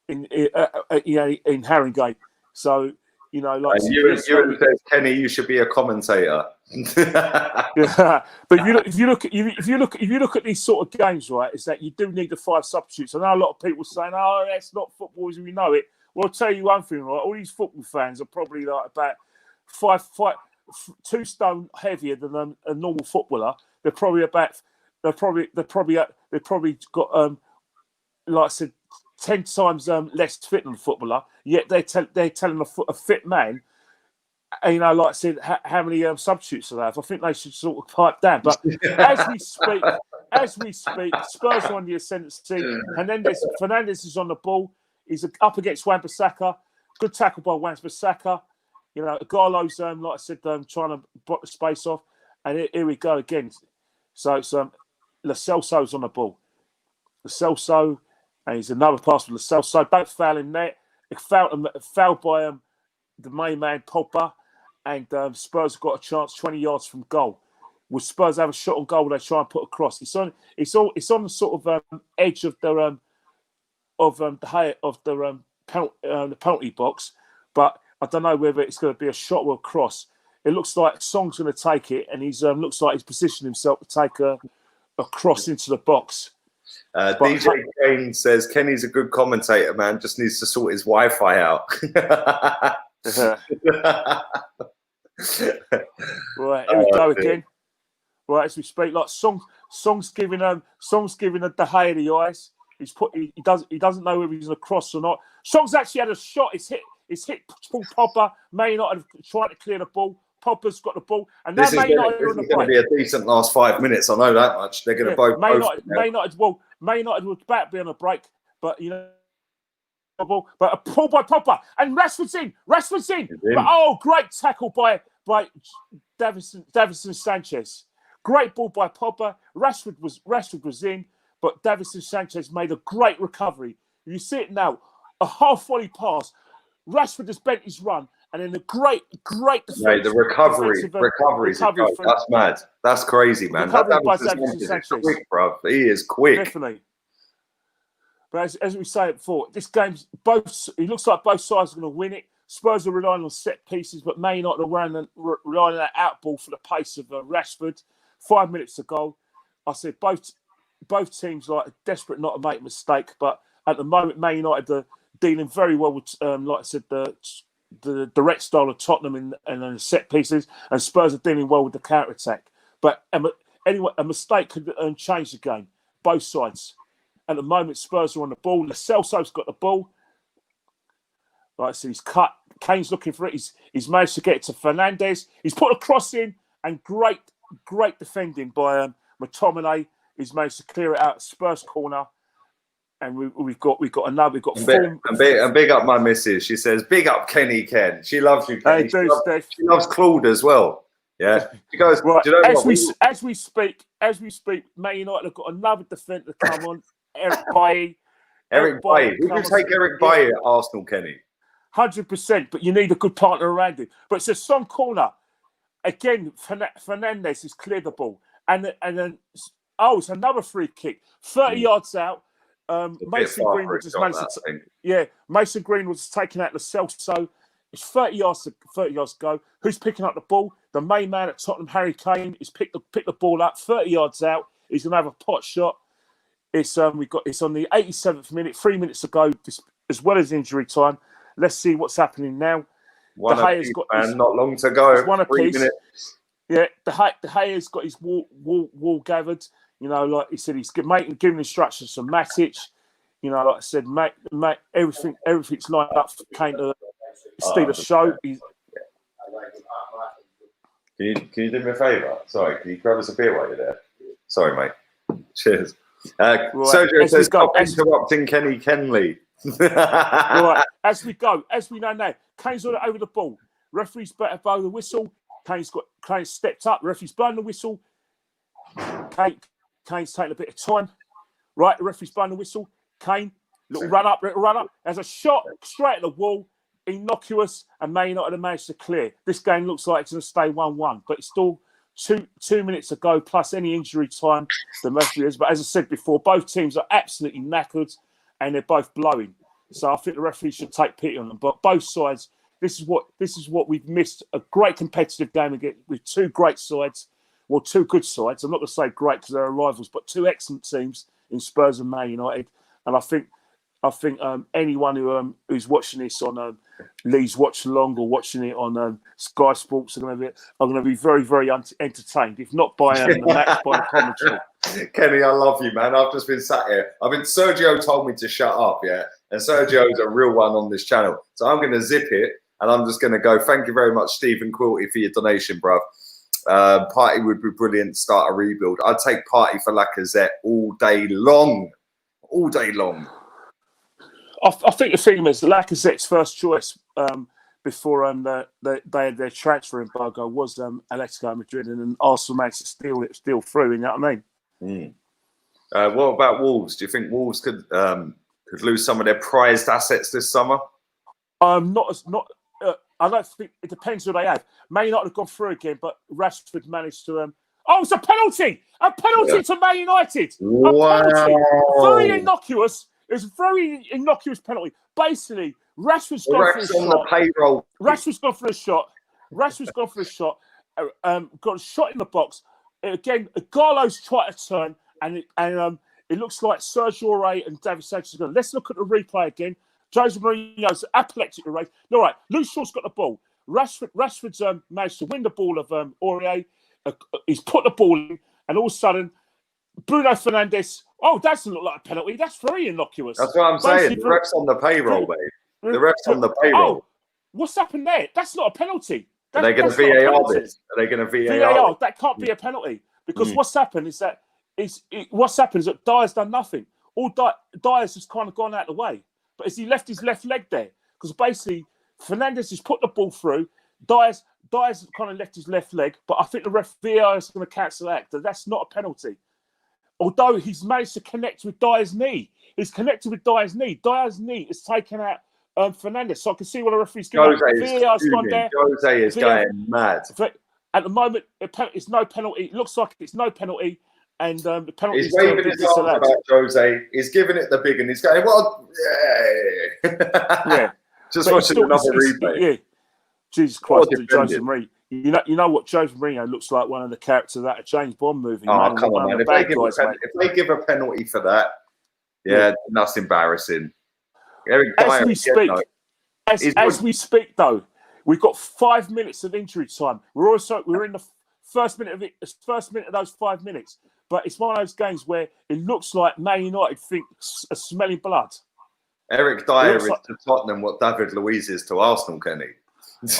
in Haringey. So like you said, Kenny, you should be a commentator. Yeah, but if you look at these sort of games, right, is that you do need the 5 substitutes. I know a lot of people saying, "Oh, that's not football as we know it." Well, I'll tell you one thing, right? All these football fans are probably like about 2 stone heavier than a normal footballer. They're probably got like I said, 10 times less fit than a footballer. Yet they're telling a fit man. And, like I said, how many substitutes do they have? I think they should sort of pipe down. But as we speak, Spurs are on the ascendancy. Fernandes is on the ball. He's up against Wan-Bissaka. Good tackle by Wan-Bissaka. Agallo's, like I said, trying to block the space off. And here we go again. So it's Lo Celso's on the ball. Lo Celso, and he's another pass for Lo Celso. Don't foul him there. Foul by the main man, Pogba. And Spurs have got a chance 20 yards from goal. will Spurs have a shot on goal? They try and put across. It's on the sort of edge of the penalty box, but I don't know whether it's going to be a shot or a cross. It looks like Song's going to take it, and he's looks like he's positioned himself to take a cross into the box. DJ Kane says Kenny's a good commentator, man. Just needs to sort his Wi-Fi out. Right, here we go again. Right, as we speak, like Song's giving a De Gea the eyes. He doesn't know whether he's going to cross or not. Song's actually had a shot. It's hit Paul Pogba. Man United have tried to clear the ball. Pogba's got the ball, and now Man United are on the break. This is going to be a decent last 5 minutes. I know that much. They're going to both. Man United will about to be on a break, but but a pull by Pogba, and Rashford's in. But, great tackle by Davinson Sanchez. Great ball by Pogba. Rashford was in, but Davinson Sanchez made a great recovery. You see it now, a half volley pass. Rashford has bent his run, and then a great defense. Mate, the recovery. That's mad. That's crazy, man. Davinson Sanchez is quick, bro. He is quick. Definitely. But as we say before, this game's it looks like both sides are going to win it. Spurs are relying on set pieces, but Man United are relying on that out ball for the pace of Rashford. 5 minutes to go. I said both teams are desperate not to make a mistake, but at the moment, Man United are dealing very well with, like I said, the direct style of Tottenham and set pieces, and Spurs are dealing well with the counter attack. But anyway, a mistake could change the game. Both sides. At the moment, Spurs are on the ball. Lo Celso's got the ball. Like I said, he's cut. Kane's looking for it. He's managed to get it to Fernandes. He's put a cross in, and great defending by McTominay. He's managed to clear it out Spurs corner, and we've got big up my missus. She says, "Big up Kenny Ken." She loves you, Kenny. She loves Claude as well. Yeah, she goes. Right. Do you know as we speak, Man United have got another defender to come on. Eric Bailly. Who can take Eric Bailly at Arsenal, Kenny? 100%, but you need a good partner around him. But it's a Son corner. Again, Fernandes has cleared the ball. And then, it's another free kick. 30 yards out. Mason Greenwood has managed to... Mason Greenwood has taken out the Celso. It's 30 yards to go. Who's picking up the ball? The main man at Tottenham, Harry Kane, has picked the ball up. 30 yards out. He's going to have a pot shot. It's on the 87th minute, 3 minutes to go, as well as injury time. Let's see what's happening now. Not long to go. 3 minutes. Yeah, De Gea's got his wall gathered. Like he said, he's giving instructions to Matic. Like I said, everything's lined up for Kane to steal the show. Can you do me a favour? Sorry, can you grab us a beer while you're there? Sorry, mate. Cheers. Sergio says, "Stop interrupting Kenny Kenley." Right, as we know now, Kane's on it over the ball. Referee's better blow the whistle. Kane stepped up. Referee's blowing the whistle. Kane's taking a bit of time. Right, the referee's blowing the whistle. Kane, little run up. There's a shot straight at the wall. Innocuous, and Man United have managed to clear. This game looks like it's going to stay 1-1, but it's still 2 minutes to go, plus any injury time the referee is. But as I said before, both teams are absolutely knackered, and they're both blowing. So I think the referee should take pity on them. But both sides, this is what we've missed: a great competitive game again with two great sides. Well, two good sides. I'm not going to say great because they're rivals, but two excellent teams in Spurs and Man United. And I think anyone who's watching this on Lee's Watchalong or watching it on Sky Sports are going to be very, very entertained, if not by the match, by the commentary. Kenny, I love you, man. I've just been sat here. Sergio told me to shut up, yeah? And Sergio's a real one on this channel. So I'm going to zip it, and I'm just going to go, thank you very much, Stephen Quilty, for your donation, bruv. Party would be brilliant, start a rebuild. I'd take Party for Lacazette all day long. All day long. I think the thing is Lacazette's first choice before they had their transfer embargo was Atletico Madrid, and then Arsenal managed to steal through. You know what I mean? What about Wolves? Do you think Wolves could lose some of their prized assets this summer? I don't think it depends who they have. Man United have gone through again, but Rashford managed to. Oh, it's a penalty! A penalty to Man United! Wow. A penalty! Very innocuous. It was a very innocuous penalty. Basically, Rashford's gone for a on shot. the payroll. Rashford's gone for a shot. Got a shot in the box. Again, Garlo's tried to turn, and it looks like Sergio Aurier and David Sanchez are going. Let's look at the replay again. Jose Mourinho's apoplectic race. All right, Luke Shaw's got the ball. Rashford's managed to win the ball of Aurier. He's put the ball in, and all of a sudden, Bruno Fernandes. Oh, that doesn't look like a penalty. That's very innocuous. That's what I'm saying. The ref's on the payroll, mate. The ref's on the payroll. Oh, what's happened there? That's not a penalty. Are they going to VAR this? Are they going to VAR? That can't be a penalty because what's happened is that Dyer's done nothing. All Dyer's just kind of gone out of the way, but has he left his left leg there? Because basically Fernandes has put the ball through. Dyer's kind of left his left leg, but I think the VAR is going to cancel that. That's not a penalty. Although he's managed to connect with Dyer's knee. He's connected with Dyer's knee. Dyer's knee is taken out Fernandes. So I can see what the referee's giving. Jose is going mad. At the moment, it's no penalty. It looks like it's no penalty. And the penalty is waving his arms about Jose. He's giving it the big and he's going, well, yeah. Just watching another replay. Yeah. Jesus Christ, Jose Mourinho. You know what Jose Mourinho looks like? One of the characters of that James Bond movie. Oh, come on, man. If they give a penalty for that, that's embarrassing. As we speak, though, we've got 5 minutes of injury time. We're in the first minute of those 5 minutes. But it's one of those games where it looks like Man United are smelling blood. Eric Dyer is to Tottenham what David Luiz is to Arsenal, Kenny.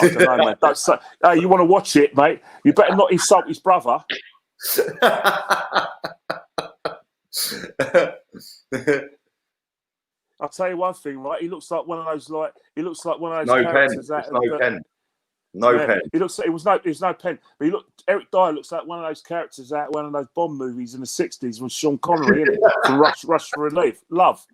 I don't know, mate. You want to watch it, mate? You better not insult his brother. I'll tell you one thing, right? He looks like one of those characters. No pen. It looks like it was no pen. But Eric Dyer looks like one of those characters out of one of those Bond movies in the '60s with Sean Connery in it from Rush for Love.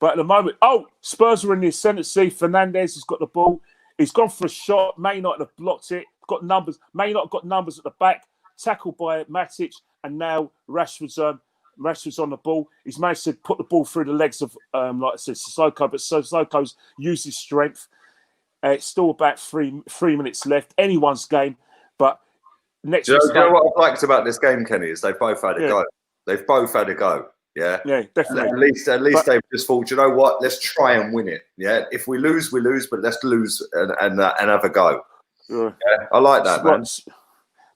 But at the moment, Spurs are in the ascendancy. Fernandes has got the ball. He's gone for a shot. Man United have blocked it. Got numbers. Man United got numbers at the back. Tackled by Matic, and now Rashford's on the ball. He's managed to put the ball through the legs of, like I said, Sissoko. But Sissoko's used his strength. It's still about three minutes left. Anyone's game. But next. Do you know what I've liked about this game, Kenny? Is they've both had a go. They've both had a go. Yeah, definitely. At least they've just thought, you know what? Let's try and win it. Yeah, if we lose, we lose, but let's lose and have a go. Yeah, I like that, man.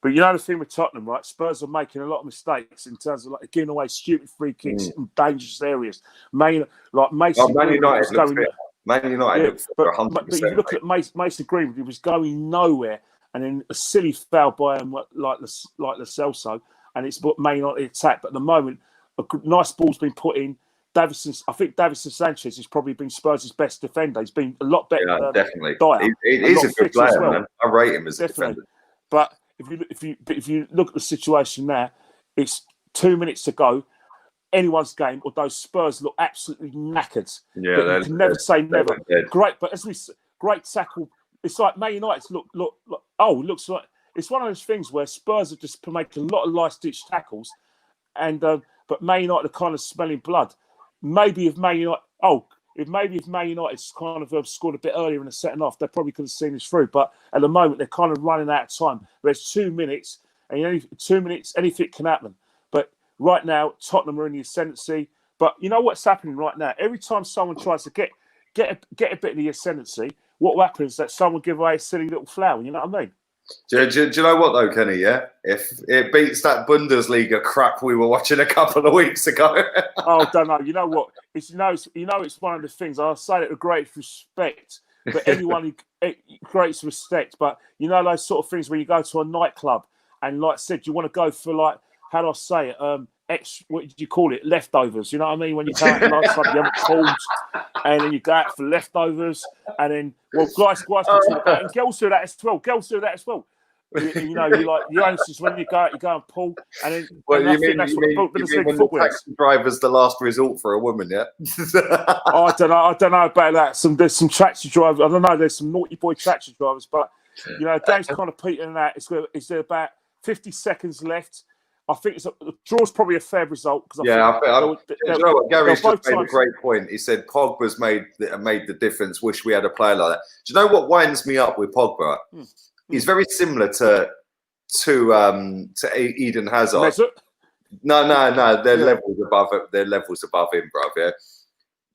But you know the thing with Tottenham, right? Spurs are making a lot of mistakes in terms of like giving away stupid free kicks in dangerous areas. Man United looks for 100%. But you look at Mason Greenwood, he was going nowhere, and then a silly foul by him, like the Celso, and it's put Man United attack. But at the moment, a nice ball's been put in. I think Davinson Sanchez has probably been Spurs' best defender. He's been a lot better. Yeah, definitely. Dyer. He's a good player, man. I rate him as a defender. But if you look at the situation now, it's 2 minutes to go. Anyone's game, although Spurs look absolutely knackered. Yeah, you can never say never. Great, but great tackle. It's like Man United's look. Looks like it's one of those things where Spurs have just making a lot of last-ditch tackles, and but Man United are kind of smelling blood. Maybe if Man United's kind of scored a bit earlier in the second half, they probably could have seen this through. But at the moment, they're kind of running out of time. There's 2 minutes, and 2 minutes, anything can happen. But right now, Tottenham are in the ascendancy. But you know what's happening right now? Every time someone tries to get a bit of the ascendancy, what will happen is that someone give away a silly little flower. You know what I mean? Do you know what though, Kenny? Yeah, if it beats that Bundesliga crap we were watching a couple of weeks ago. I don't know. You know what? It's it's one of the things. I'll say it with great respect, but anyone who great respect. But you know those sort of things when you go to a nightclub and, like I said, you want to go for like, how do I say it? What did you call it? Leftovers. You know what I mean? When you go out and you haven't called, and then you go out for leftovers, and then guys can talk about it, and girls do that as well. You know, you answers when you go out, you go and pull, and then you mean the taxi driver's the last resort for a woman, yeah? I don't know about that. There's some taxi drivers. I don't know. There's some naughty boy taxi drivers, but You know, the game's kind of petering out. It's there about 50 seconds left. I think the draw's probably a fair result. You know what? Gary's just made a great point. He said Pogba's made the difference. Wish we had a player like that. Do you know what winds me up with Pogba? He's very similar to Eden Hazard. No. They're levels above it. They're levels above him, bruv. Yeah.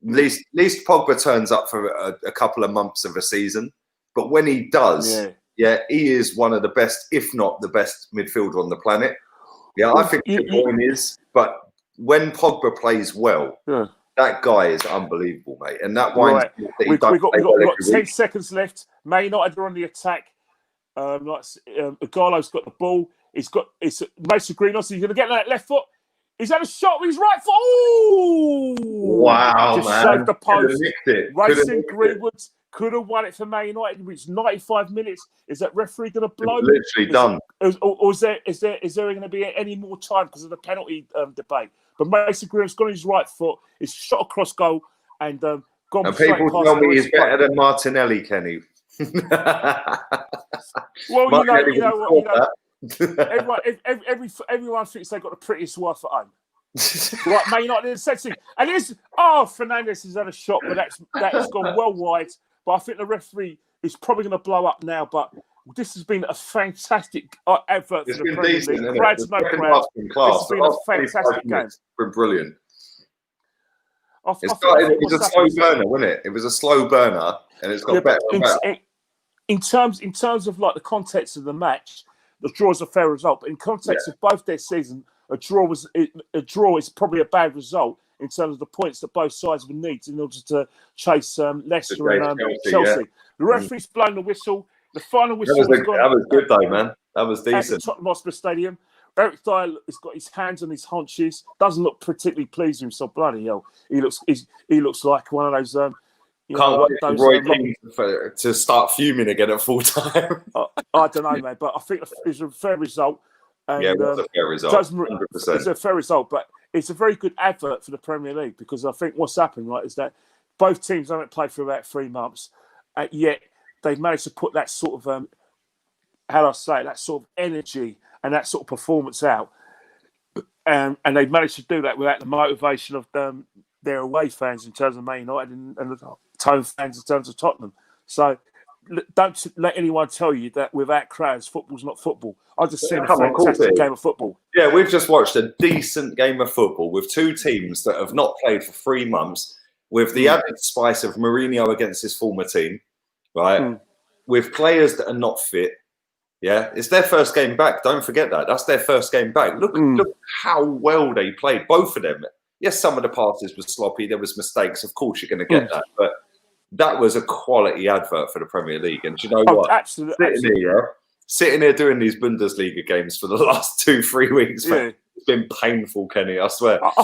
At least Pogba turns up for a couple of months of a season, but when he does, he is one of the best, if not the best midfielder on the planet. Yeah, I think De Bruyne is, but when Pogba plays well, that guy is unbelievable, mate. And that winds we've got 10 seconds left. Man United are on the attack. Igalo's got the ball. It's Mason Greenwood. So he's going to get that left foot. He's had a shot with his right foot. Ooh! Wow, just man. saved the post. Racing Greenwood could have won it for Man United, which 95 minutes. Is that referee going to blow? Literally done. Or is there going to be any more time because of the penalty debate? But Mason Greenwood's got his right foot. He's shot across goal and gone. And people tell me he's better than Martinelli, Kenny. Well, Martinelli, you know what? Everyone thinks they've got the prettiest wife at home. Right, Man United in the sexy. And Fernandes has had a shot, but that's gone well wide. But I think the referee is probably going to blow up now. But this has been a fantastic advert for the Premier League. Crowd's no crowd. This has been a fantastic game. It's been brilliant. It was a slow burner, wasn't it? It was a slow burner, and it's got better and better. In terms of like the context of the match, the draw is a fair result. But in context of both their season, a draw is probably a bad result in terms of the points that both sides would need in order to chase Leicester and Chelsea. Yeah. The referee's blown the whistle. The final whistle that was good though, man. That was decent. At the Tottenham Hotspur Stadium, Eric Dyer has got his hands on his haunches. Doesn't look particularly pleased with himself. Bloody hell, he looks like one of those. Can't wait for Roy Keane to start fuming again at full time. I don't know, man, but I think it's a fair result. And, it was a fair result. 100%. It's a fair result, but it's a very good advert for the Premier League because I think what's happened, right, is that both teams haven't played for about 3 months, yet they've managed to put that sort of, that sort of energy and that sort of performance out. And they've managed to do that without the motivation of their away fans in terms of Man United and the home fans in terms of Tottenham. So don't let anyone tell you that without crowds, football's not football. I just seen a fantastic game of football. Yeah, we've just watched a decent game of football with two teams that have not played for 3 months, with the added spice of Mourinho against his former team, right? With players that are not fit. Yeah, it's their first game back. Don't forget that. That's their first game back. Look how well they played, both of them. Yes, some of the passes were sloppy. There was mistakes. Of course, you're going to get that. But that was a quality advert for the Premier League. And do you know what? Absolutely. Sitting here doing these Bundesliga games for the last 2-3 weeks, man, it's been painful, Kenny. I swear. I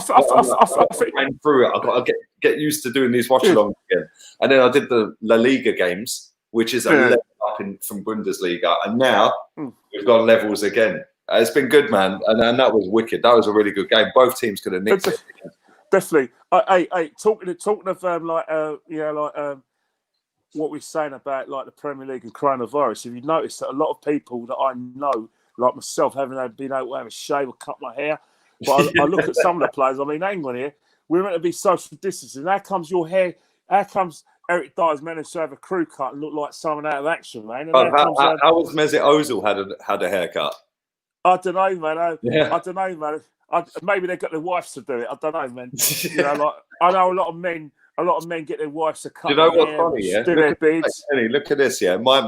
came through it. I've got to get used to doing these watchalongs again. And then I did the La Liga games, which is a level up from Bundesliga. And now we've got levels again. It's been good, man, and that was wicked. That was a really good game. Both teams could have nicked it. Definitely. Talking of what we're saying about like the Premier League and coronavirus. If you notice that a lot of people that I know, like myself, haven't been able to have a shave or cut my hair, but I look at some of the players. I mean, hang on here, we're meant to be social distancing. How comes your hair? How comes Eric Dyer's managed to have a crew cut and look like someone out of action, man? And how was Mesut Ozil had a haircut? I don't know, man. I don't know, man. Maybe they got their wives to do it. I don't know, man. I know a lot of men get their wives to cut. Do you know what's funny? Yeah, do their beards. Look at this. Yeah, my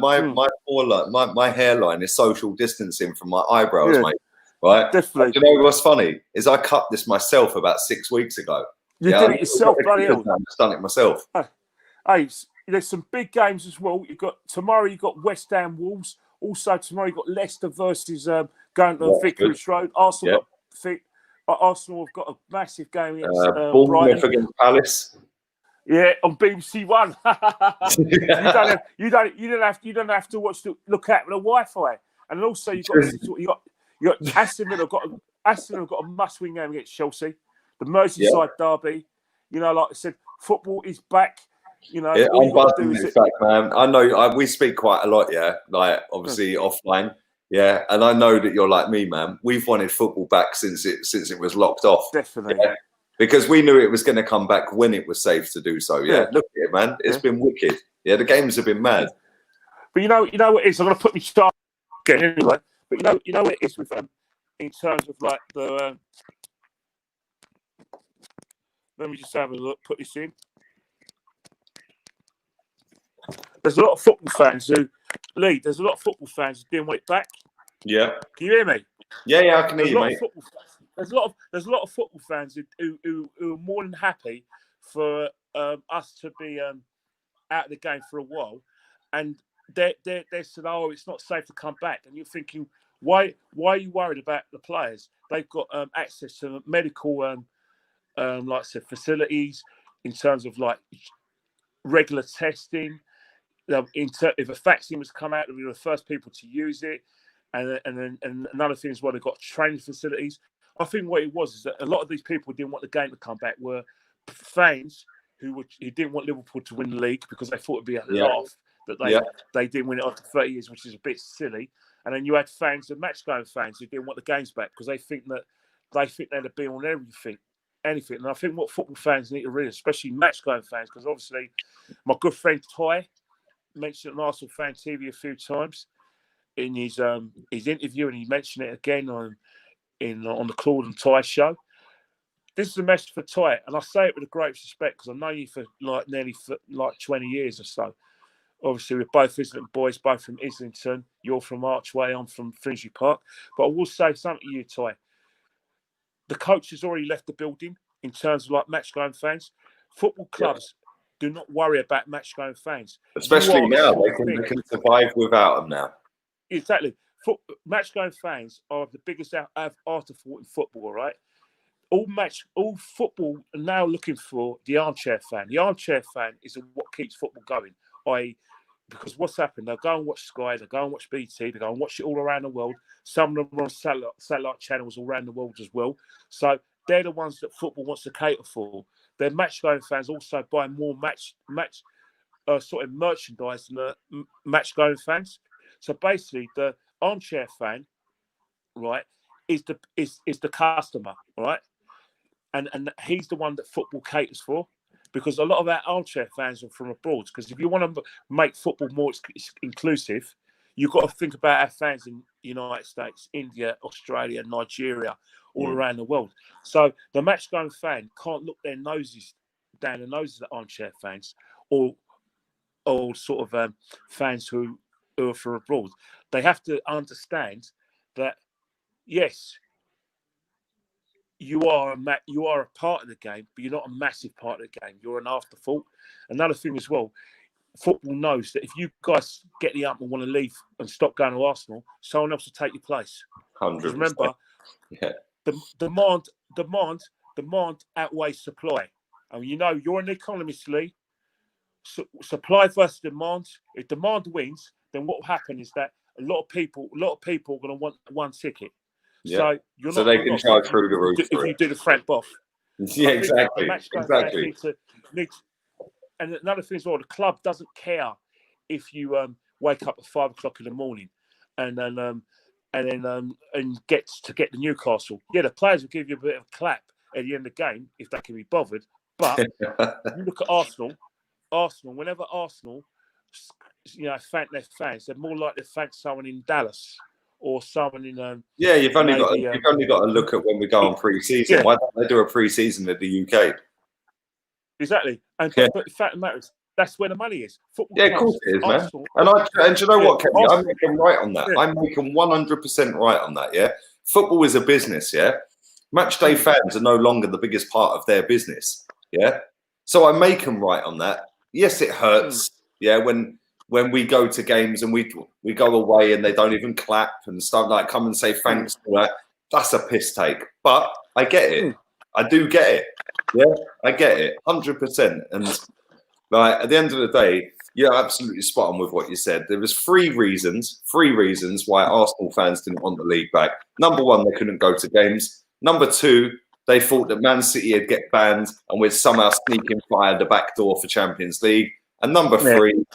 hairline is social distancing from my eyebrows, mate. Right? Definitely. Do you know what's funny? Is I cut this myself about 6 weeks ago. You did it yourself, bloody hell. I've done it myself. Hey, there's some big games as well. Tomorrow. You got West Ham Wolves. Also tomorrow you got Leicester versus going to Vicarage Road. Arsenal have got a massive game against Bournemouth against Palace. Yeah, on BBC One. you don't have to look at the Wi-Fi. And also you got Aston Villa have got a must-win game against Chelsea. The Merseyside derby. You know, like I said, football is back. You know, Yeah, all I'm you got to do buzzing is this back, man. I know we speak quite a lot, yeah. Like obviously offline, yeah. And I know that you're like me, man. We've wanted football back since it was locked off. definitely. Yeah? Because we knew it was going to come back when it was safe to do so. Yeah, look at it, man. It's been wicked. Yeah, the games have been mad. But you know what it is. I'm gonna put my start again anyway. But you know what it is with in terms of like the. Let me just have a look. Put this in. There's a lot of football fans who, Lee. There's a lot of football fans who didn't want it back. Yeah. Can you hear me? Yeah, I can hear you, mate. There's a lot of football fans who are more than happy for us to be out of the game for a while, and they said, "Oh, it's not safe to come back." And you're thinking, why are you worried about the players? They've got access to medical, like I said, facilities in terms of like regular testing. If a vaccine was to come out, we were the first people to use it, and another thing is, well, they've got training facilities. I think what it was is that a lot of these people didn't want the game to come back were fans who didn't want Liverpool to win the league because they thought it'd be a laugh that they didn't win it after 30 years, which is a bit silly. And then you had fans and match-going fans who didn't want the games back because they think they'd have been on anything. And I think what football fans need to realize, especially match-going fans, because obviously my good friend Ty mentioned on Arsenal Fan TV a few times in his interview, and he mentioned it again on the Claude and Ty show. This is a message for Ty, and I say it with the greatest respect because I've known you for nearly 20 years or so. Obviously, we're both Islington boys, both from Islington. You're from Archway, I'm from Finsbury Park. But I will say something to you, Ty. The coach has already left the building in terms of like match-going fans. Football clubs do not worry about match-going fans. Especially now, they can survive without them now. Exactly. Match-going fans are the biggest afterthought in football, right? All football are now looking for the armchair fan. The armchair fan is what keeps football going. Because what's happened? They'll go and watch Sky, they'll go and watch BT, they'll go and watch it all around the world. Some of them are on satellite channels all around the world as well. So they're the ones that football wants to cater for. Their match-going fans also buy more sort of merchandise than the match-going fans. So basically, the armchair fan, right, is the customer, right? And he's the one that football caters for, because a lot of our armchair fans are from abroad. Because if you want to make football more inclusive, you've got to think about our fans in the United States, India, Australia, Nigeria, all around the world. So the match-going fan can't look down the noses of armchair fans or sort of fans who are from abroad. They have to understand that, yes, you are a part of the game, but you're not a massive part of the game. You're an afterthought. Another thing as well, football knows that if you guys get the up and want to leave and stop going to Arsenal, someone else will take your place. 100%. Remember, the demand outweighs supply. And you're an economist, Lee. Supply versus demand. If demand wins, then what will happen is that a lot of people are going to want one ticket. Yeah. So they can charge through the roof if you do the front off. Yeah, exactly. And another thing as well, the club doesn't care if you wake up at 5 o'clock in the morning and get the Newcastle. Yeah, the players will give you a bit of a clap at the end of the game if they can be bothered. But you look at Arsenal, whenever Arsenal, thank their fans, they're more likely to thank someone in Dallas or someone in. You've only got to look at when we go on pre-season. Yeah. Why don't they do a pre-season in the UK? Exactly, but the fact of the matter is that's where the money is. Football of course it is, man. And do you know what, Kenny? I'm making right on that. I'm making 100% right on that. Yeah, football is a business. Yeah, match day fans are no longer the biggest part of their business. Yeah, so I make them right on that. Yes, it hurts. Yeah, when we go to games and we go away and they don't even clap and stuff, like come and say thanks for that. That's a piss take. But I get it. I do get it. Yeah, I get it. 100%. And at the end of the day, you're absolutely spot on with what you said. There was three reasons why Arsenal fans didn't want the league back. Number one, they couldn't go to games. Number two, they thought that Man City would get banned and we'd somehow sneak in via the back door for Champions League. And number 3,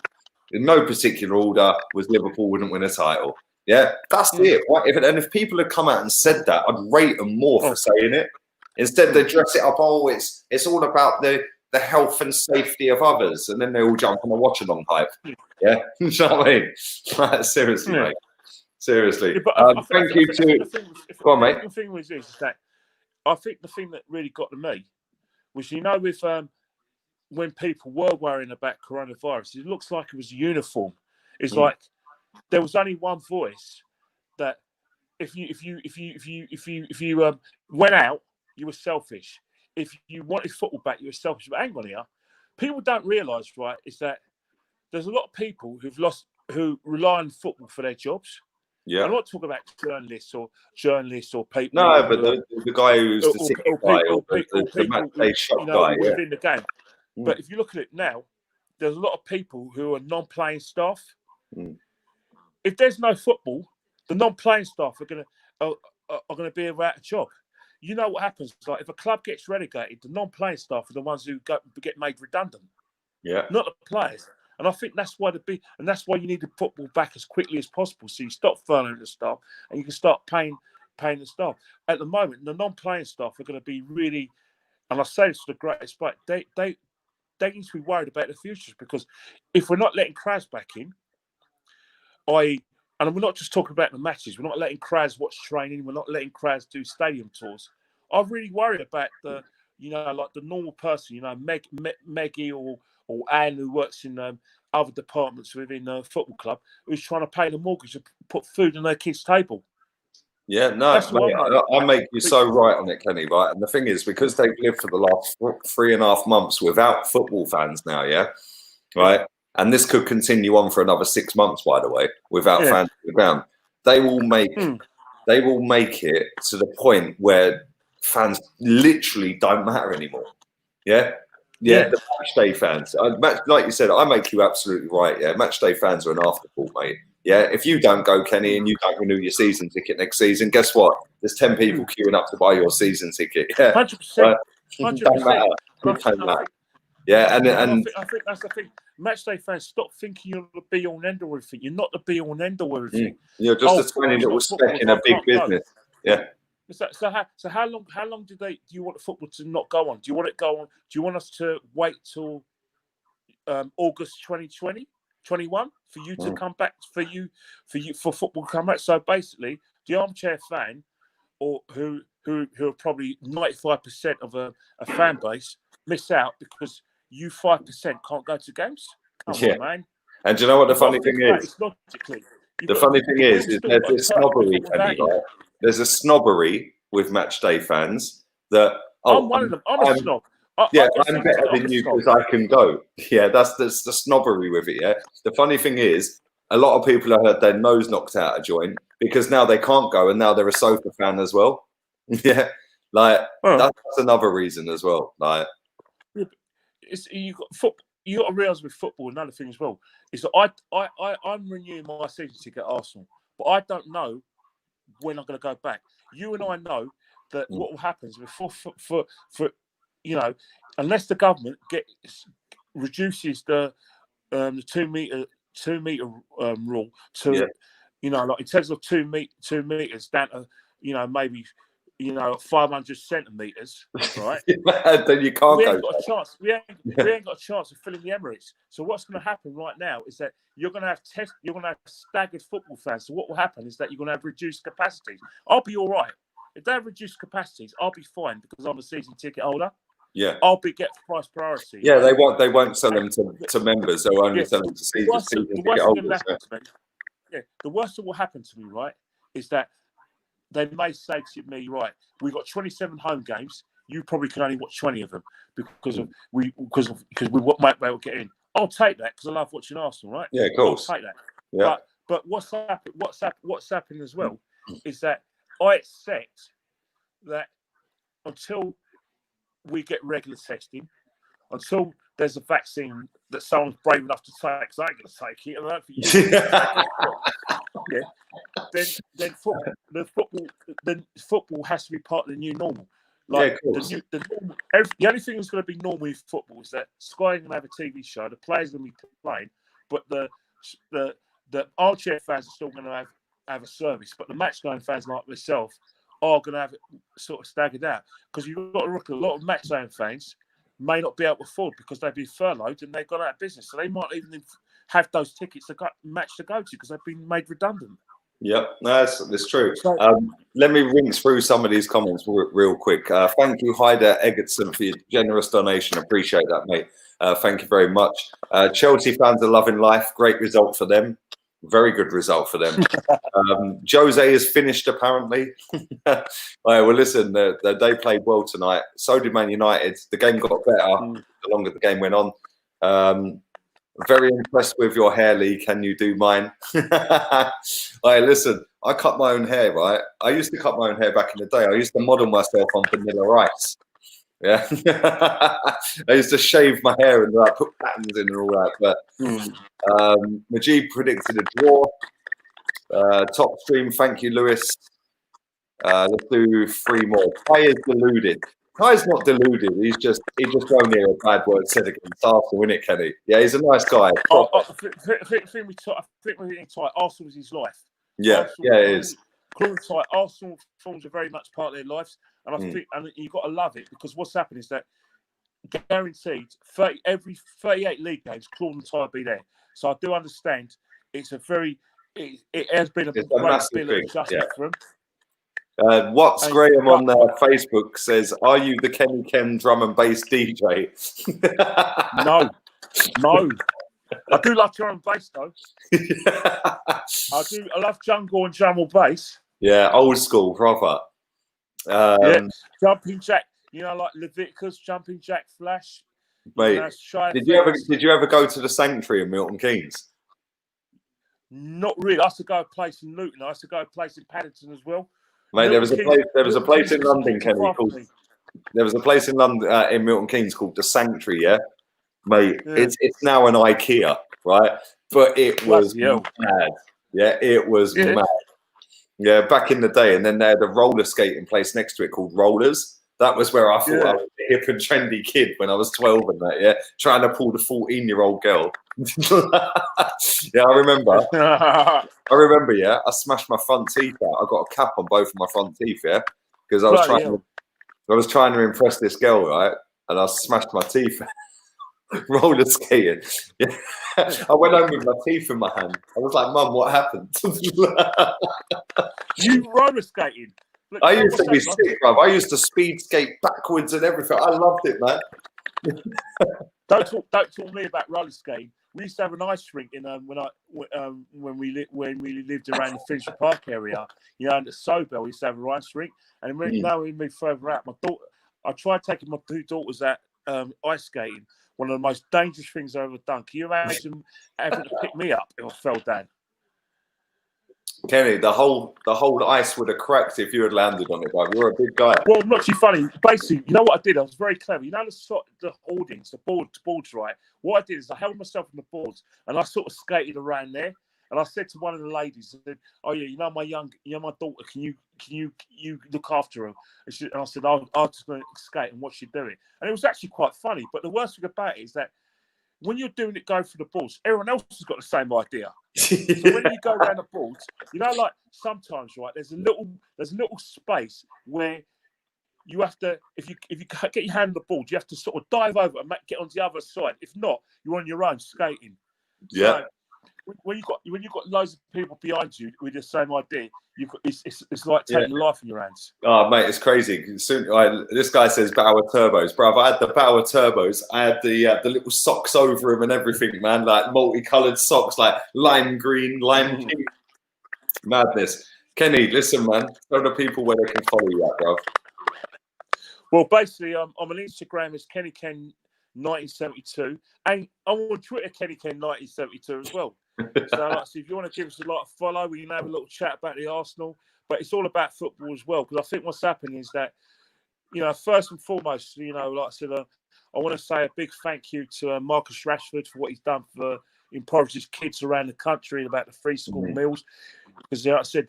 in no particular order, was Liverpool wouldn't win a title. Yeah, that's it. Right? If people had come out and said that, I'd rate them more for saying it. Instead, they dress it up. Oh, it's all about the health and safety of others, and then they all jump on the watch-along hype. Yeah, you know what I mean? Like, seriously, mate. Seriously. Yeah, but thank you to. Go on, mate. The thing was this: is that I think the thing that really got to me was, with when people were worrying about coronavirus, it looks like it was uniform. It's like there was only one voice that if you went out, you were selfish. If you wanted football back, you were selfish. But hang on here, people don't realise, right, is that there's a lot of people who rely on football for their jobs. Yeah, I'm not talking about journalists or people. No, but the guy who's the ticket guy or the match day shop guy, within the game. But if you look at it now, there's a lot of people who are non-playing staff. If there's no football, the non-playing staff are going to be without a job. You know what happens? Like if a club gets relegated, the non-playing staff are the ones who get made redundant. Yeah, not the players. And I think that's why that's why you need the football back as quickly as possible. So you stop furloughing the staff and you can start paying the staff. At the moment, the non-playing staff are going to be really, and I say this to the greatest, but they need to be worried about the futures, because if we're not letting crowds back in, and we're not just talking about the matches, we're not letting crowds watch training, we're not letting crowds do stadium tours. I'm really worried about the normal person, Maggie or Anne, who works in other departments within a football club, who's trying to pay the mortgage to put food on their kids' table. Yeah, no, mate, I make you so right on it, Kenny, right? And the thing is, because they've lived for the last 3.5 months without football fans now, yeah? Right? And this could continue on for another 6 months, by the way, without fans on the ground. They will make it to the point where fans literally don't matter anymore. Yeah? Yeah, the match day fans. Like you said, I make you absolutely right. Yeah, match day fans are an afterthought, mate. Yeah, if you don't go, Kenny, and you don't renew your season ticket next season, guess what? There's 10 people queuing up to buy your season ticket. Yeah, 100%. 100%. Don't matter. Yeah, and I think that's the thing. Match day fans, stop thinking you're the be all and end all everything. You're not the be all and end all everything. You're just a tiny little speck in a big business. Yeah. So how long do you want the football to not go on? Do you want it go on? Do you want us to wait till August 2020, 21 for you to come back, for football to come back? So basically, the armchair fan, or who are probably 95% of a fan base, miss out because you 5% can't go to games. Come on, man. And do you know what the funny thing is? The funny thing is there's this snobbery, Kenny, right? There's a snobbery with match day fans that I'm one of them. I'm a snob. I'm better than you because I can go. Yeah, that's the snobbery with it. Yeah. The funny thing is, a lot of people have had their nose knocked out of joint because now they can't go, and now they're a sofa fan as well. Yeah, that's another reason as well. Like, you got to realise with football, another thing as well is that I'm renewing my season ticket at Arsenal, but I don't know when I'm going to go back. You and I know that what will happen is for unless the government reduces the 2 meter rule to like in terms of 2 meters down to maybe 500 centimeters, right? Then you can't go. Got a chance. We ain't got a chance of filling the Emirates. So what's going to happen right now is that you're going to have staggered football fans. So what will happen is that you're going to have reduced capacities. I'll be all right if they have reduced capacities. I'll be fine because I'm a season ticket holder. Yeah, I'll get price priority. Yeah, they won't sell them to members. They'll only sell them to season ticket holders. The worst that will happen to me, right, is that they may say to me, right, we've got 27 home games. You probably can only watch 20 of them because we might be able to get in. I'll take that because I love watching Arsenal, right? Yeah, of course. I'll take that. Yeah. But what's happening as well is that I accept that until we get regular testing, until there's a vaccine that someone's brave enough to take, because I ain't going to take it. I don't think then football has to be part of the new normal. Like of course. the only thing that's going to be normal with football is that Sky going to have a TV show, the players going to be playing, but the armchair fans are still going to have a service, but the match going fans like myself are going to have it sort of staggered out, because you've got to look at a lot of match going fans may not be able to afford because they've been furloughed and they've gone out of business, so they might even have those tickets to match to go to because they've been made redundant. Yep, that's true. Let me rinse through some of these comments real quick. Thank you, Hyder Egerton, for your generous donation. Appreciate that, mate. Thank you very much. Chelsea fans are loving life. Great result for them. Very good result for them. Jose is finished, apparently. Right, well, listen, they played well tonight. So did Man United. The game got better the longer the game went on. Very impressed with your hair, Lee. Can you do mine? Right, listen, I cut my own hair, right? I used to cut my own hair back in the day. I used to model myself on Vanilla Ice. Yeah. I used to shave my hair and like, put patterns in and all that. But Majid predicted a draw. Top stream, thank you, Lewis. Let's do 3 more. Kai is deluded. Kai's not deluded. He just won't hear a bad word said against Arsenal, innit, Kenny? Yeah, he's a nice guy. I think we're getting tight. Arsenal is his life. Yeah, Arsenal, it is. Tight. Arsenal forms are very much part of their lives, and I think, and you've got to love it, because what's happened is that guaranteed every 38 league games, Claude and Ty will be there. So I do understand it's a very it has been a great bill of adjustment for him. What's Graham on Facebook says, "Are you the Kenny Ken drum and bass DJ?" No. I do love drum and bass though. I love jungle and drum and bass. Yeah, old school, proper. Yeah, jumping jack. You know, like Leviticus, jumping jack, flash. Mate, did you ever go to the Sanctuary in Milton Keynes? Not really. I used to go a place in Luton. I used to go a place in Paddington as well. Mate, there was a place in London, Kenny, called. There was a place in London in Milton Keynes called the Sanctuary. Yeah, mate, it's now an IKEA, right? But it was mad. Yeah, it was mad. Yeah, back in the day, and then they had a roller skating place next to it called Rollers. That was where I thought I was a hip and trendy kid when I was 12 and that, yeah, trying to pull the 14-year-old girl. Yeah, I remember. Yeah, I smashed my front teeth out. I got a cap on both of my front teeth, yeah, because I was trying to impress this girl, right? And I smashed my teeth roller skating. Yeah. I went home with my teeth in my hand. I was like, "Mum, what happened?" You roller skating? Look, I used to be sick, bruv. I used to speed skate backwards and everything. I loved it, man. Don't talk me about roller skating. We used to have an ice rink in when we lived around the Finsbury Park area. You know, at Sobel, we used to have an ice rink. And now we moved further out. I tried taking my 2 daughters out ice skating. One of the most dangerous things I've ever done. Can you imagine having to pick me up if I fell down? Kenny, the whole ice would have cracked if you had landed on it, bro. You're a big guy. Well, not too funny. Basically, you know what I did? I was very clever. You know the hoardings, the boards, right? What I did is I held myself on the boards and I sort of skated around there. And I said to one of the ladies, I said, "Oh yeah, you know my daughter. Can you look after her?" And I said, "I'm just going to skate and watch you do it." And it was actually quite funny. But the worst thing about it is that when you're doing it, go for the balls, everyone else has got the same idea. So when you go around the balls, you know, like sometimes, right? There's a little space where you have to, if you get your hand on the ball, you have to sort of dive over and get on the other side. If not, you're on your own skating. Yeah. So when you've got loads of people behind you with the same idea, it's like taking life in your hands. Oh mate, it's crazy. This guy says Bauer turbos, bro. I had the Bauer turbos. I had the little socks over him and everything, man. Like multicolored socks, like lime green, lime pink. Madness. Kenny, listen, man. Tell the people where they can follow you at, bro. Well, basically, I'm on Instagram as KennyKen1972, and I'm on Twitter KennyKen1972 as well. So, if you want to give us a lot of follow, we can have a little chat about the Arsenal. But it's all about football as well, because I think what's happening is that, you know, first and foremost, you know, like I said, I want to say a big thank you to Marcus Rashford for what he's done for impoverished kids around the country about the free school meals. Because, like I said,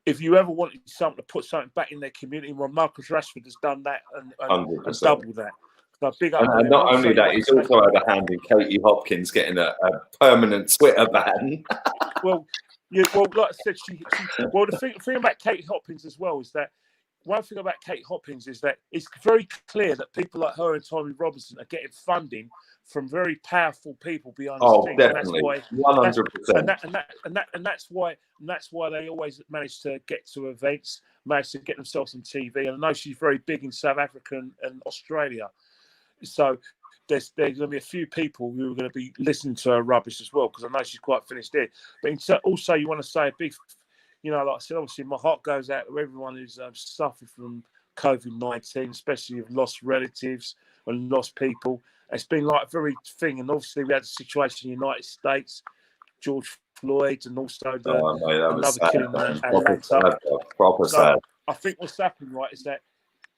if you ever wanted something to put something back in their community, well, Marcus Rashford has done that and 100%. doubled that. So big up. And not only that, he's also had a hand in Katie Hopkins getting a permanent Twitter ban. Well, yeah, well, like I said, well, the thing about Katie Hopkins as well is that one thing about Kate Hopkins is that it's very clear that people like her and Tommy Robinson are getting funding from very powerful people behind the scenes. Definitely, 100%. And that's why they always manage to get to events, manage to get themselves on TV. And I know she's very big in South Africa and Australia, so there's going to be a few people who are going to be listening to her rubbish as well, because I know she's quite finished there. But also, you want to say a big. Like I said, obviously, my heart goes out to everyone who's suffered from COVID-19, especially with lost relatives and lost people. It's been like a very thing. And obviously, we had a situation in the United States, George Floyd, and also another killing in Atlanta. Proper sad. I think what's happened, right, is that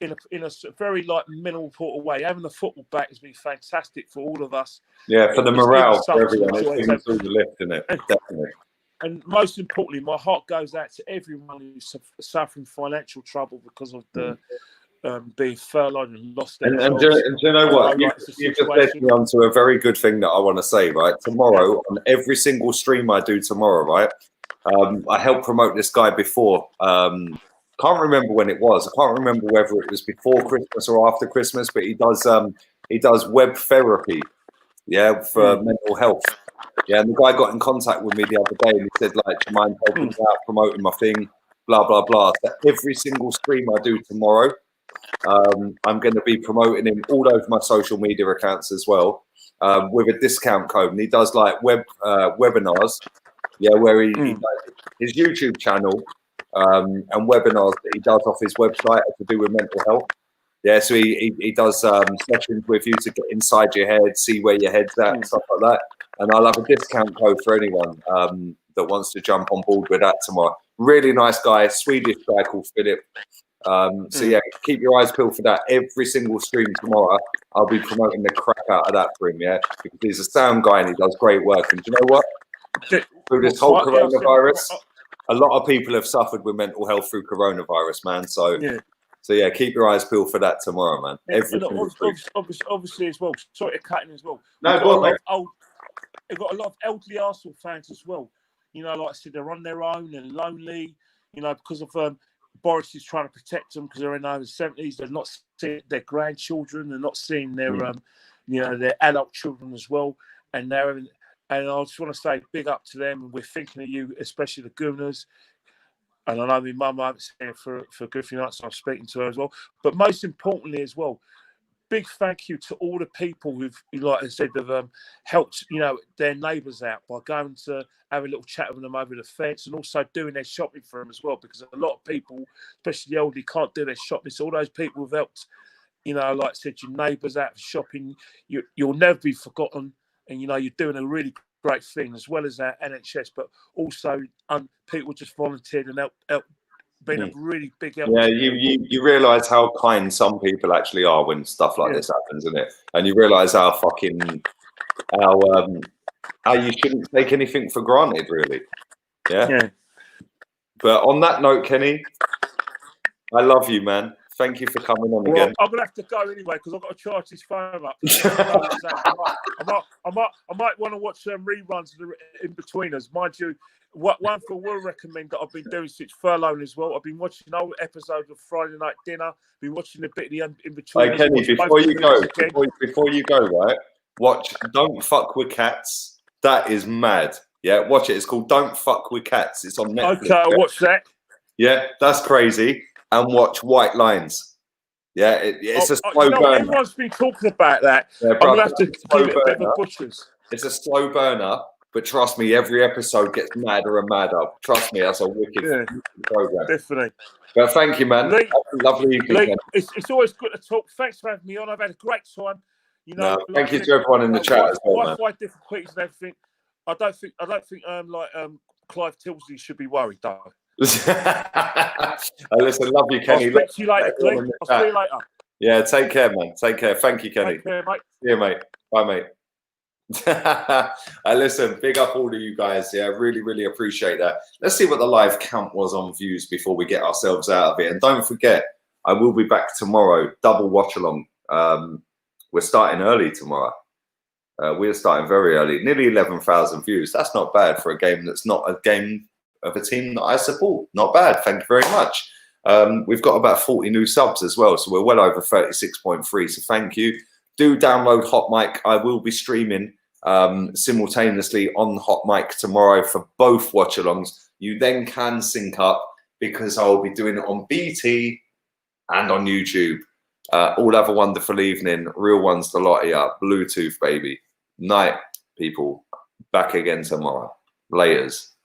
in a very minimal way, having the football back has been fantastic for all of us. Yeah, for the morale for everyone. It's all the lift, isn't it? Definitely. And most importantly, my heart goes out to everyone who's suffering financial trouble because of the being furloughed and lost their jobs. And do you know what? You just led me on to a very good thing that I want to say, right? Tomorrow, on every single stream I do tomorrow, right? I helped promote this guy before. Can't remember when it was. I can't remember whether it was before Christmas or after Christmas, but he does web therapy, for mental health. Yeah, and the guy got in contact with me the other day and he said, like, do you mind helping me out, promoting my thing, blah, blah, blah. So every single stream I do tomorrow, I'm going to be promoting him all over my social media accounts as well, with a discount code. And he does, like, webinars, where he does his YouTube channel and webinars that he does off his website to do with mental health. Yeah, so he does sessions with you to get inside your head, see where your head's at, and stuff like that. And I'll have a discount code for anyone that wants to jump on board with that tomorrow. Really nice guy, Swedish guy called Philip. So yeah, keep your eyes peeled for that. Every single stream tomorrow, I'll be promoting the crap out of that for him, because he's a sound guy and he does great work. And do you know what? Through this whole coronavirus, a lot of people have suffered with mental health through coronavirus, man. So yeah, keep your eyes peeled for that tomorrow, man. Obviously as well. Sorry to cut in as well. No, go on, mate. They've got a lot of elderly Arsenal fans as well. Like I said, they're on their own and lonely. Because of Boris is trying to protect them because they're in over 70s. They're not seeing their grandchildren. They're not seeing their their adult children as well. And I just want to say big up to them. And we're thinking of you, especially the Gooners. And I know my mum, I haven't seen her for good few nights, so I'm speaking to her as well. But most importantly as well, big thank you to all the people who've, like I said, have helped, their neighbours out by going to have a little chat with them over the fence and also doing their shopping for them as well, because a lot of people, especially the elderly, can't do their shopping. So all those people who've helped, like I said, your neighbours out for shopping, you'll never be forgotten. And, you're doing a really great thing, as well as our NHS, but also people just volunteered and helped been a really big help. Yeah, you realise how kind some people actually are when stuff like this happens, isn't it? And you realise how you shouldn't take anything for granted, really. Yeah. But on that note, Kenny, I love you, man. Thank you for coming on again. I'm gonna have to go anyway because I've got to charge this phone up. I might want to watch some reruns in between us. Mind you, one thing I will recommend that I've been doing since furlough as well. I've been watching old episodes of Friday Night Dinner. Been watching a bit of the in between. Hey Kenny, before you go, right? Watch Don't Fuck with Cats. That is mad. Yeah, watch it. It's called Don't Fuck with Cats. It's on Netflix. Okay, I'll watch that. Yeah, that's crazy. And watch White Lines. Yeah, it's a slow burner. Everyone's been talking about that. Yeah, I'm going to have to give it a bit of a butchers. It's a slow burner, but trust me, every episode gets madder and madder. Trust me, that's a wicked program. Definitely. But thank you, man. Lee, lovely evening. Lee, it's always good to talk. Thanks for having me on. I've had a great time. Thank you to everyone in the chat as well, man. Quite different quizzes and everything. I don't think Clive Tilsley should be worried, though. Listen, love you, Kenny. I'll speak to you later, Lee. I'll see you later. Yeah, take care, man. Take care. Thank you, Kenny. Take care, mate. See you, mate. Bye, mate. Listen, big up all of you guys. Yeah, really, really appreciate that. Let's see what the live count was on views before we get ourselves out of it. And don't forget, I will be back tomorrow, double watch along. We're starting early tomorrow. We're starting very early, nearly 11,000 views. That's not bad for a game that's not a game of a team that I support. Not bad. Thank you very much. We've got about 40 new subs as well, so we're well over 36.3. So thank you. Do download HOTMIC. I will be streaming simultaneously on HOTMIC tomorrow for both watch-alongs. You then can sync up because I will be doing it on BT and on YouTube. All have a wonderful evening. Real ones the lot of ya. Bluetooth, baby. Night, people. Back again tomorrow. Laters.